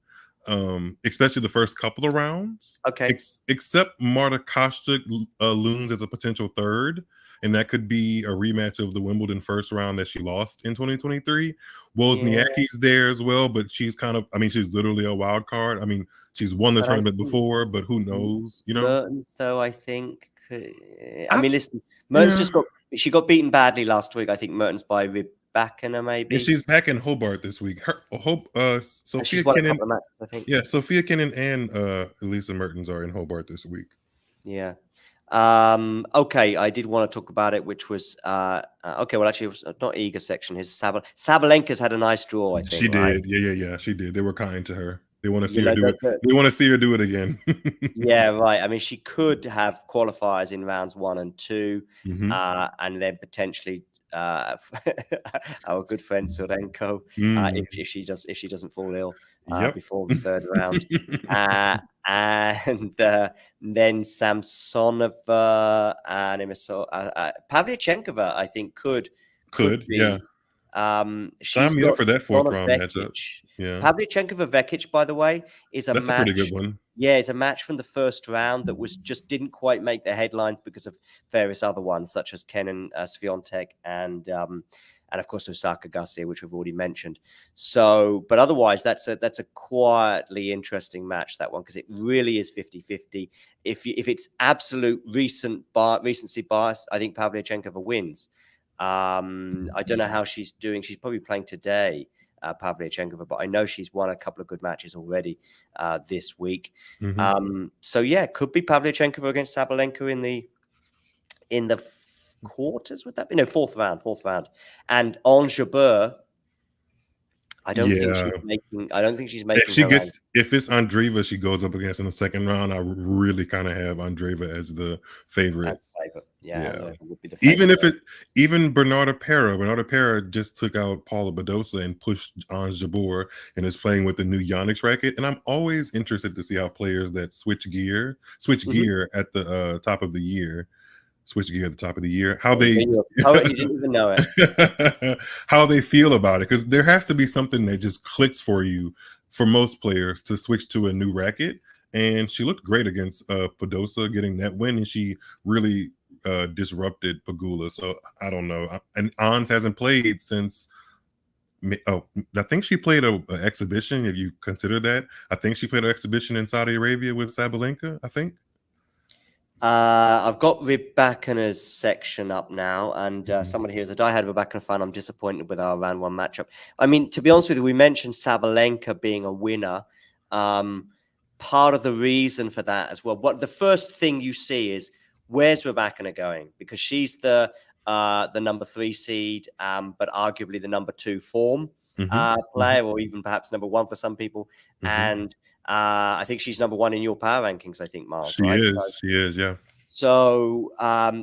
Especially the first couple of rounds. Okay. Except Marta Kostyuk looms as a potential third, and that could be a rematch of the Wimbledon first round that she lost in 2023. Wozniacki's there as well, but she's she's literally a wild card. I mean, she's won the tournament before, but who knows, you know? Mertens, though, I think. I mean, listen, Mertens she got beaten badly last week. I think Mertens by Rybakina, maybe. Yeah, she's back in Hobart this week. Sophia Kenin, matches, I think. Yeah, Sophia Kenin and Elisa Mertens are in Hobart this week. Yeah. Okay, I did want to talk about it, which was okay. Well, actually, it was not Iga section. His Sabalenka's had a nice draw. I think she did. Right? Yeah. She did. They were kind to her. They want to see her do it. They want to see her do it again. Yeah, right. I mean, she could have qualifiers in rounds 1 and 2, and then potentially our good friend Surenko, if she doesn't fall ill before the third round, and then Samsonova and Pavlyuchenkova, I think could be. Sign me up for that fourth round matchup. Yeah, Pavlyuchenkova Vekic, by the way, is a match. That's a pretty good one. Yeah, it's a match from the first round that just didn't quite make the headlines because of various other ones, such as Kenin, Swiatek, and of course Osaka Garcia, which we've already mentioned. So, but otherwise, that's a quietly interesting match, that one, because it really is 50-50. If it's absolute recency bias, I think Pavlyuchenkova wins. I don't know how she's doing. She's probably playing today, Pavlyuchenkova, but I know she's won a couple of good matches already this week. So yeah, could be Pavlyuchenkova against Sabalenka in the quarters. Would that be fourth round? And on Jabeur, I don't think she's making. If it's Andreeva, she goes up against in the second round. I really kind of have Andreeva as the favorite. Yeah. Would be the favorite. Even Bernarda Pera just took out Paula Badosa and pushed Ons Jabeur and is playing with the new Yonex racket. And I'm always interested to see how players that switch gear at the top of the year. How they you didn't even know it. How they feel about it, because there has to be something that just clicks for you for most players to switch to a new racket. And she looked great against Badosa, getting that win, and she really disrupted Pegula. So I don't know. And Ons hasn't played since. I think she played an exhibition. If you consider that, I think she played an exhibition in Saudi Arabia with Sabalenka. I think. I've got Rybakina's section up now, and somebody here is a diehard Rybakina fan. I'm disappointed with our round 1 matchup. I mean, to be honest with you, we mentioned Sabalenka being a winner. Part of the reason for that as well. What the first thing you see is, where's Rybakina going? Because she's the number 3 seed, but arguably the number 2 form player, or even perhaps number 1 for some people. And I think she's number 1 in your power rankings, I think, Miles, She right? is, yeah. So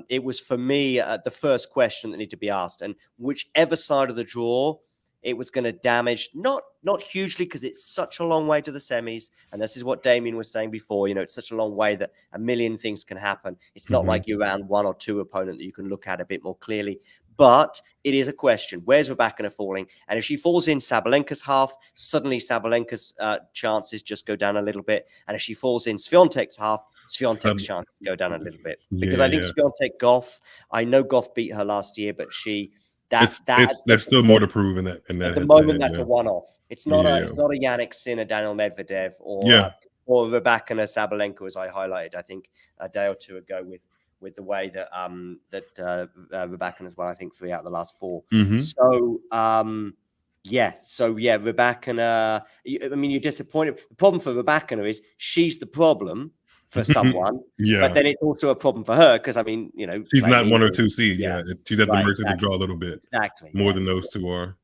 it was, for me, the first question that needed to be asked. And whichever side of the draw, it was going to damage, not hugely, because it's such a long way to the semis. And this is what Damien was saying before. It's such a long way that a million things can happen. It's not like you're around 1 or 2 opponent that you can look at a bit more clearly. But it is a question. Where's Rybakina falling? And if she falls in Sabalenka's half, suddenly Sabalenka's chances just go down a little bit. And if she falls in Swiatek's half, Swiatek's chances go down a little bit. Because I think Swiatek Goff, I know Goff beat her last year, but there's still more to prove in that. At the moment, that's a one-off. It's not a Jannik Sinner, Daniel Medvedev, or Rybakina Sabalenka, as I highlighted, I think, a day or two ago with the way that Rybakina as well. I think 3 out of the last 4. So Rybakina. I mean, you're disappointed. The problem for Rybakina is she's the problem for someone, but then it's also a problem for her because, I mean, she's not 1 or 2 seed. She's at the mercy of the draw a little bit. Exactly, more than those 2 are.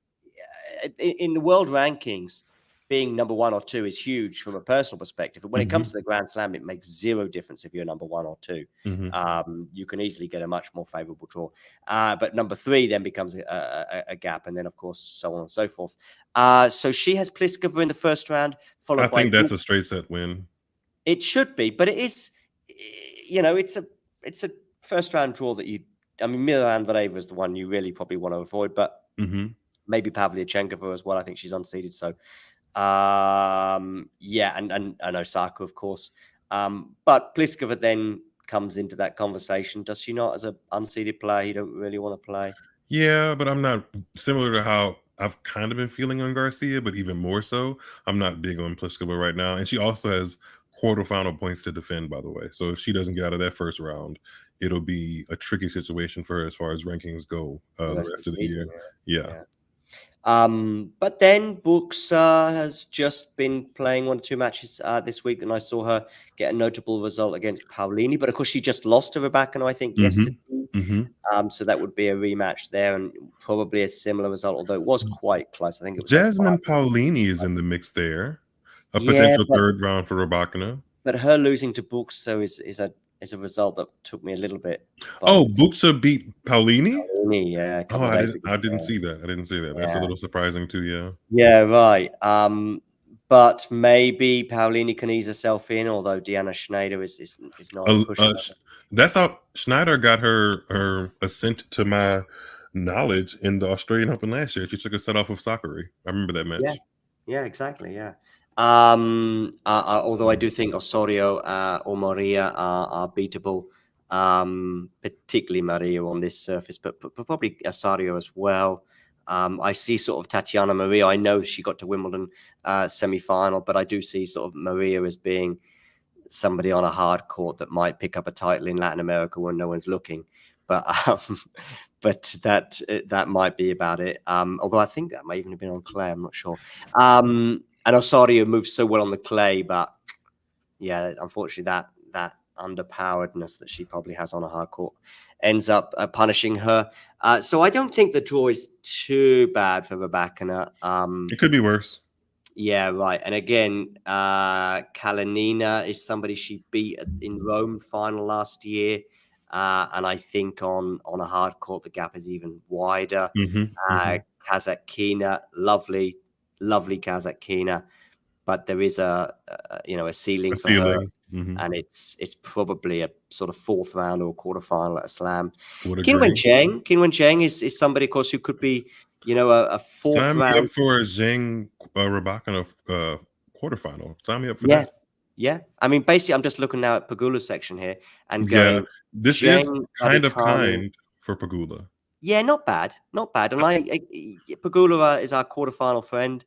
In the world rankings, being number 1 or 2 is huge from a personal perspective. But when it comes to the Grand Slam, it makes 0 difference if you're number 1 or 2. You can easily get a much more favorable draw. But number 3 then becomes a gap, and then of course so on and so forth. So she has Pliskova in the first round. I think that's a straight set win. It should be, but it is. It's a first round draw that Mira Andreeva is the one you really probably want to avoid, but maybe Pavlyuchenkova as well. I think she's unseeded, so. And Osaka, of course. But Pliskova then comes into that conversation, does she not? As an unseeded player, you don't really want to play. Yeah, but I'm not, similar to how I've kind of been feeling on Garcia, but even more so, I'm not big on Pliskova right now. And she also has quarterfinal points to defend, by the way. So if she doesn't get out of that first round, it'll be a tricky situation for her as far as rankings go the rest of the year. Yeah. But then Brooks has just been playing 1 or 2 matches this week, and I saw her get a notable result against Paolini. But of course, she just lost to Rybakina, I think, yesterday. So that would be a rematch there, and probably a similar result, although it was quite close. I think it was Jasmine Paolini is in the mix there. A potential third round for Rybakina. But her losing to Brooks is a result that took me a little bit. Buxa beat Paolini? Yeah. I didn't see that. That's a little surprising too, yeah. Yeah, right. But maybe Paolini can ease herself in, although Deanna Schneider is not pushing. That's how Schneider got her ascent to my knowledge in the Australian Open last year. She took a set off of Sakari. I remember that match. Yeah, exactly, yeah. Although I do think Osorio or Maria are beatable, particularly Maria on this surface, but probably Osorio as well. I see sort of Tatiana Maria. I know she got to Wimbledon semi-final, but I do see sort of Maria as being somebody on a hard court that might pick up a title in Latin America when no one's looking. But that might be about it. Although I think that might even have been on clay. I'm not sure. And Osorio moves so well on the clay, but yeah, unfortunately that underpoweredness that she probably has on a hard court ends up punishing her. So I don't think the draw is too bad for Rybakina. It could be worse. Yeah, right. And again, Kalinina is somebody she beat in Rome final last year. And I think on a hard court, the gap is even wider. Kazatkina, lovely Kazatkina, but there is a ceiling for her, and it's probably a sort of 4th round or quarterfinal at a slam. Qinwen Zheng is somebody, of course, who could be a 4th round. Sign me up for a Zheng Rybakina quarterfinal. Sign me up for that. Yeah, I mean, basically, I'm just looking now at Pegula's section here and going. This is kind for Pegula. Yeah, not bad. And Pegula is our quarterfinal friend,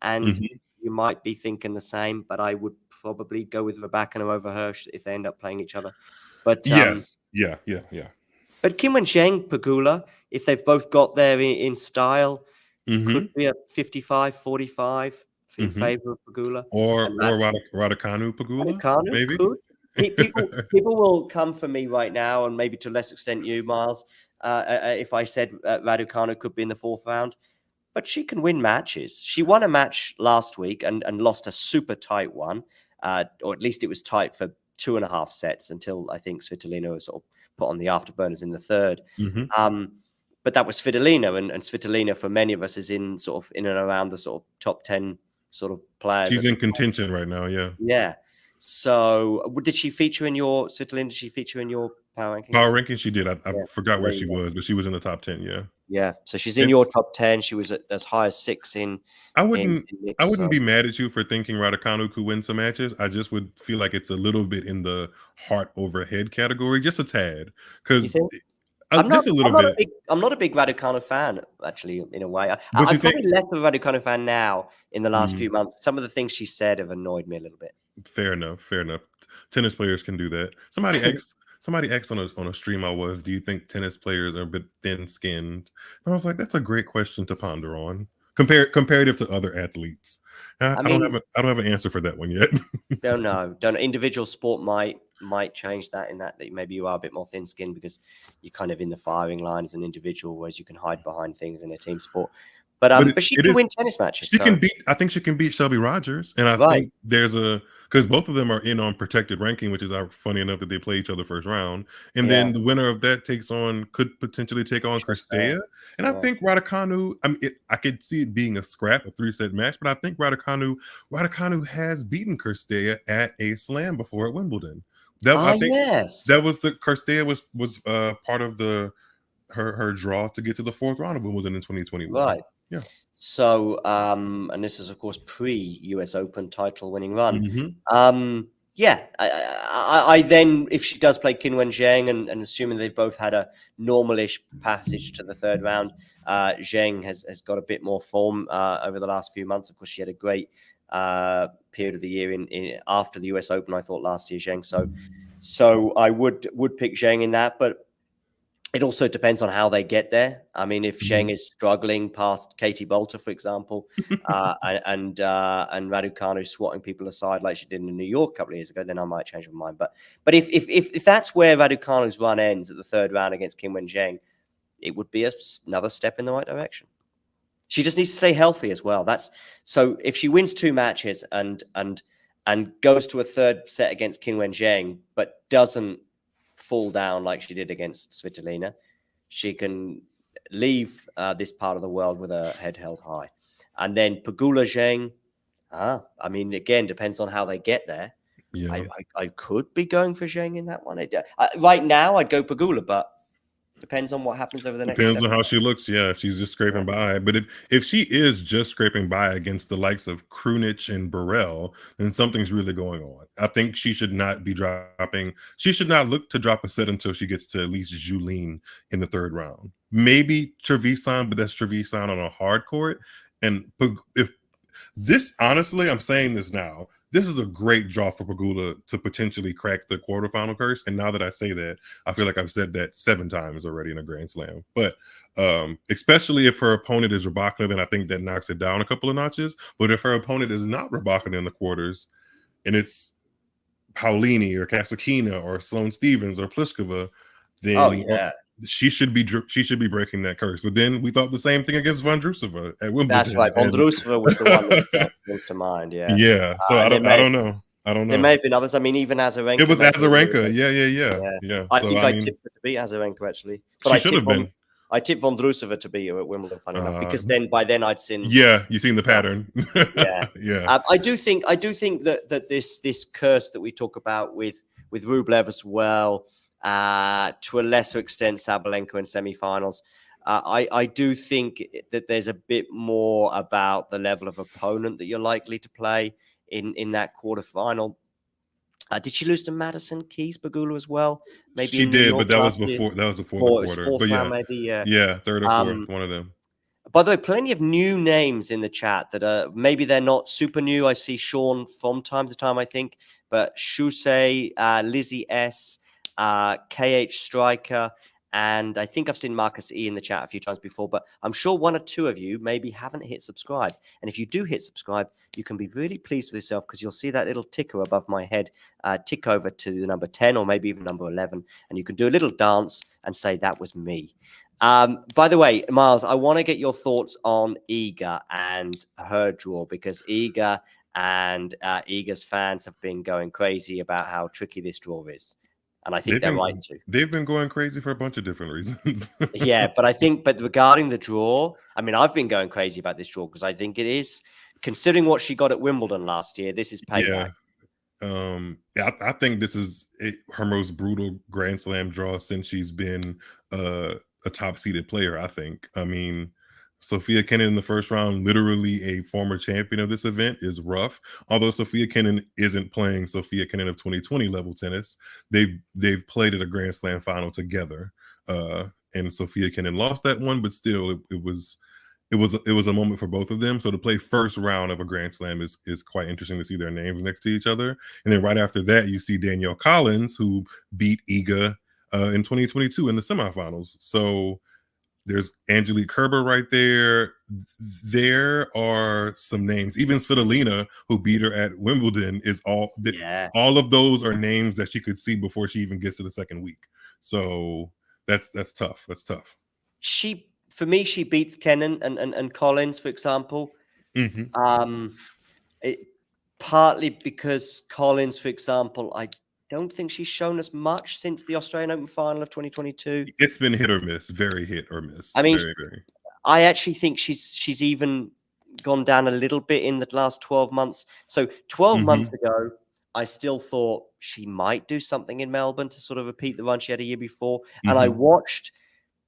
and you might be thinking the same, but I would probably go with Rybakina over her if they end up playing each other. But yes, yeah. But Qinwen Zheng, Pegula, if they've both got there in style, could be a 55-45 in favor of Pegula, or Raducanu Pegula. Maybe people will come for me right now, and maybe to a less extent you, Miles. If I said Raducanu could be in the 4th round, but she can win matches. She won a match last week and lost a super tight one, or at least it was tight for 2.5 sets until I think Svitolina was sort of put on the afterburners in the third. But that was Svitolina, and Svitolina for many of us is in and around the sort of top 10 sort of players. She's in contention right now, yeah. Yeah. So did she feature in your Svitolina? Did she feature in your power rankings? Power rankings, she did. I forgot where she was, but she was in the top 10, yeah. Yeah. So she's in your top 10. She was as high as 6 in. I wouldn't be mad at you for thinking Raducanu could win some matches. I just would feel like it's a little bit in the heart over head category, just a tad. Because I'm not a big Raducanu fan, actually, in a way. I'm probably less of a Raducanu fan now in the last few months. Some of the things she said have annoyed me a little bit. Fair enough. Tennis players can do that. Somebody asked on a stream do you think tennis players are a bit thin-skinned? And I was like, that's a great question to ponder on. Comparative to other athletes. I don't have an answer for that one yet. Don't know. Individual sport might change that maybe you are a bit more thin-skinned because you're kind of in the firing line as an individual, whereas you can hide behind things in a team sport. But she can win tennis matches. I think she can beat Shelby Rogers, and I think because both of them are in on protected ranking, which is funny enough that they play each other first round, and then the winner of that could potentially take on Cirstea. And I think Raducanu. I could see it being a 3-set match, but I think Raducanu has beaten Cirstea at a slam before at Wimbledon. That was the Cirstea was part of her draw to get to the 4th round of Wimbledon in 2021. Right. Yeah. So, and this is of course pre-US Open title winning run. I then, if she does play Qinwen Zheng, and assuming they both had a normalish passage to the 3rd round, Zheng has got a bit more form over the last few months. Of course, she had a great period of the year in after the US Open, I thought, last year, Zheng. So I would pick Zheng in that, but it also depends on how they get there. I mean, if Zheng is struggling past Katie Bolter, for example, and Raducanu swatting people aside like she did in New York a couple of years ago, then I might change my mind. But if that's where Raducanu's run ends at the 3rd round against Qinwen Zheng, it would be another step in the right direction. She just needs to stay healthy as well. So if she wins 2 matches and goes to a 3rd set against Qinwen Zheng, but doesn't fall down like she did against Svitolina, she can leave this part of the world with her head held high. And then Pegula Zheng, I mean, again, depends on how they get there. Yeah. I could be going for Zheng in that one. Right now, I'd go Pegula, but depends on what happens over the next. Depends on how she looks. Yeah, if she's just scraping by. But if she is just scraping by against the likes of Krunic and Burrell, then something's really going on. I think she should not be dropping. She should not look to drop a set until she gets to at least Julien in the 3rd round. Maybe Trevisan, but that's Trevisan on a hard court. And if this, honestly, I'm saying this now, this is a great draw for Pegula to potentially crack the quarterfinal curse. And now that I say that, I feel like I've said that 7 times already in a Grand Slam. But especially if her opponent is Rybakina, then I think that knocks it down a couple of notches. But if her opponent is not Rybakina in the quarters, and it's Paulini or Kasatkina or Sloane Stephens or Pliskova, then she should be breaking that curse. But then we thought the same thing against Vondrousova at Wimbledon. That's right. Vondrousova was the one that comes to mind. Yeah. Yeah. So I don't know. There may have been others. I mean, even Azarenka. It was Azarenka. Yeah. I think I tipped her to beat Azarenka, actually. But she should have been. I tipped Vondrousova to beat her at Wimbledon, funny enough, because by then I'd seen. Yeah, you've seen the pattern. Yeah. I do think that this curse that we talk about with Rublev as well, to a lesser extent Sabalenka in semifinals, I do think that there's a bit more about the level of opponent that you're likely to play in that quarterfinal. Did she lose to Madison Keys, Pegula, as well? Maybe she did, but that was before the quarter. But maybe, yeah, 3rd or 4th, one of them. By the way, plenty of new names in the chat that maybe they're not super new. I see Sean from time to time, I think, but Shusei, Lizzie S, KH Striker, and I think I've seen Marcus E in the chat a few times before, but I'm sure 1 or 2 of you maybe haven't hit subscribe. And if you do hit subscribe, you can be really pleased with yourself because you'll see that little ticker above my head tick over to the number 10 or maybe even number 11. And you can do a little dance and say, that was me. By the way, Miles, I want to get your thoughts on Iga and her draw, because Iga and Iga's fans have been going crazy about how tricky this draw is. And I think they're right to. They've been going crazy for a bunch of different reasons. Yeah, but regarding the draw, I mean, I've been going crazy about this draw because I think it is, considering what she got at Wimbledon last year, this is payback. Yeah. I think this is her most brutal Grand Slam draw since she's been a top-seeded player, I think. I mean, Sofia Kenin in the first round, literally a former champion of this event, is rough. Although Sofia Kenin isn't playing Sofia Kenin of 2020 level tennis, they've played at a Grand Slam final together. And Sofia Kenin lost that one, but still, it was a moment for both of them. So to play first round of a Grand Slam is quite interesting to see their names next to each other. And then right after that, you see Danielle Collins, who beat Iga in 2022 in the semifinals. So there's Angelique Kerber right there. There are some names. Even Svitolina, who beat her at Wimbledon, is all of those are names that she could see before she even gets to the second week. So that's tough. That's tough. For me, she beats Kenin and Collins, for example. Partly because Collins, for example, I don't think she's shown us much since the Australian Open final of 2022. It's been hit or miss, very hit or miss. I mean, very. I actually think she's even gone down a little bit in the last 12 months. So 12 months ago, I still thought she might do something in Melbourne to sort of repeat the run she had a year before. And I watched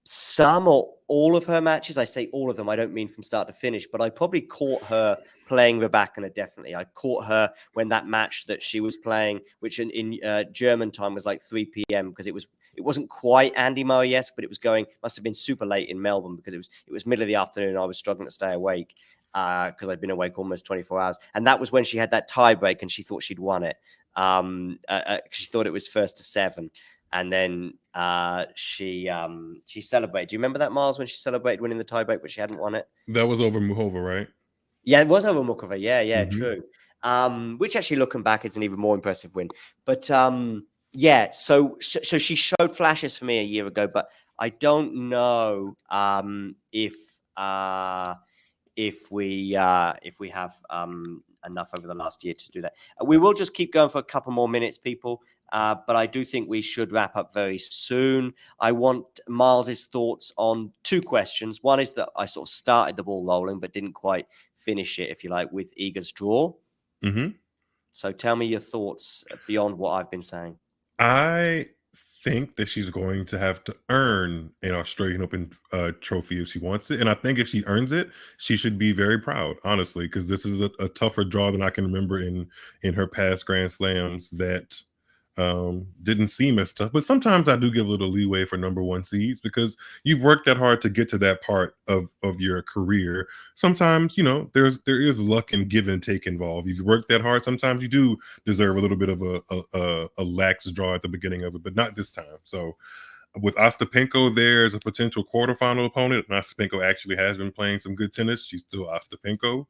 some or all of her matches. I say all of them. I don't mean from start to finish, but I probably caught her playing Rybakina, definitely. I caught her when that match that she was playing, which in German time was like 3 p.m. because it wasn't quite Andy Murray-esque, but it was must have been super late in Melbourne because it was middle of the afternoon and I was struggling to stay awake because I'd been awake almost 24 hours. And that was when she had that tie break and she thought she'd won it. She thought it was 1-7. And then she celebrated. Do you remember that, Miles, when she celebrated winning the tiebreak, but she hadn't won it? That was over Muhova, right? Yeah, it was over Mukova. Yeah, true. Which actually, looking back, is an even more impressive win. But yeah, so she showed flashes for me a year ago, but I don't know if we have enough over the last year to do that. We will just keep going for a couple more minutes, people. But I do think we should wrap up very soon. I want Miles's thoughts on two questions. One is that I sort of started the ball rolling, but didn't quite finish it, if you like, with Iga's draw. So tell me your thoughts beyond what I've been saying. I think that she's going to have to earn an Australian Open trophy if she wants it. And I think if she earns it, she should be very proud, honestly, because this is a tougher draw than I can remember in her past Grand Slams that didn't seem as tough. But sometimes I do give a little leeway for number one seeds because you've worked that hard to get to that part of your career. Sometimes, there is luck and give and take involved. You've worked that hard. Sometimes you do deserve a little bit of a lax draw at the beginning of it, but not this time. So with Ostapenko, there's a potential quarterfinal opponent. And Ostapenko actually has been playing some good tennis. She's still Ostapenko.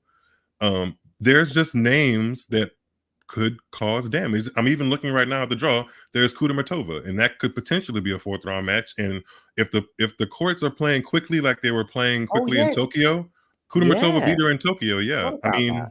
There's just names that could cause damage. I'm even looking right now at the draw. There's Kudermetova, and that could potentially be a fourth round match. And if the courts are playing quickly like they were playing quickly in Tokyo, Kudermetova beat her in Tokyo. Yeah, I mean,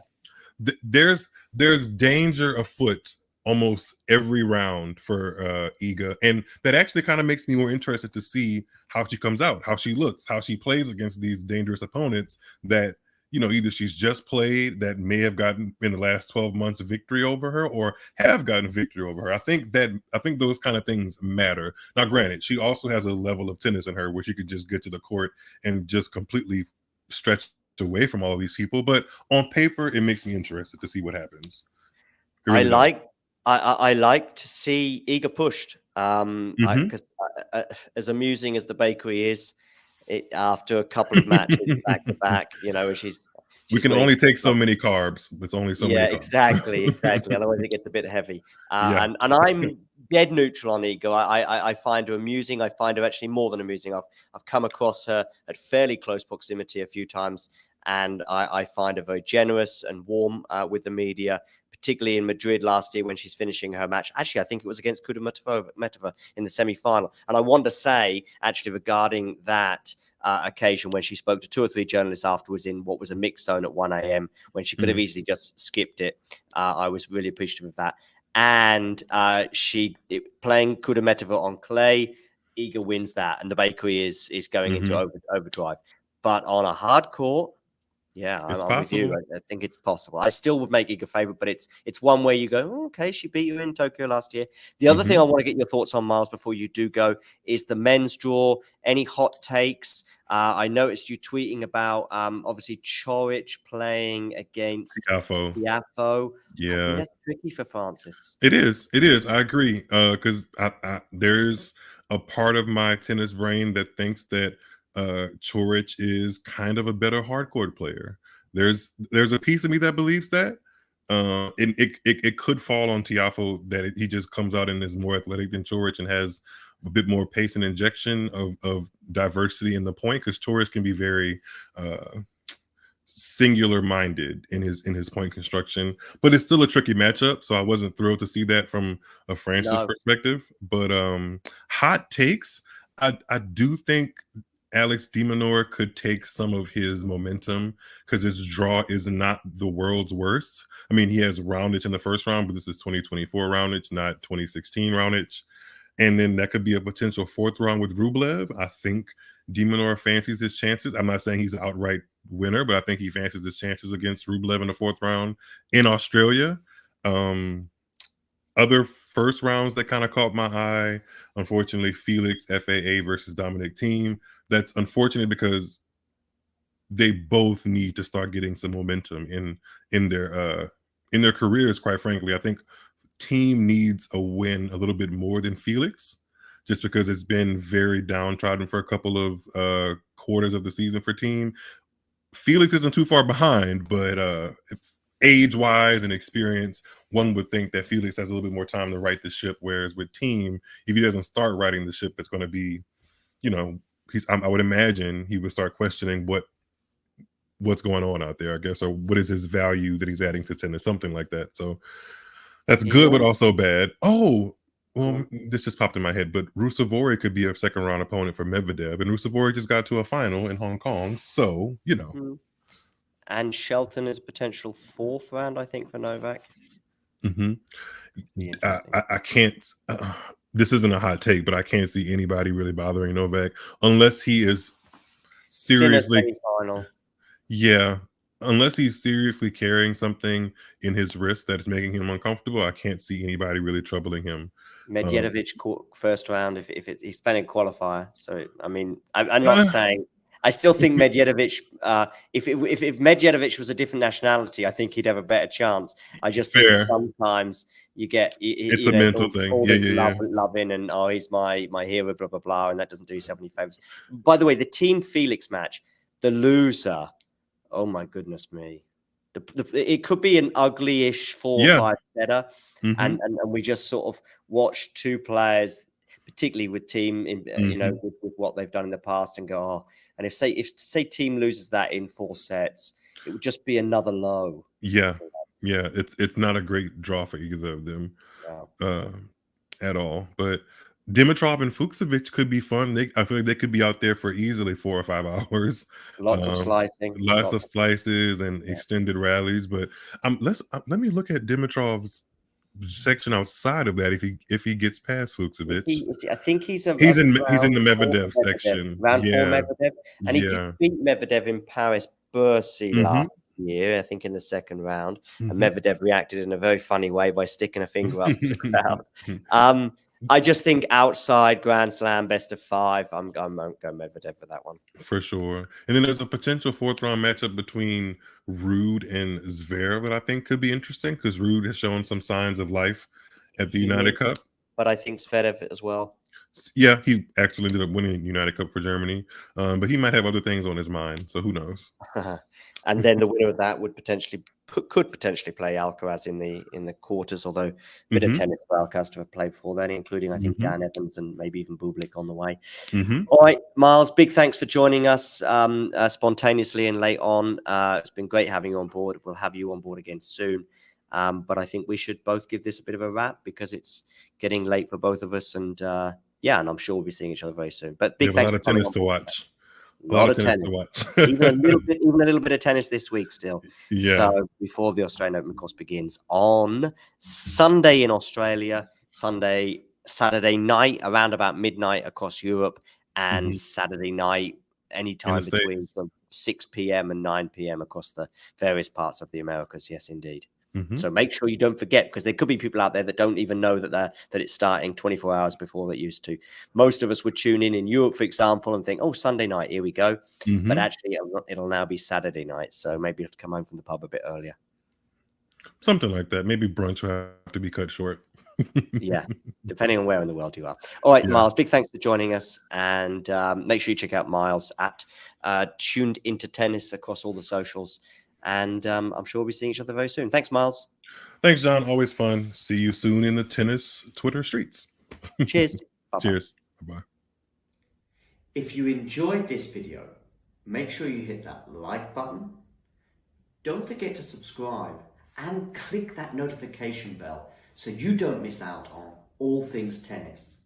there's danger afoot almost every round for Iga, and that actually kind of makes me more interested to see how she comes out, how she looks, how she plays against these dangerous opponents that either she's just played that may have gotten in the last 12 months a victory over her or have gotten a victory over her. I think those kind of things matter. Now, granted, she also has a level of tennis in her where she could just get to the court and just completely stretch away from all of these people. But on paper, it makes me interested to see what happens. Really I like to see Iga pushed. Because as amusing as the bakery is, after a couple of matches back to back, she's we can only take so many carbs. It's only so many. Yeah, exactly. Otherwise, it gets a bit heavy. And I'm dead neutral on Iga. I find her amusing. I find her actually more than amusing. I've come across her at fairly close proximity a few times, and I find her very generous and warm with the media, particularly in Madrid last year when she's finishing her match. Actually, I think it was against Kudermetova in the semi-final. And I want to say, actually, regarding that occasion when she spoke to 2 or 3 journalists afterwards in what was a mixed zone at 1 a.m. when she could have easily just skipped it. I was really appreciative of that. And playing Kudermetova on clay, Iga wins that, and the bakery is going into overdrive. But on a hard court, yeah, I'm with you. I think it's possible. I still would make Iga favorite, but it's one where you go, oh, okay, she beat you in Tokyo last year. The other thing I want to get your thoughts on, Miles, before you do go, is the men's draw. Any hot takes? I noticed you tweeting about obviously Coric playing against Tiafoe. Yeah, I think that's tricky for Francis. It is. I agree. Because there's a part of my tennis brain that thinks that Coric is kind of a better hardcourt player. There's a piece of me that believes that. It could fall on Tiafoe that he just comes out and is more athletic than Coric and has a bit more pace and injection of diversity in the point, because Coric can be very singular minded in his point construction, but it's still a tricky matchup. So I wasn't thrilled to see that from a Francis perspective. But hot takes, I do think Alex de Minaur could take some of his momentum because his draw is not the world's worst. I mean, he has Raonic in the first round, but this is 2024 Raonic, not 2016 Raonic. And then that could be a potential 4th round with Rublev. I think de Minaur fancies his chances. I'm not saying he's an outright winner, but I think he fancies his chances against Rublev in the 4th round in Australia. Other first rounds that kind of caught my eye, unfortunately, Felix FAA versus Dominic Thiem. That's unfortunate because they both need to start getting some momentum in their careers. Quite frankly, I think Thiem needs a win a little bit more than Felix, just because it's been very downtrodden for a couple of quarters of the season for Thiem. Felix isn't too far behind, but age-wise and experience, one would think that Felix has a little bit more time to right the ship, whereas with Thiem, if he doesn't start writing the ship, it's going to be, I would imagine he would start questioning what's going on out there, I guess, or what is his value that he's adding to tennis, something like that. So that's good, but also bad. Oh, well, this just popped in my head, but Ruusuvuori could be a 2nd round opponent for Medvedev, and Ruusuvuori just got to a final in Hong Kong, so And Shelton is potential 4th round, I think, for Novak. I can't. This isn't a hot take, but I can't see anybody really bothering Novak unless he is seriously. Yeah, unless he's seriously carrying something in his wrist that is making him uncomfortable. I can't see anybody really troubling him. Medvedev 1st round if he's playing qualifier. So I mean, I'm not saying. I still think Medvedev, if Medvedev was a different nationality, I think he'd have a better chance. I just think sometimes you get it's a mental thing. Yeah. Loving and he's my hero, blah blah blah, and that doesn't do yourself any favors. By the way, the Thiem Felix match, the loser, oh my goodness me, it could be an ugly-ish 4 or 5 setter, and we just sort of watched 2 players, particularly with Thiem, with what they've done in the past, and go, and if Thiem loses that in 4 sets, it would just be another low. Yeah, it's not a great draw for either of them at all. But Dimitrov and Fucsovics could be fun. I feel like they could be out there for easily 4 or 5 hours. Lots of slicing, lots of slices and extended rallies. But let me look at Dimitrov's section outside of that. If he gets past Fucsovics, I think he's in the Medvedev section. Round 4 Medvedev, and he did beat Medvedev in Paris Bercy last year, I think in the 2nd round. And Medvedev reacted in a very funny way by sticking a finger up the crowd. I just think outside Grand Slam, best of 5, I'm going Medvedev for that one. For sure. And then there's a potential 4th round matchup between Ruud and Zverev that I think could be interesting, because Ruud has shown some signs of life at the United Cup. But I think Zverev as well. Yeah, he actually ended up winning United Cup for Germany, but he might have other things on his mind, so who knows? And then the winner of that could potentially play Alcaraz in the quarters, although a bit of tennis for Alcaraz to have played before then, including I think Dan Evans and maybe even Bublik on the way. All right, Miles, big thanks for joining us spontaneously and late on. It's been great having you on board. We'll have you on board again soon. But I think we should both give this a bit of a wrap because it's getting late for both of us. And and I'm sure we'll be seeing each other very soon. But big thanks. A lot of tennis to watch. A lot of tennis to watch. even a little bit of tennis this week still. Yeah. So before the Australian Open, of course, begins on Sunday in Australia, Saturday night around about midnight across Europe, and Saturday night anytime between 6 p.m. and 9 p.m. across the various parts of the Americas. Yes, indeed. So make sure you don't forget, because there could be people out there that don't even know that it's starting 24 hours before they used to. Most of us would tune in Europe, for example, and think, oh, Sunday night, here we go. But actually, it'll now be Saturday night. So maybe you have to come home from the pub a bit earlier. Something like that. Maybe brunch will have to be cut short. Yeah, depending on where in the world you are. All right, Miles, big thanks for joining us. And make sure you check out Miles at Tuned Into Tennis across all the socials. And I'm sure we'll be seeing each other very soon. Thanks, Miles. Thanks, John. Always fun. See you soon in the tennis Twitter streets. Cheers. Bye-bye. Cheers. Bye-bye. If you enjoyed this video, make sure you hit that like button. Don't forget to subscribe and click that notification bell so you don't miss out on all things tennis.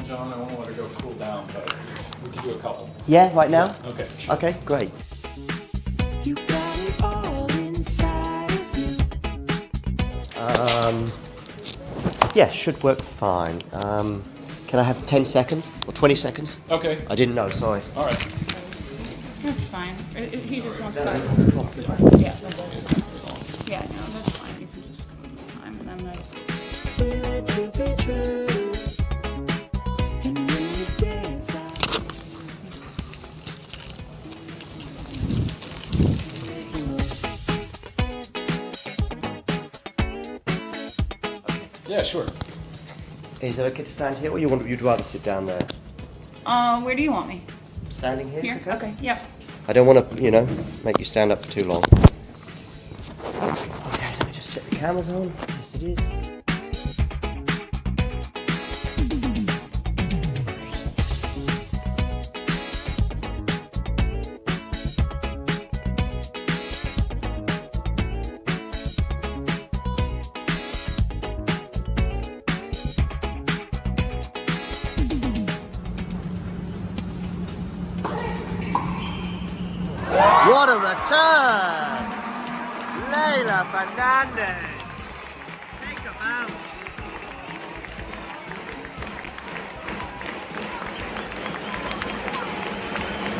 John. I won't let her go cool down, but we can do a couple. Yeah, right now? Okay. Sure. Okay, great. You got it all inside of you. Yeah, should work fine. Can I have 10 seconds or 20 seconds? Okay. I didn't know, sorry. All right. That's fine. He just wants to. Yeah, yeah, no, that's fine. You can just time and then Feel it to be true. And when you dance Yeah, sure. Is it okay to stand here, or you'd rather sit down there? where do you want me? Standing here? Here? Is okay? Okay, yep. I don't want to, make you stand up for too long. Okay, let me just check the camera's on. Yes, it is. return! Leila Fernandez. Take a bounce.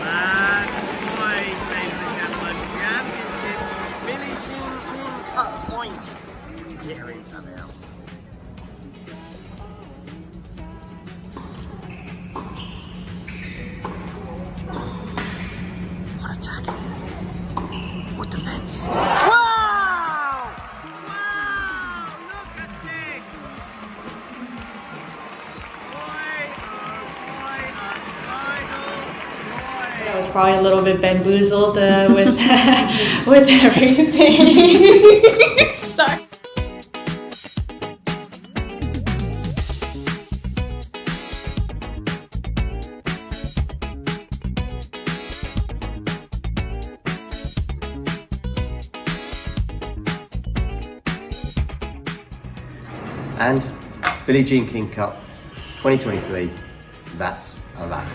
Match point, ladies and gentlemen. Championship Billie Jean King Cup point. Get her in somehow. What a tackle. What defense. Wow! Wow! Look at this! I was probably a little bit bamboozled with with everything. Sorry. And Billie Jean King Cup 2023, that's a wrap.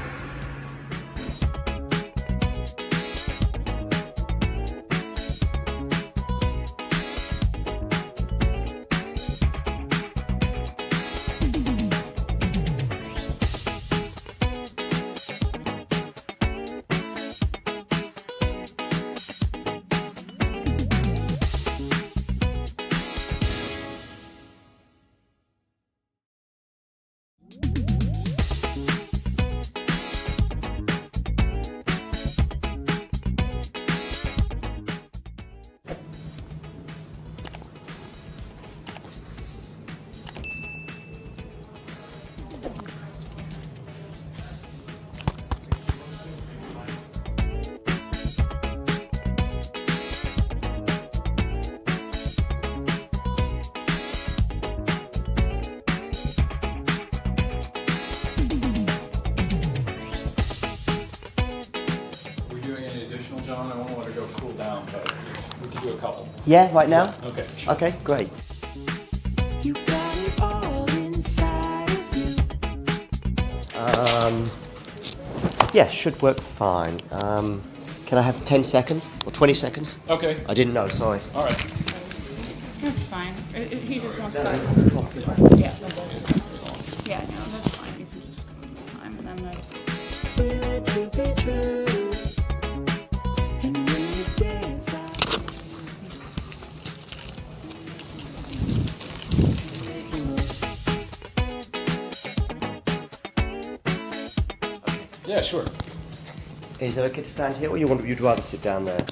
John. I won't let her go cool down, but we can do a couple. Yeah, right now? Okay, sure. Okay, great. You got it all inside of you. Yeah, should work fine. Can I have 10 seconds or 20 seconds? Okay. I didn't know, sorry. All right. That's fine. He just wants to. Yeah, yeah, no, that's fine. You can just go the time and then Feel it to be true. And when you dance, Yeah, sure. Is it okay to stand here or you'd rather sit down there?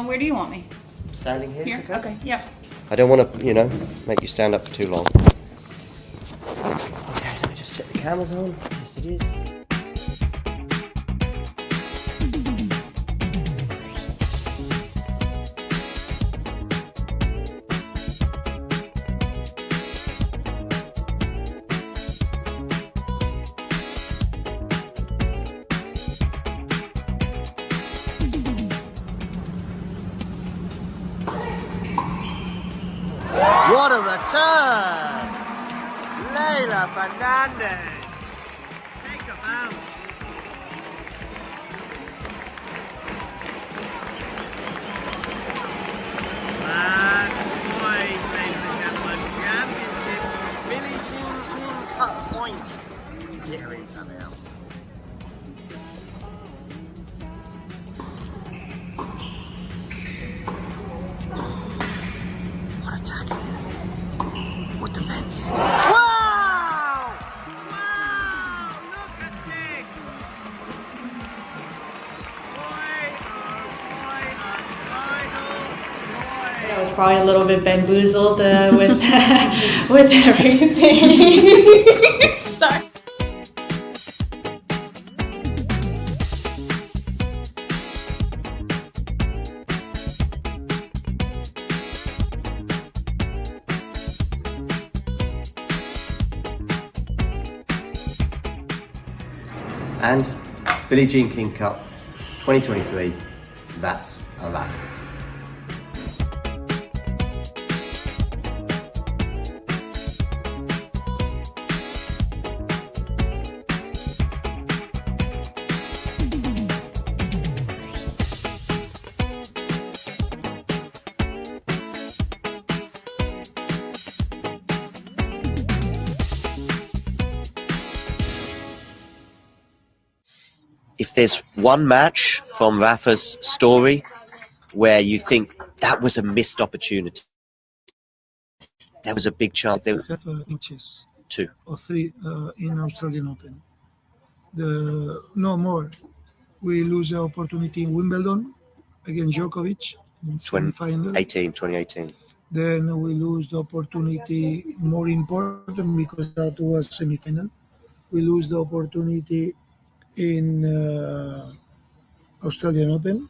where do you want me? Standing here? Here? Is okay? Okay, yeah. I don't want to, make you stand up for too long. Okay, let me just check the cameras on. Yes, it is. What a return! Leila Fernandez. Take a bounce. Match point, ladies and gentlemen. Championship Billie Jean King Cup point. Get her in somehow. What a tackle. What defense. Wow! Wow! Look at this! I was probably a little bit bamboozled with with everything. Sorry. And Billie Jean King Cup 2023, that's a wrap. if there's one match from Rafa's story where you think that was a missed opportunity, there was a big chance. There have matches, 2 or 3 in Australian Open. No more. We lose the opportunity in Wimbledon against Djokovic in semi-final. 2018. Then we lose the opportunity more important because that was semi-final. We lose the opportunity in Australian Open.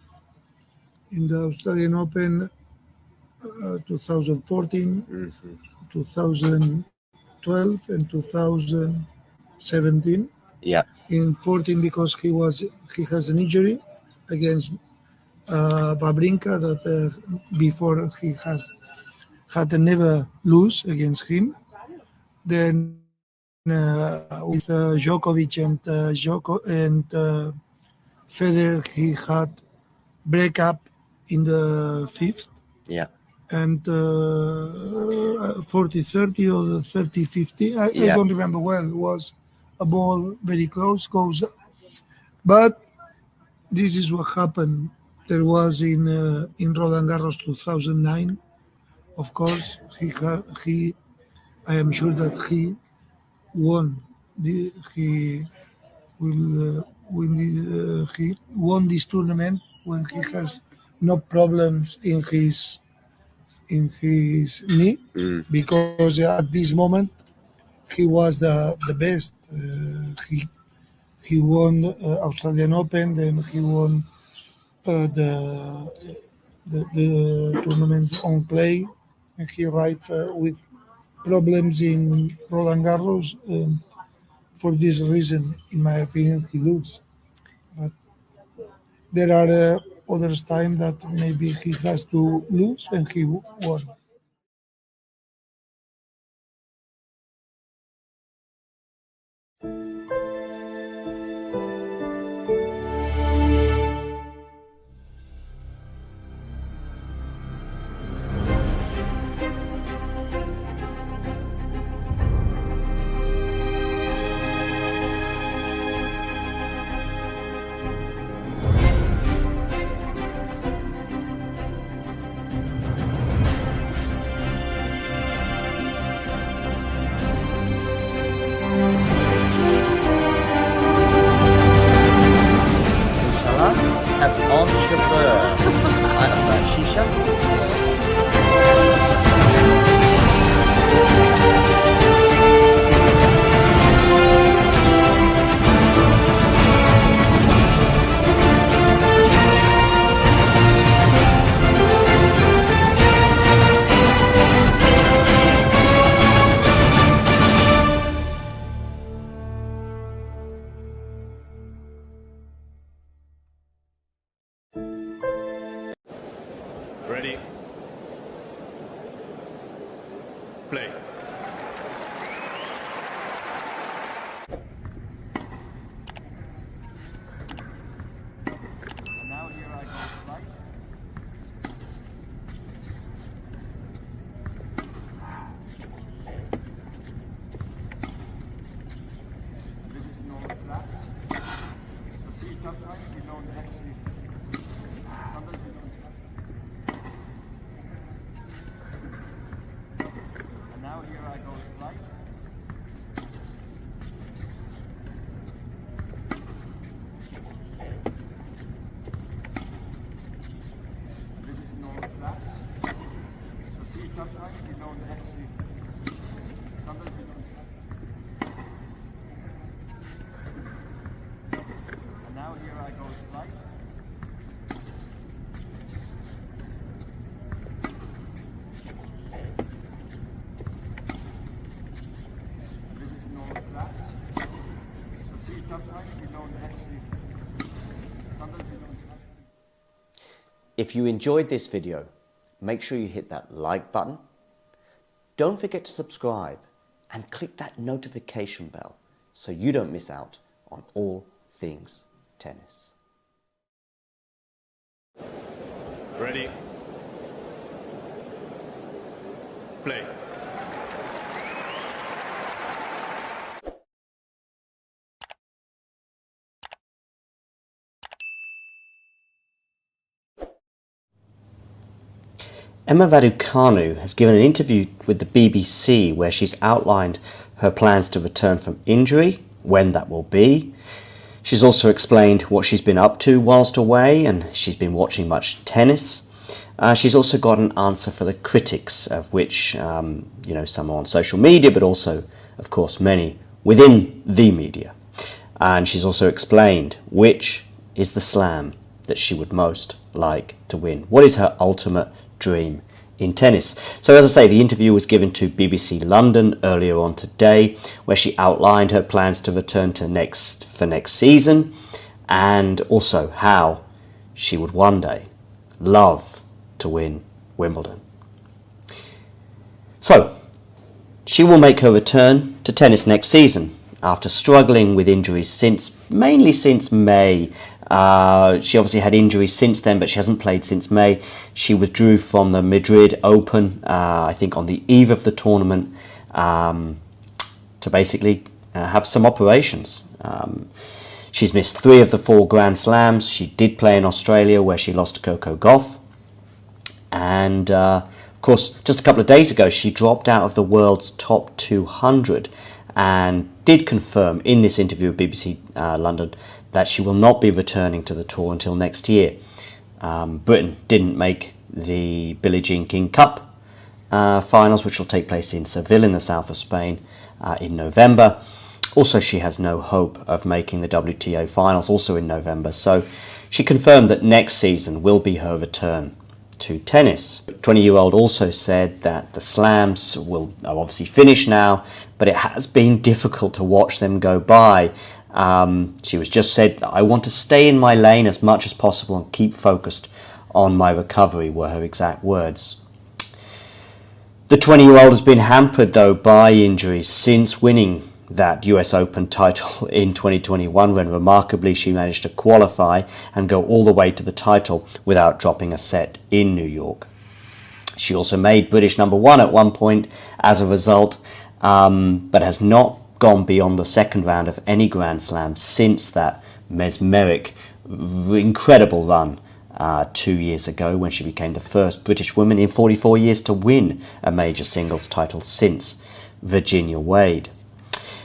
In the Australian Open 2014, 2012 and 2017. Yeah. In 14 because he has an injury against Babrinka that before he had never lose against him. Then with Djokovic and Federer, he had breakup in the 5th. Yeah. And 40-30 or the 30-50. I don't remember well. It was a ball very close, goes up. But this is what happened. There was in Roland Garros 2009. Of course, he I am sure that he won. He won this tournament when he has no problems in his knee, because at this moment he was the best. He won Australian Open, then he won the tournaments on clay, and he arrived with problems in Roland Garros. For this reason, in my opinion, he loses. But there are others time that maybe he has to lose and he won. Ready? Play. And now here I go slice. This is normal flat. The 3 top strikes you don't actually. Sometimes you don't. And now here I go slice. This is normal flat. The 3 top strikes you don't actually. Sometimes you don't. And now here I go slice. This is normal flat. The 3 top strikes you don't actually. Sometimes you don't. If you enjoyed this video, make sure you hit that like button. Don't forget to subscribe and click that notification bell so you don't miss out on all things tennis. Ready? Play. Emma Raducanu has given an interview with the BBC where she's outlined her plans to return from injury, when that will be. She's also explained what she's been up to whilst away, and she's been watching much tennis. She's also got an answer for the critics, of which, some are on social media, but also, of course, many within the media. And she's also explained which is the slam that she would most like to win. What is her ultimate dream in tennis? So as I say, the interview was given to BBC London earlier on today, where she outlined her plans to return to next season, and also how she would one day love to win Wimbledon. So she will make her return to tennis next season after struggling with injuries mainly since May. She obviously had injuries since then, but she hasn't played since May. She withdrew from the Madrid Open, I think on the eve of the tournament, to basically have some operations. She's missed 3 of the 4 Grand Slams. She did play in Australia, where she lost to Coco Gauff. And, of course, just a couple of days ago, she dropped out of the world's top 200 and did confirm in this interview with BBC London that she will not be returning to the tour until next year. Britain didn't make the Billie Jean King Cup finals, which will take place in Seville in the south of Spain in November. Also, she has no hope of making the WTA finals, also in November. So she confirmed that next season will be her return to tennis. 20-year-old also said that the slams are obviously finished now, but it has been difficult to watch them go by. She was just said, "I want to stay in my lane as much as possible and keep focused on my recovery," were her exact words. The 20-year-old has been hampered, though, by injuries since winning that US Open title in 2021, when remarkably she managed to qualify and go all the way to the title without dropping a set in New York. She also made British #1 at one point as a result, but has not gone beyond the second round of any Grand Slam since that mesmeric, incredible run 2 years ago, when she became the first British woman in 44 years to win a major singles title since Virginia Wade.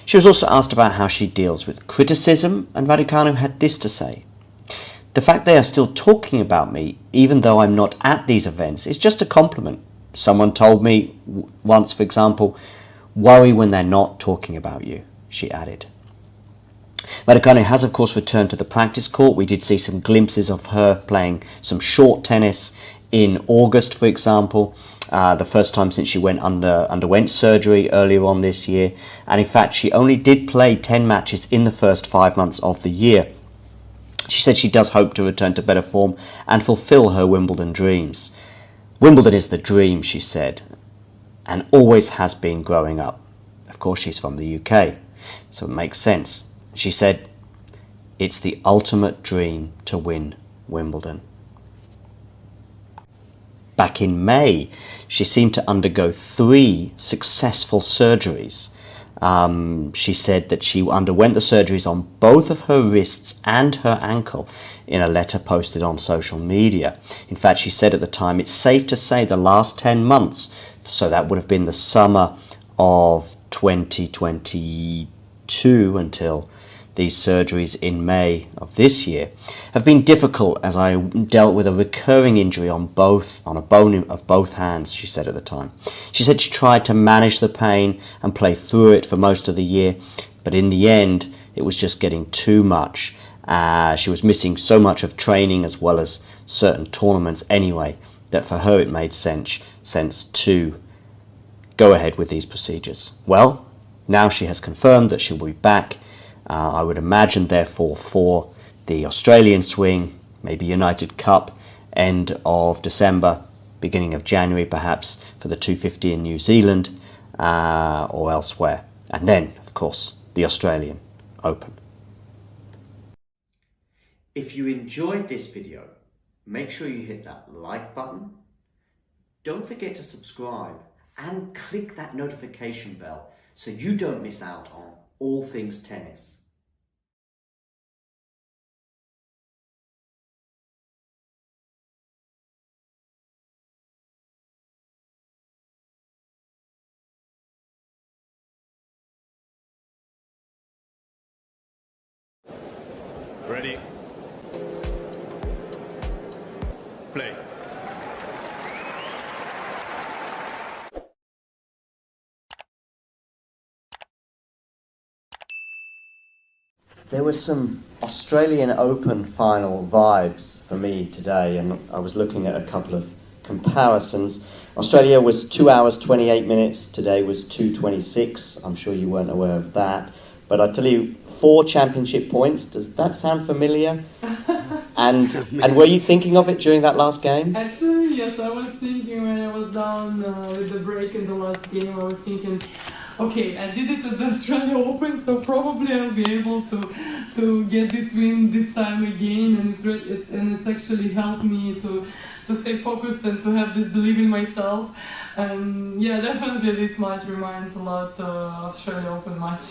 She was also asked about how she deals with criticism, and Raducanu had this to say: "The fact they are still talking about me, even though I'm not at these events, is just a compliment. Someone told me once, for example, 'Worry when they're not talking about you,'" she added. Raducanu has, of course, returned to the practice court. We did see some glimpses of her playing some short tennis in August, for example, the first time since she underwent surgery earlier on this year. And in fact, she only did play 10 matches in the first 5 months of the year. She said she does hope to return to better form and fulfill her Wimbledon dreams. "Wimbledon is the dream," she said, "and always has been growing up." Of course, she's from the UK, so it makes sense. She said, "It's the ultimate dream to win Wimbledon." Back in May, she seemed to undergo 3 successful surgeries. She said that she underwent the surgeries on both of her wrists and her ankle in a letter posted on social media. In fact, she said at the time, "It's safe to say the last 10 months, so that would have been the summer of 2022 until these surgeries in May of this year, have been difficult as I dealt with a recurring injury on a bone of both hands," she said at the time. She said she tried to manage the pain and play through it for most of the year, but in the end, it was just getting too much. She was missing so much of training as well as certain tournaments anyway, that for her it made sense to go ahead with these procedures. Well, now she has confirmed that she will be back. I would imagine, therefore, for the Australian swing, maybe United Cup, end of December, beginning of January, perhaps, for the 250 in New Zealand or elsewhere. And then, of course, the Australian Open. If you enjoyed this video, make sure you hit that like button. Don't forget to subscribe and click that notification bell so you don't miss out on all things tennis. Ready? Play. There were some Australian Open final vibes for me today, and I was looking at a couple of comparisons. Australia was 2 hours 28 minutes. Today was 2:26. I'm sure you weren't aware of that. But I tell you, 4 championship points. Does that sound familiar? And were you thinking of it during that last game? Actually, yes, I was thinking when I was down with the break in the last game. I was thinking, okay, I did it at the Australia Open, so probably I'll be able to get this win this time again, and it's actually helped me to stay focused and to have this belief in myself. And yeah, definitely this match reminds a lot of Australia Open match.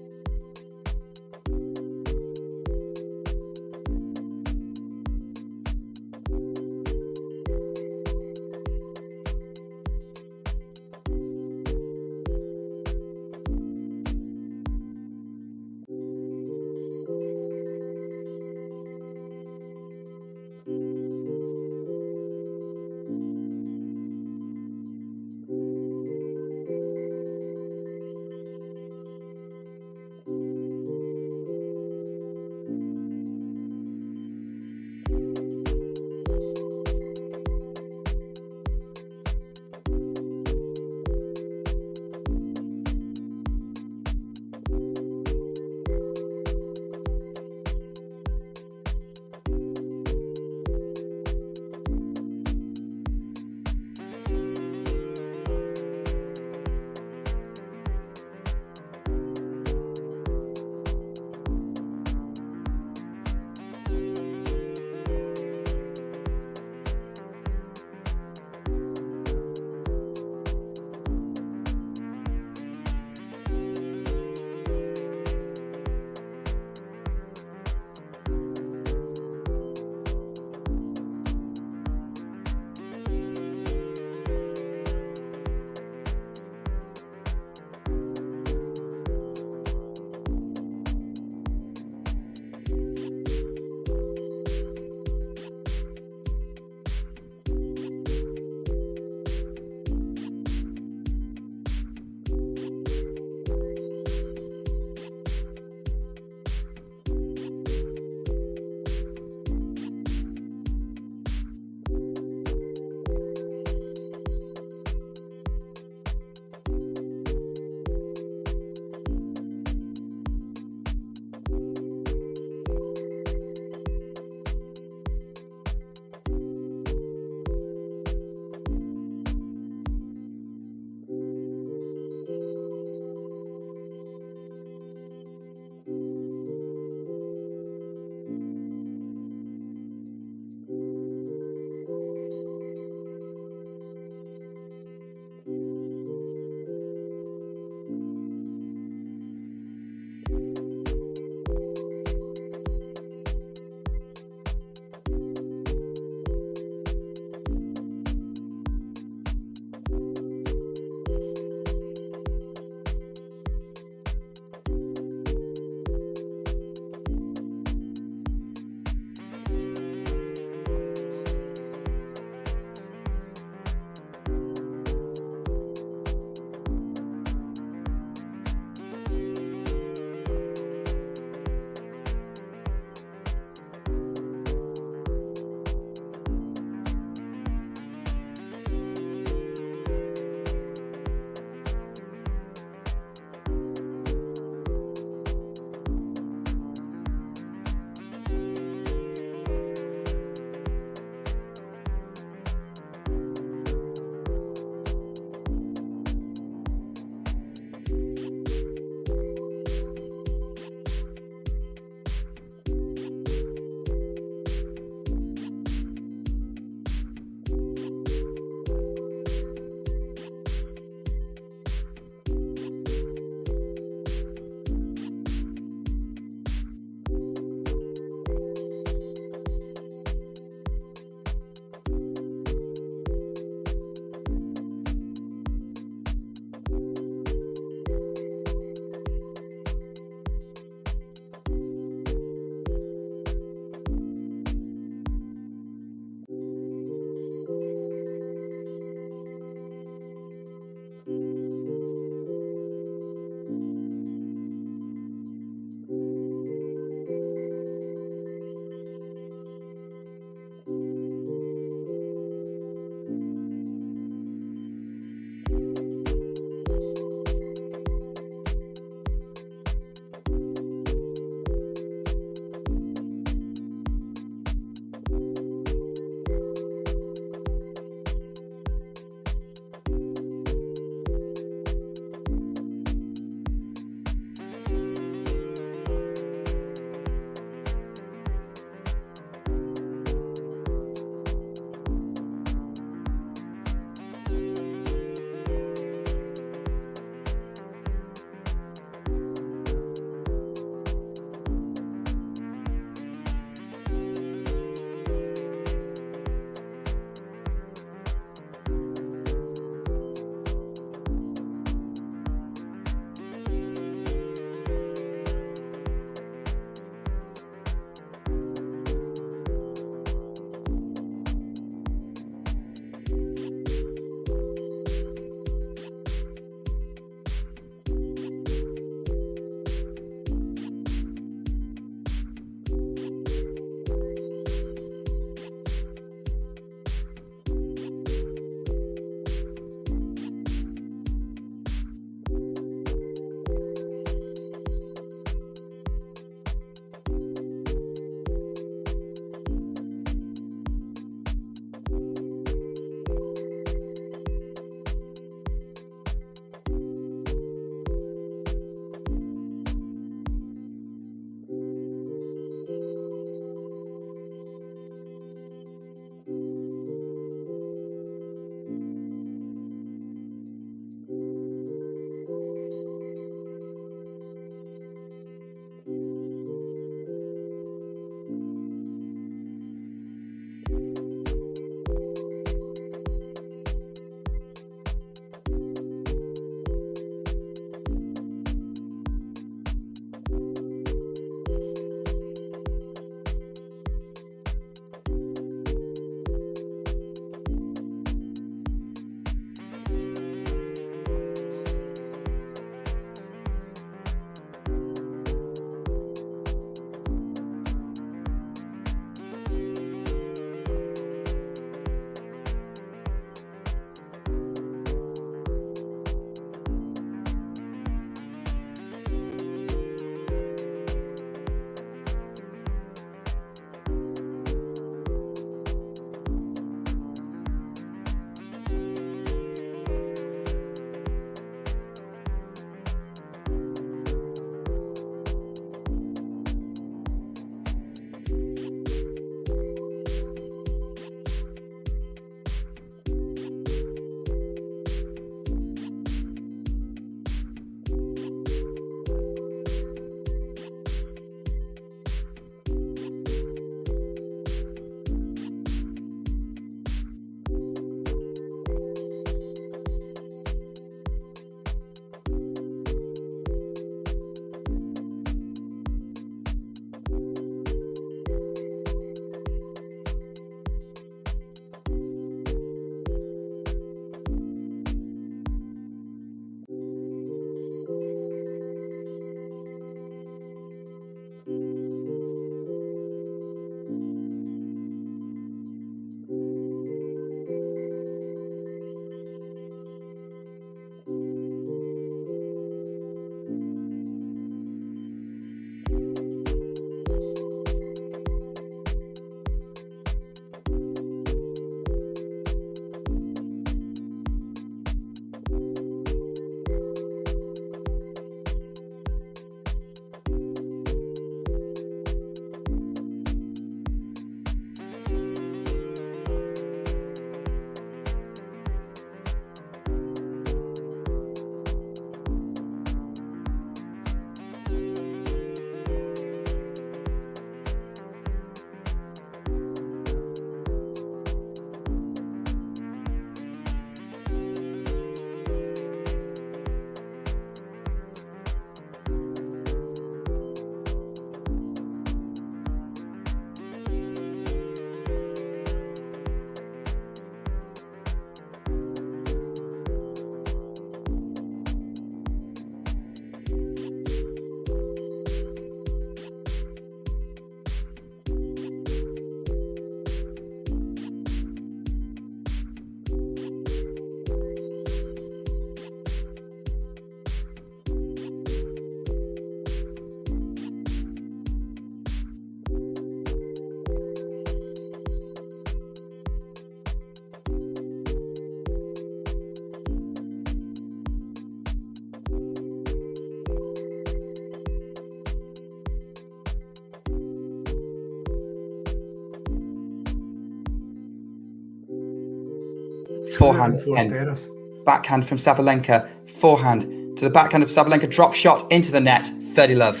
Forehand Forced 10. errors. Backhand from Sabalenka. Forehand to the backhand of Sabalenka. Drop shot into the net. 30 love.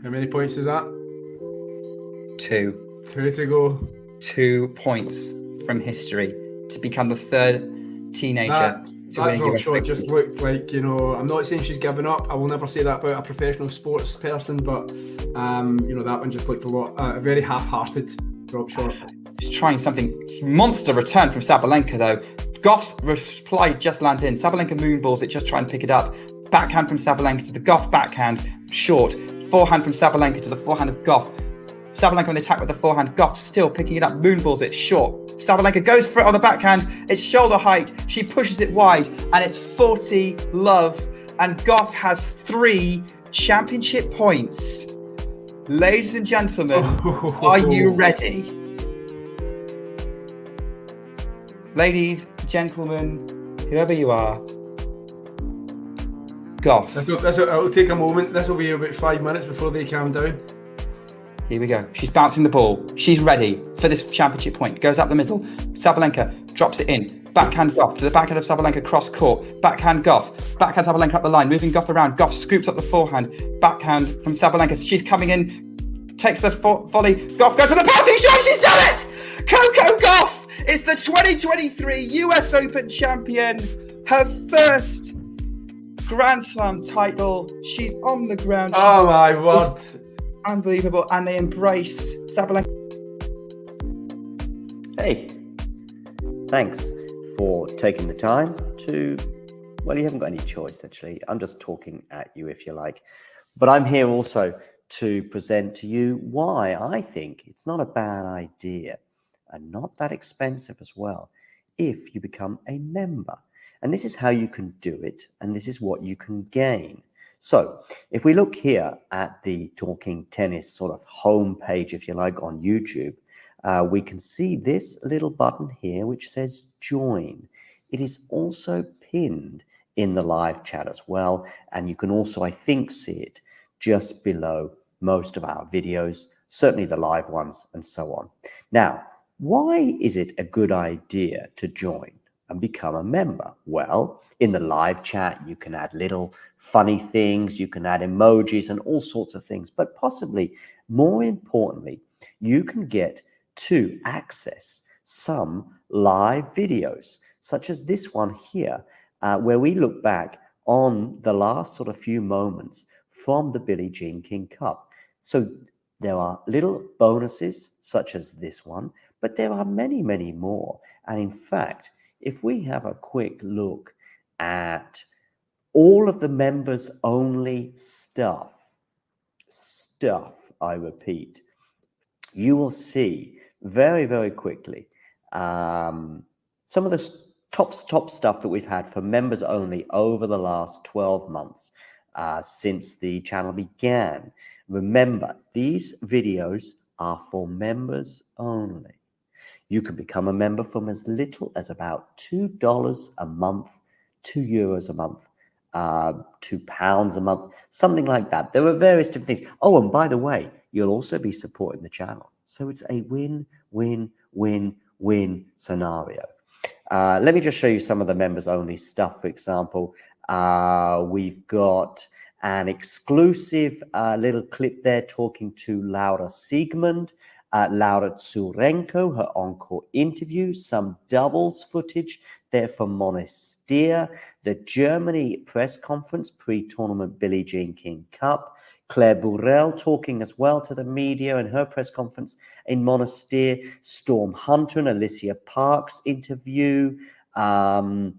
How many points is that? 2. 2 to go. 2 points from history to become the third teenager That to win a drop US shot Open. just looked like, you know, I'm not saying she's given up. I will never say that about a professional sports person, but you know, that one just looked a very half-hearted drop shot. She's trying something. Monster return from Sabalenka though. Goff's reply just lands in. Sabalenka moonballs it, just try and pick it up. Backhand from Sabalenka to the Goff backhand, short. Forehand from Sabalenka to the forehand of Goff. Sabalenka on the attack with the forehand. Goff still picking it up, moonballs it short. Sabalenka goes for it on the backhand. It's shoulder height. She pushes it wide, and it's 40 love. And Goff has 3 championship points. Ladies and gentlemen, are you ready? Ladies, gentlemen, whoever you are, Goff. It'll take a moment. This will be about 5 minutes before they calm down. Here we go. She's bouncing the ball. She's ready for this championship point. Goes up the middle. Sabalenka drops it in. Backhand Goff to the backhand of Sabalenka cross court. Backhand Goff. Backhand Sabalenka up the line. Moving Goff around. Goff scoops up the forehand. Backhand from Sabalenka. She's coming in. Takes the volley. Goff goes to the passing shot. She's done it! Coco Goff is the 2023 US Open champion. Her first Grand Slam title. She's on the ground. Oh my word. Unbelievable. And they embrace Sabalenka. Hey, thanks for taking the time to, well, you haven't got any choice, actually. I'm just talking at you, if you like. But I'm here also to present to you why I think it's not a bad idea and not that expensive as well if you become a member. And this is how you can do it, and this is what you can gain. So if we look here at the Talking Tennis sort of home page, if you like, on YouTube, we can see this little button here which says join. It is also pinned in the live chat as well, and you can also, I think, see it just below most of our videos, certainly the live ones and so on. Now, why is it a good idea to join and become a member? Well, in the live chat, you can add little funny things, you can add emojis and all sorts of things, but possibly more importantly, you can get to access some live videos, such as this one here, where we look back on the last sort of few moments from the Billie Jean King Cup. So there are little bonuses such as this one, but there are many, many more. And in fact, if we have a quick look at all of the members only stuff, I repeat, you will see very, very quickly some of the top stuff that we've had for members only over the last 12 months since the channel began. Remember, these videos are for members only. You can become a member from as little as about $2 a month, €2 a month, £2 a month, something like that. There are various different things. Oh, and by the way, you'll also be supporting the channel. So it's a win-win-win-win scenario. Let me just show you some of the members only stuff. For example, we've got an exclusive little clip there talking to Laura Siegmund, Laura Tsurenko, her encore interview, some doubles footage there from Monastir, the Germany press conference pre-tournament Billie Jean King Cup, Claire Burrell talking as well to the media in her press conference in Monastir, Storm Hunter and Alicia Parks interview, Rebecca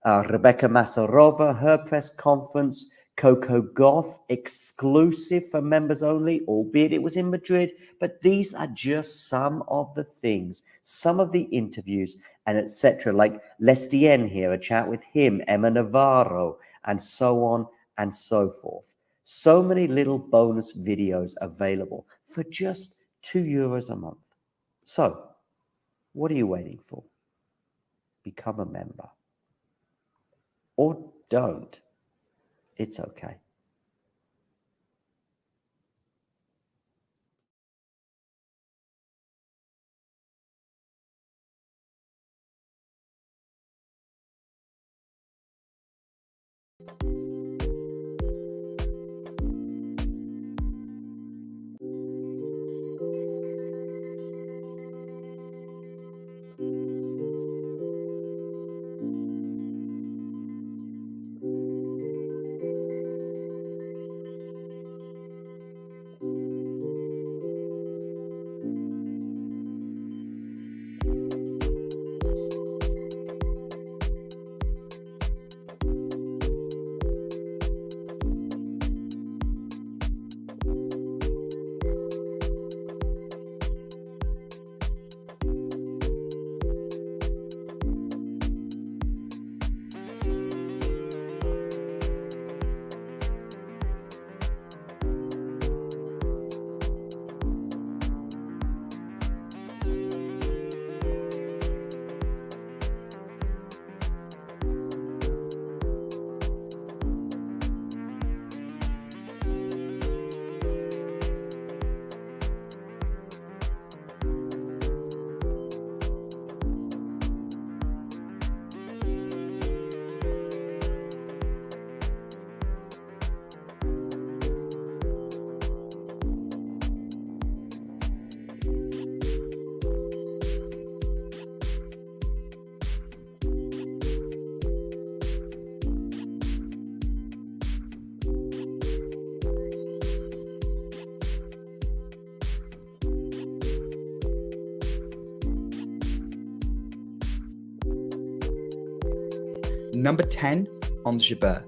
Masarova, her press conference, Coco Gauff exclusive for members only, albeit it was in Madrid, but these are just some of the things, some of the interviews and etc. Like Lestien here, a chat with him, Emma Navarro, and so on and so forth. So many little bonus videos available for just €2 a month. So what are you waiting for? Become a member. Or don't. It's okay. Number 10, Ons Jabeur.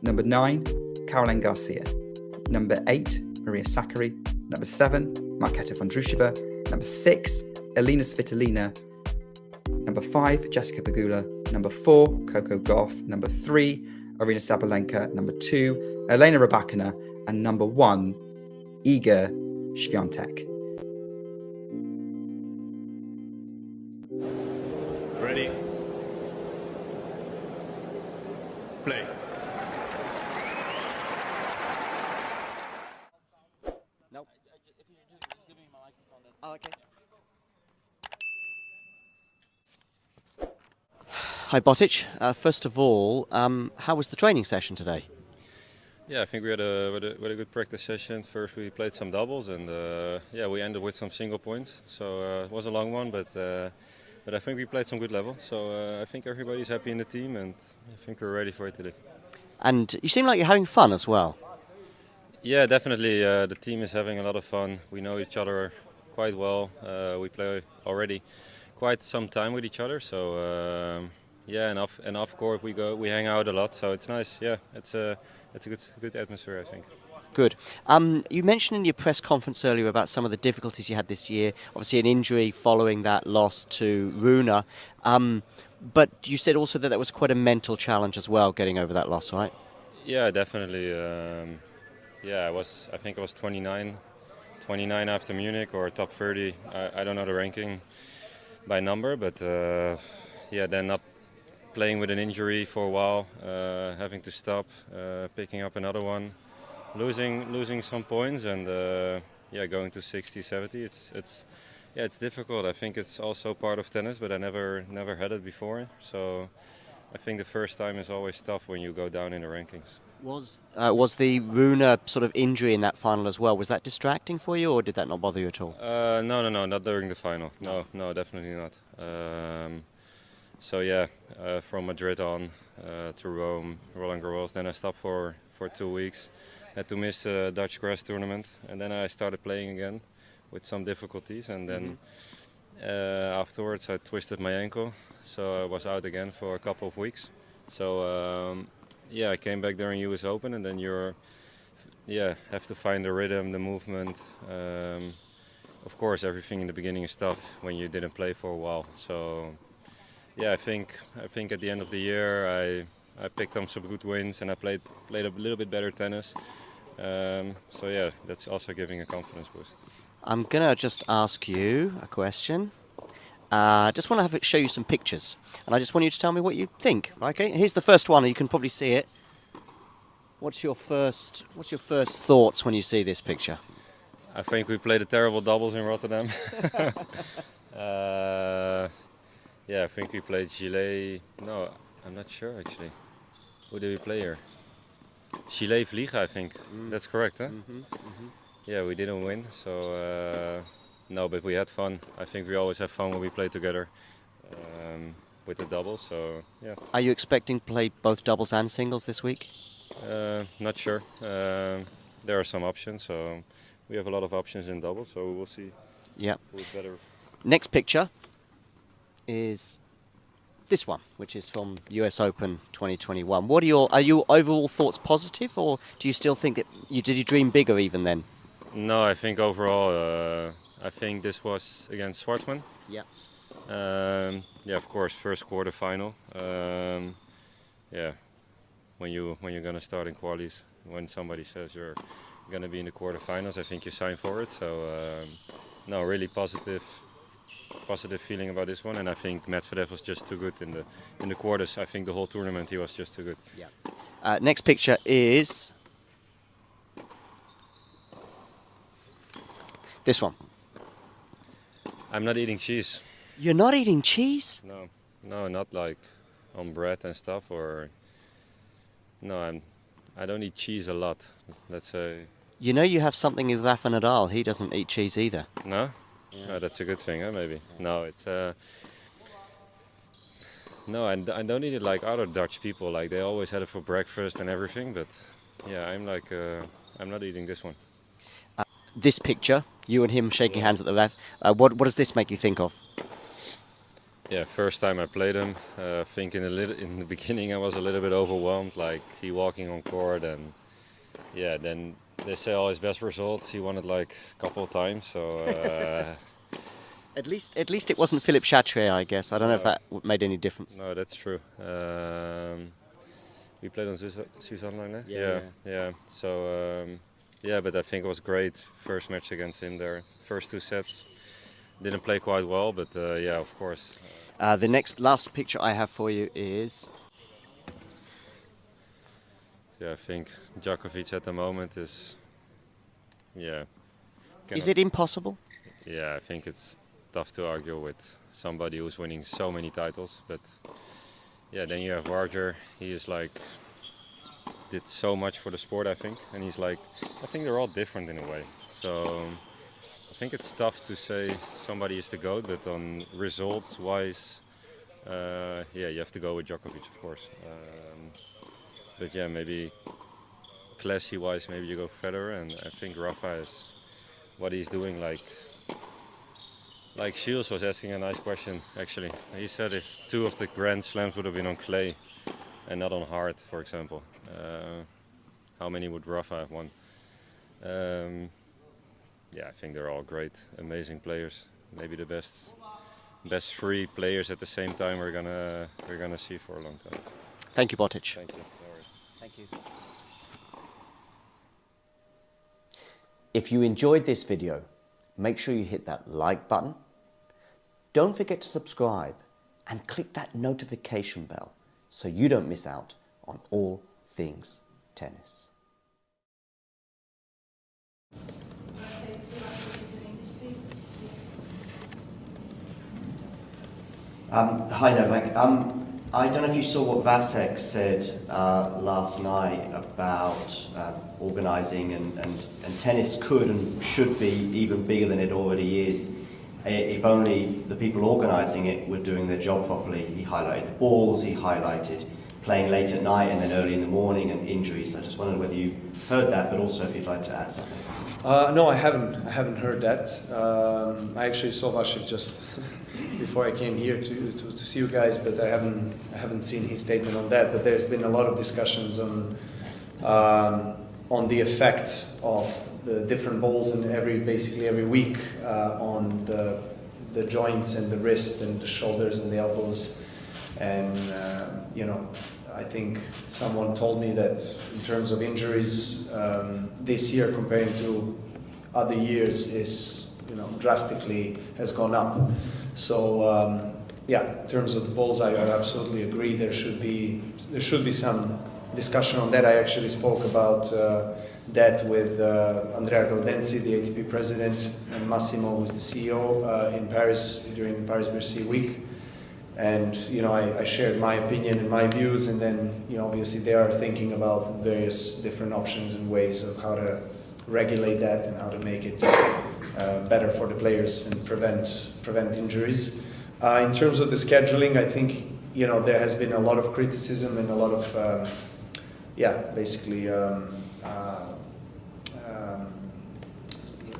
Number 9, Caroline Garcia. Number 8, Maria Sakkari. Number 7, Marketa Vondroushova. Number 6, Elina Svitolina. Number 5, Jessica Pegula. Number 4, Coco Gauff. Number 3, Arina Sabalenka. Number 2, Elena Rybakina. And number 1, Iga Swiatek. Ready? Play. Nope. Oh, okay. Hi, Botic. First of all, how was the training session today? Yeah, I think we had a good practice session. First we played some doubles, and yeah, we ended with some single points. So it was a long one, but I think we played some good level. So I think everybody's happy in the team, and I think we're ready for it today. And you seem like you're having fun as well. Yeah, definitely. The team is having a lot of fun. We know each other quite well. We play already quite some time with each other. So yeah, and off court we hang out a lot. So it's nice. Yeah, it's a good atmosphere, I think. Good. You mentioned in your press conference earlier about some of the difficulties you had this year. Obviously, an injury following that loss to Runa. But you said also that was quite a mental challenge as well, getting over that loss, right? Yeah, definitely. Yeah, I think I was 29 after Munich, or top 30. I don't know the ranking by number, but yeah, then not playing with an injury for a while, having to stop, picking up another one, losing some points, and yeah, going to 60, 70. It's difficult. I think it's also part of tennis, but I never had it before. So I think the first time is always tough when you go down in the rankings. Was the Runa sort of injury in that final as well? Was that distracting for you, or did that not bother you at all? No, not during the final. No, definitely not. So yeah, from Madrid on to Rome, Roland Garros. Then I stopped for 2 weeks. Had to miss the Dutch grass tournament, and then I started playing again with some difficulties. And then afterwards I twisted my ankle, so I was out again for a couple of weeks. So yeah, I came back during US Open, and then have to find the rhythm, the movement. Of course, everything in the beginning is tough when you didn't play for a while. So yeah, I think at the end of the year I picked up some good wins, and I played a little bit better tennis. So yeah, that's also giving a confidence boost. I'm gonna just ask you a question. Just want to show you some pictures, and I just want you to tell me what you think. Okay, here's the first one. You can probably see it. What's your first thoughts when you see this picture? I think we played a terrible doubles in Rotterdam. Yeah, I think we played Gillet. No, I'm not sure actually. Who did we play here? Chile Liga, I think. That's correct, huh? Yeah, we didn't win, so no, but we had fun. I think we always have fun when we play together with the doubles, so yeah. Are you expecting to play both doubles and singles this week? Not sure. There are some options, so we have a lot of options in doubles, so we'll see. Yeah. Who's better. Next picture is this one, which is from US Open 2021. What are your overall thoughts positive, or do you still think that did you dream bigger even then? No, I think overall, I think this was against Schwartzman. Yeah. Yeah, of course, first quarter final. Yeah, when you're gonna start in qualies, when somebody says you're gonna be in the quarterfinals, I think you sign for it. So no, really positive feeling about this one, and I think Medvedev was just too good in the quarters. I think the whole tournament he was just too good. Yeah. Next picture is this one. I'm not eating cheese. You're not eating cheese? No, not like on bread and stuff, or no, I don't eat cheese a lot. Let's say. You know, you have something with Rafa Nadal. He doesn't eat cheese either. No? Yeah. Oh, that's a good thing, huh? Maybe. Yeah. No, it's no, I don't eat it like other Dutch people. Like they always had it for breakfast and everything. But yeah, I'm like I'm not eating this one. This picture, you and him shaking hands at the ref. What does this make you think of? Yeah, first time I played him, thinking in the beginning I was a little bit overwhelmed, like he walking on court, and yeah, then they say all his best results he won it like a couple of times, so at least it wasn't Philippe Chatrier, I guess. I don't know if that made any difference. No, that's true. We played on Suzanne, yeah. So yeah, but I think it was great first match against him there. First two sets didn't play quite well, but yeah, of course. The last picture I have for you is. Yeah, I think Djokovic at the moment is. Yeah. Is it impossible? Yeah, I think it's tough to argue with somebody who's winning so many titles, but yeah, then you have Roger. He is like did so much for the sport, I think, and he's like, I think they're all different in a way. So I think it's tough to say somebody is the GOAT, but on results wise, yeah, you have to go with Djokovic, of course. But yeah, maybe classy wise, maybe you go Federer, and I think Rafa is what he's doing. Like Shields was asking a nice question actually. He said if 2 of the Grand Slams would have been on clay and not on hard, for example, how many would Rafa have won? Yeah, I think they're all great, amazing players. Maybe the best 3 players at the same time we're gonna see for a long time. Thank you, Botic. Thank you. No worries. Thank you. If you enjoyed this video, make sure you hit that like button. Don't forget to subscribe and click that notification bell so you don't miss out on all things tennis. Hi, Novak. I don't know if you saw what Vasek said last night about organising, and tennis could and should be even bigger than it already is if only the people organising it were doing their job properly. He highlighted the balls, he highlighted playing late at night and then early in the morning and injuries. I just wondered whether you heard that, but also if you'd like to add something. No, I haven't heard that. I actually saw Vasek just before I came here to see you guys, but I haven't seen his statement on that. But there's been a lot of discussions on the effect of the different balls and basically every week on the joints and the wrist and the shoulders and the elbows. And you know, I think someone told me that in terms of injuries this year comparing to other years is, you know, drastically has gone up. So yeah, in terms of the balls, I absolutely agree. There should be some discussion on that. I actually spoke about that with Andrea Gaudenzi, the ATP president, and Massimo, who's the CEO, in Paris during the Paris-Bercy week. And I shared my opinion and my views, and then obviously they are thinking about various different options and ways of how to regulate that and how to make it better for the players and prevent injuries. In terms of the scheduling, I think there has been a lot of criticism and a lot of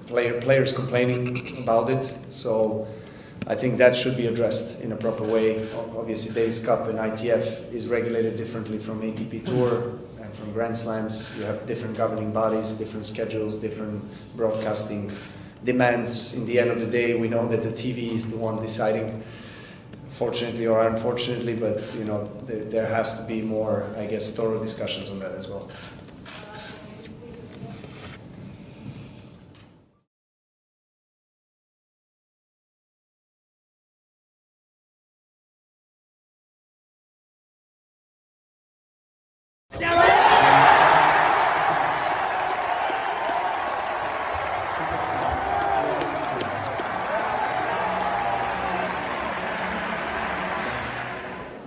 players complaining about it. So I think that should be addressed in a proper way. Obviously, Davis Cup and ITF is regulated differently from ATP Tour and from Grand Slams. You have different governing bodies, different schedules, different broadcasting demands. In the end of the day, we know that the TV is the one deciding, fortunately or unfortunately, but there has to be more, I guess, thorough discussions on that as well.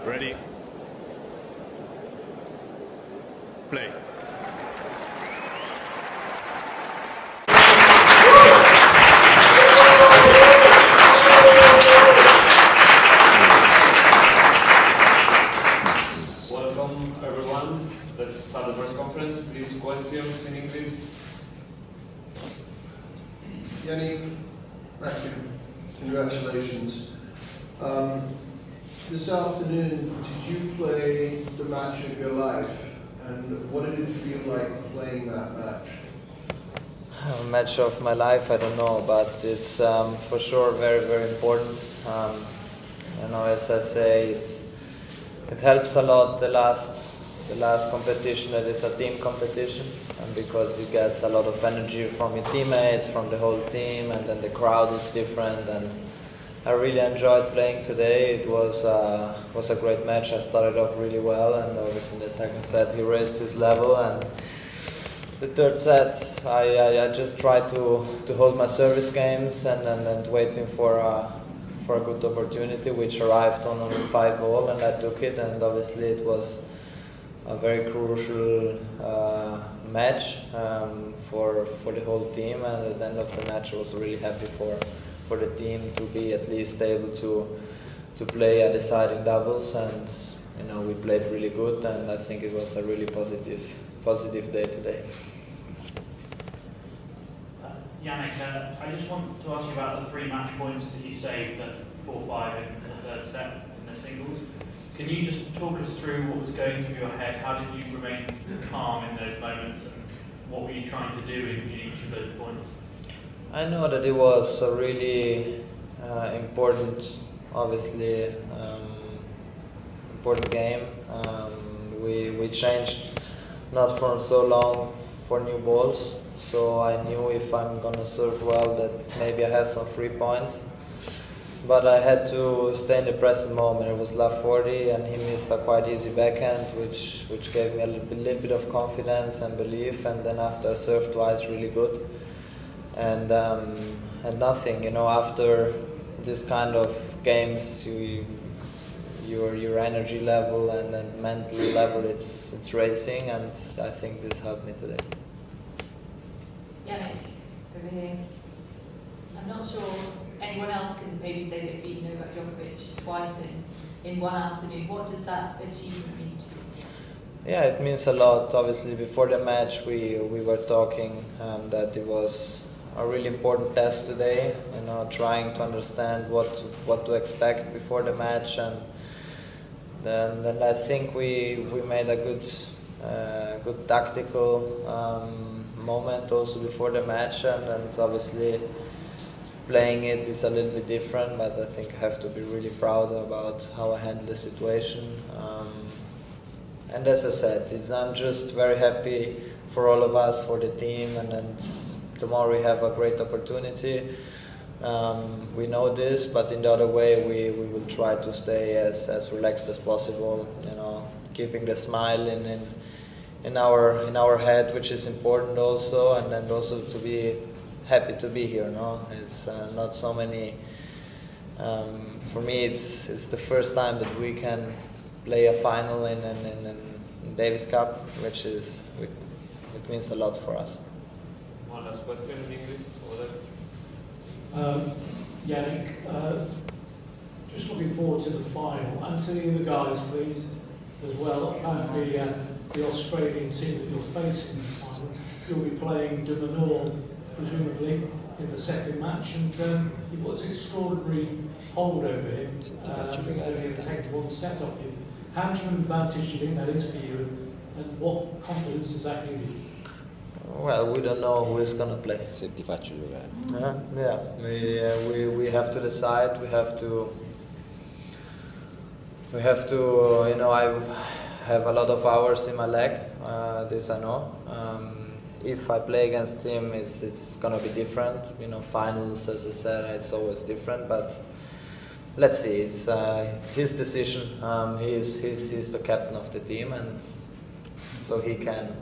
Ready? Play. Welcome everyone. Let's start the press conference. Please, questions in English. Yannick, thank you. Congratulations. This afternoon, did you play the match of your life? And what did it feel like playing that match? Match of my life, I don't know, but it's for sure very, very important. As I say, it helps a lot the last competition, that is a team competition, and because you get a lot of energy from your teammates, from the whole team, and then the crowd is different. And I really enjoyed playing today. It was a great match. I started off really well, and obviously in the second set he raised his level, and the third set I just tried to hold my service games and waiting for a good opportunity, which arrived on 5-all, and I took it. And obviously it was a very crucial match for the whole team, and at the end of the match I was really happy for the team to be at least able to play a deciding doubles, and we played really good, and I think it was a really positive day today. Yannick, I just wanted to ask you about the 3 match points that you saved at 4-5 in the third set in the singles. Can you just talk us through what was going through your head? How did you remain calm in those moments, and what were you trying to do in each of those points? I know that it was a really important, obviously, important game. We changed not for so long for new balls, so I knew if I'm gonna serve well that maybe I have some free points. But I had to stay in the present moment. It was love 40, and he missed a quite easy backhand, which gave me a little bit of confidence and belief. And then after I served twice, really good. And nothing, after this kind of games, your energy level and then mental level, it's racing, and I think this helped me today. Yannick, over here. I'm not sure anyone else can maybe say they've beaten Novak Djokovic twice in one afternoon. What does that achievement mean to you? Yeah, it means a lot. Obviously, before the match, we were talking that it was a really important test today. Trying to understand what to expect before the match, and then I think we made a good tactical moment also before the match, and obviously playing it is a little bit different, but I think I have to be really proud about how I handled the situation. And as I said, I'm just very happy for all of us, for the team, and tomorrow we have a great opportunity. We know this, but in the other way, we will try to stay as relaxed as possible. Keeping the smile in our head, which is important also, and then also to be happy to be here. It's not so many For me, it's the first time that we can play a final in Davis Cup, which means a lot for us. One last question in English. Yannick, just looking forward to the final. And to the other guys, please, as well. Apparently, the Australian team that you're facing in the final, you'll be playing de Minaur, presumably, in the second match. And you've got this extraordinary hold over him. I think he's only going to take one set off you. How much of an advantage do you think that is for you? And what confidence does that give you? Well, we don't know who is gonna play. Se ti faccio giocare. Yeah. We have to decide. We have to. You know, I have a lot of hours in my leg. This I know. If I play against him, it's gonna be different. You know, finals, as I said, it's always different. But let's see. It's his decision. He's the captain of the team, and so he can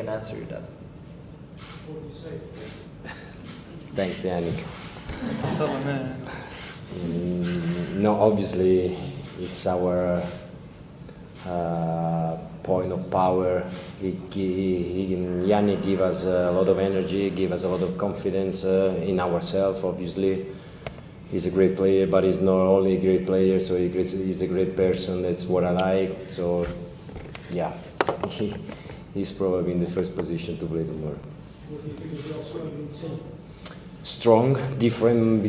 answer you that. What do you say? Thanks, Yannick. No, obviously it's our point of power. Yannick give us a lot of energy, give us a lot of confidence in ourselves. Obviously, he's a great player, but he's not only a great player. So he's a great person. That's what I like. So, yeah, he's probably in the first position to play tomorrow. What do you think of the Australian team? Strong, different.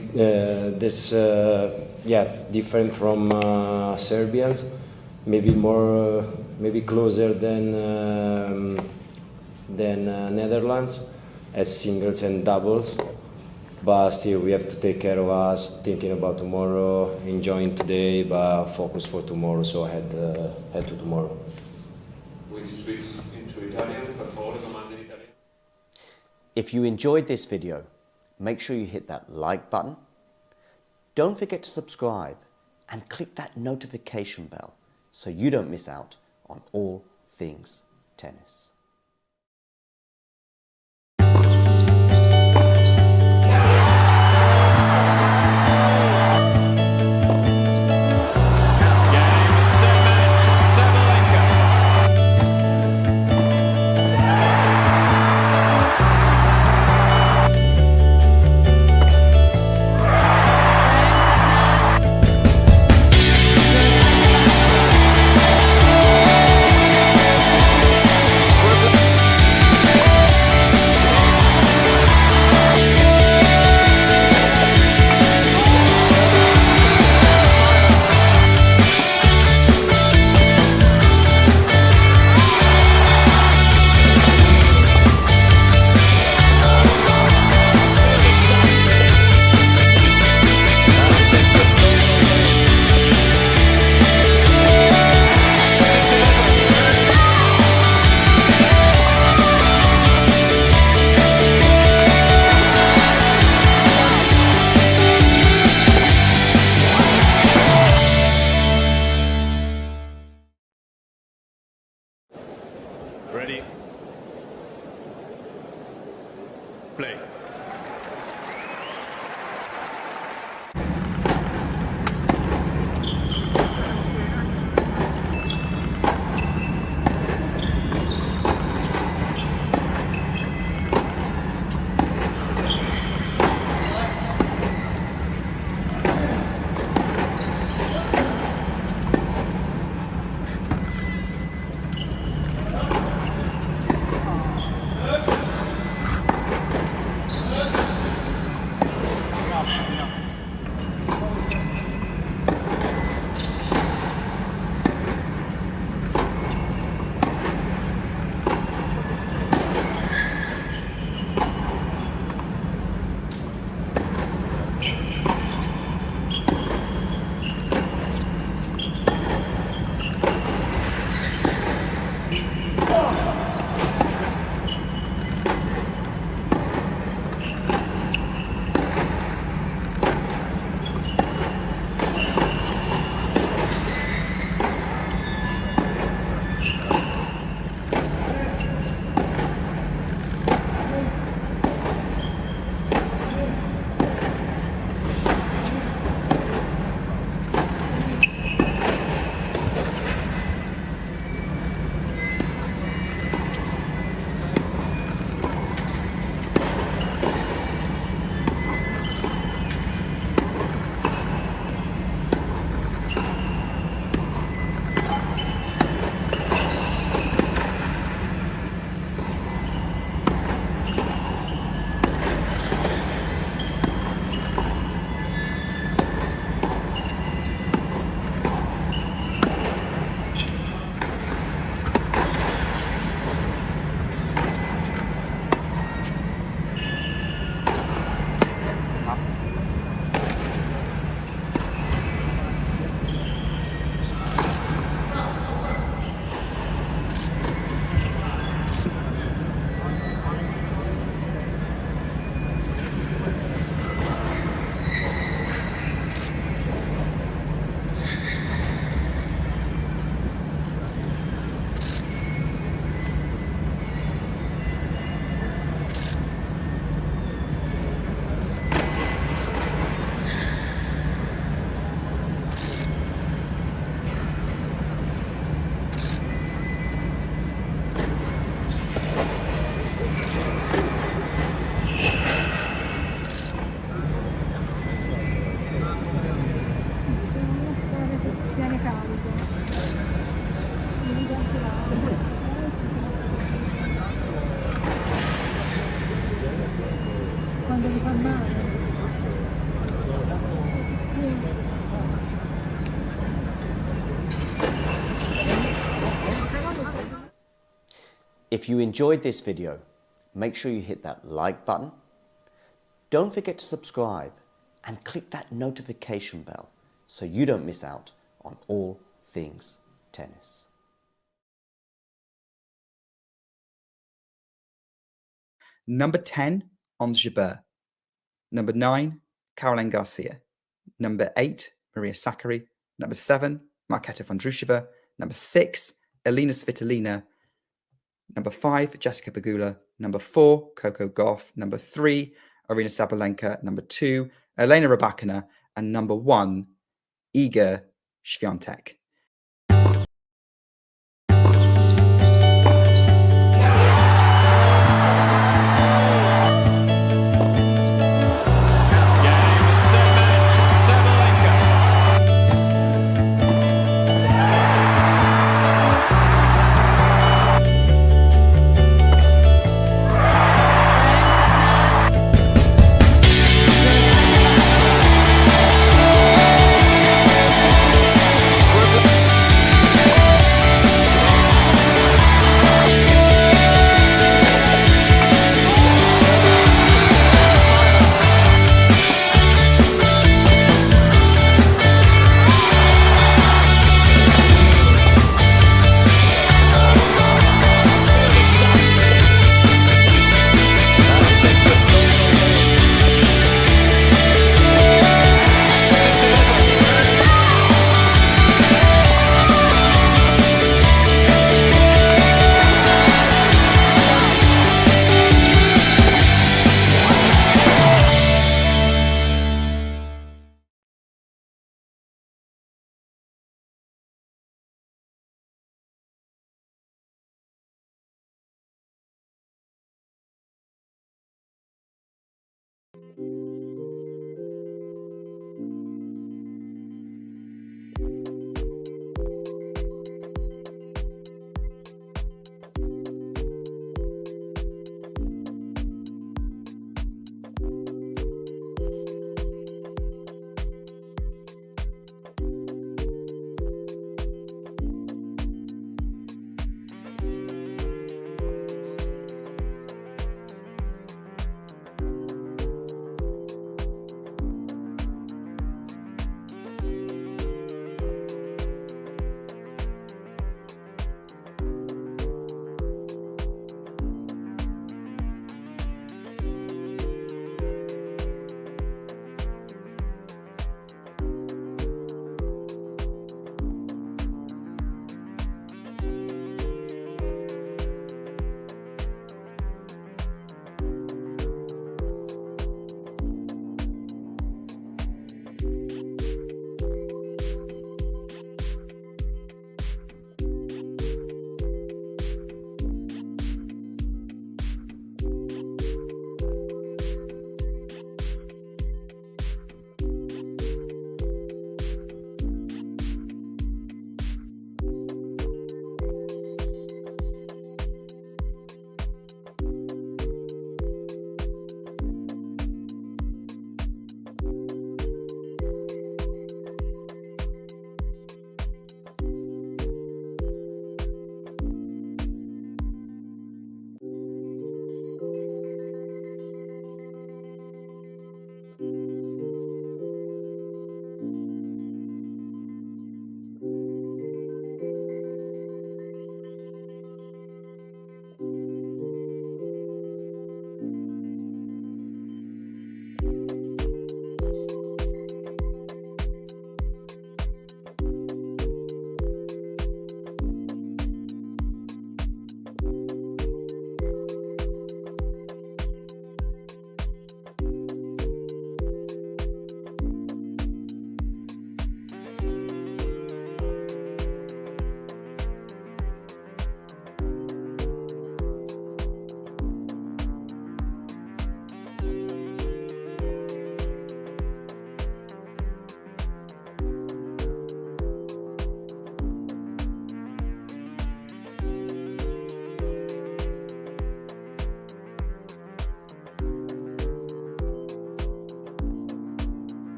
Different from Serbians. Maybe more, maybe closer than Netherlands, as singles and doubles. But still, we have to take care of us, thinking about tomorrow, enjoying today, but focus for tomorrow. So head to tomorrow. We switch into Italian. Per favore, domande in Italian. If you enjoyed this video, make sure you hit that like button. Don't forget to subscribe and click that notification bell so you don't miss out on all things tennis. Ready? Play. If you enjoyed this video, make sure you hit that like button. Don't forget to subscribe and click that notification bell so you don't miss out on all things tennis. Number 10, Ons Jabeur. Number 9, Caroline Garcia. Number 8, Maria Sakkari. Number 7, Marketa Vondrousova. Number 6, Elina Svitolina. Number 5, Jessica Pegula. Number 4, Coco Gauff. Number 3, Arina Sabalenka. Number 2, Elena Rybakina. And number 1, Iga Swiatek.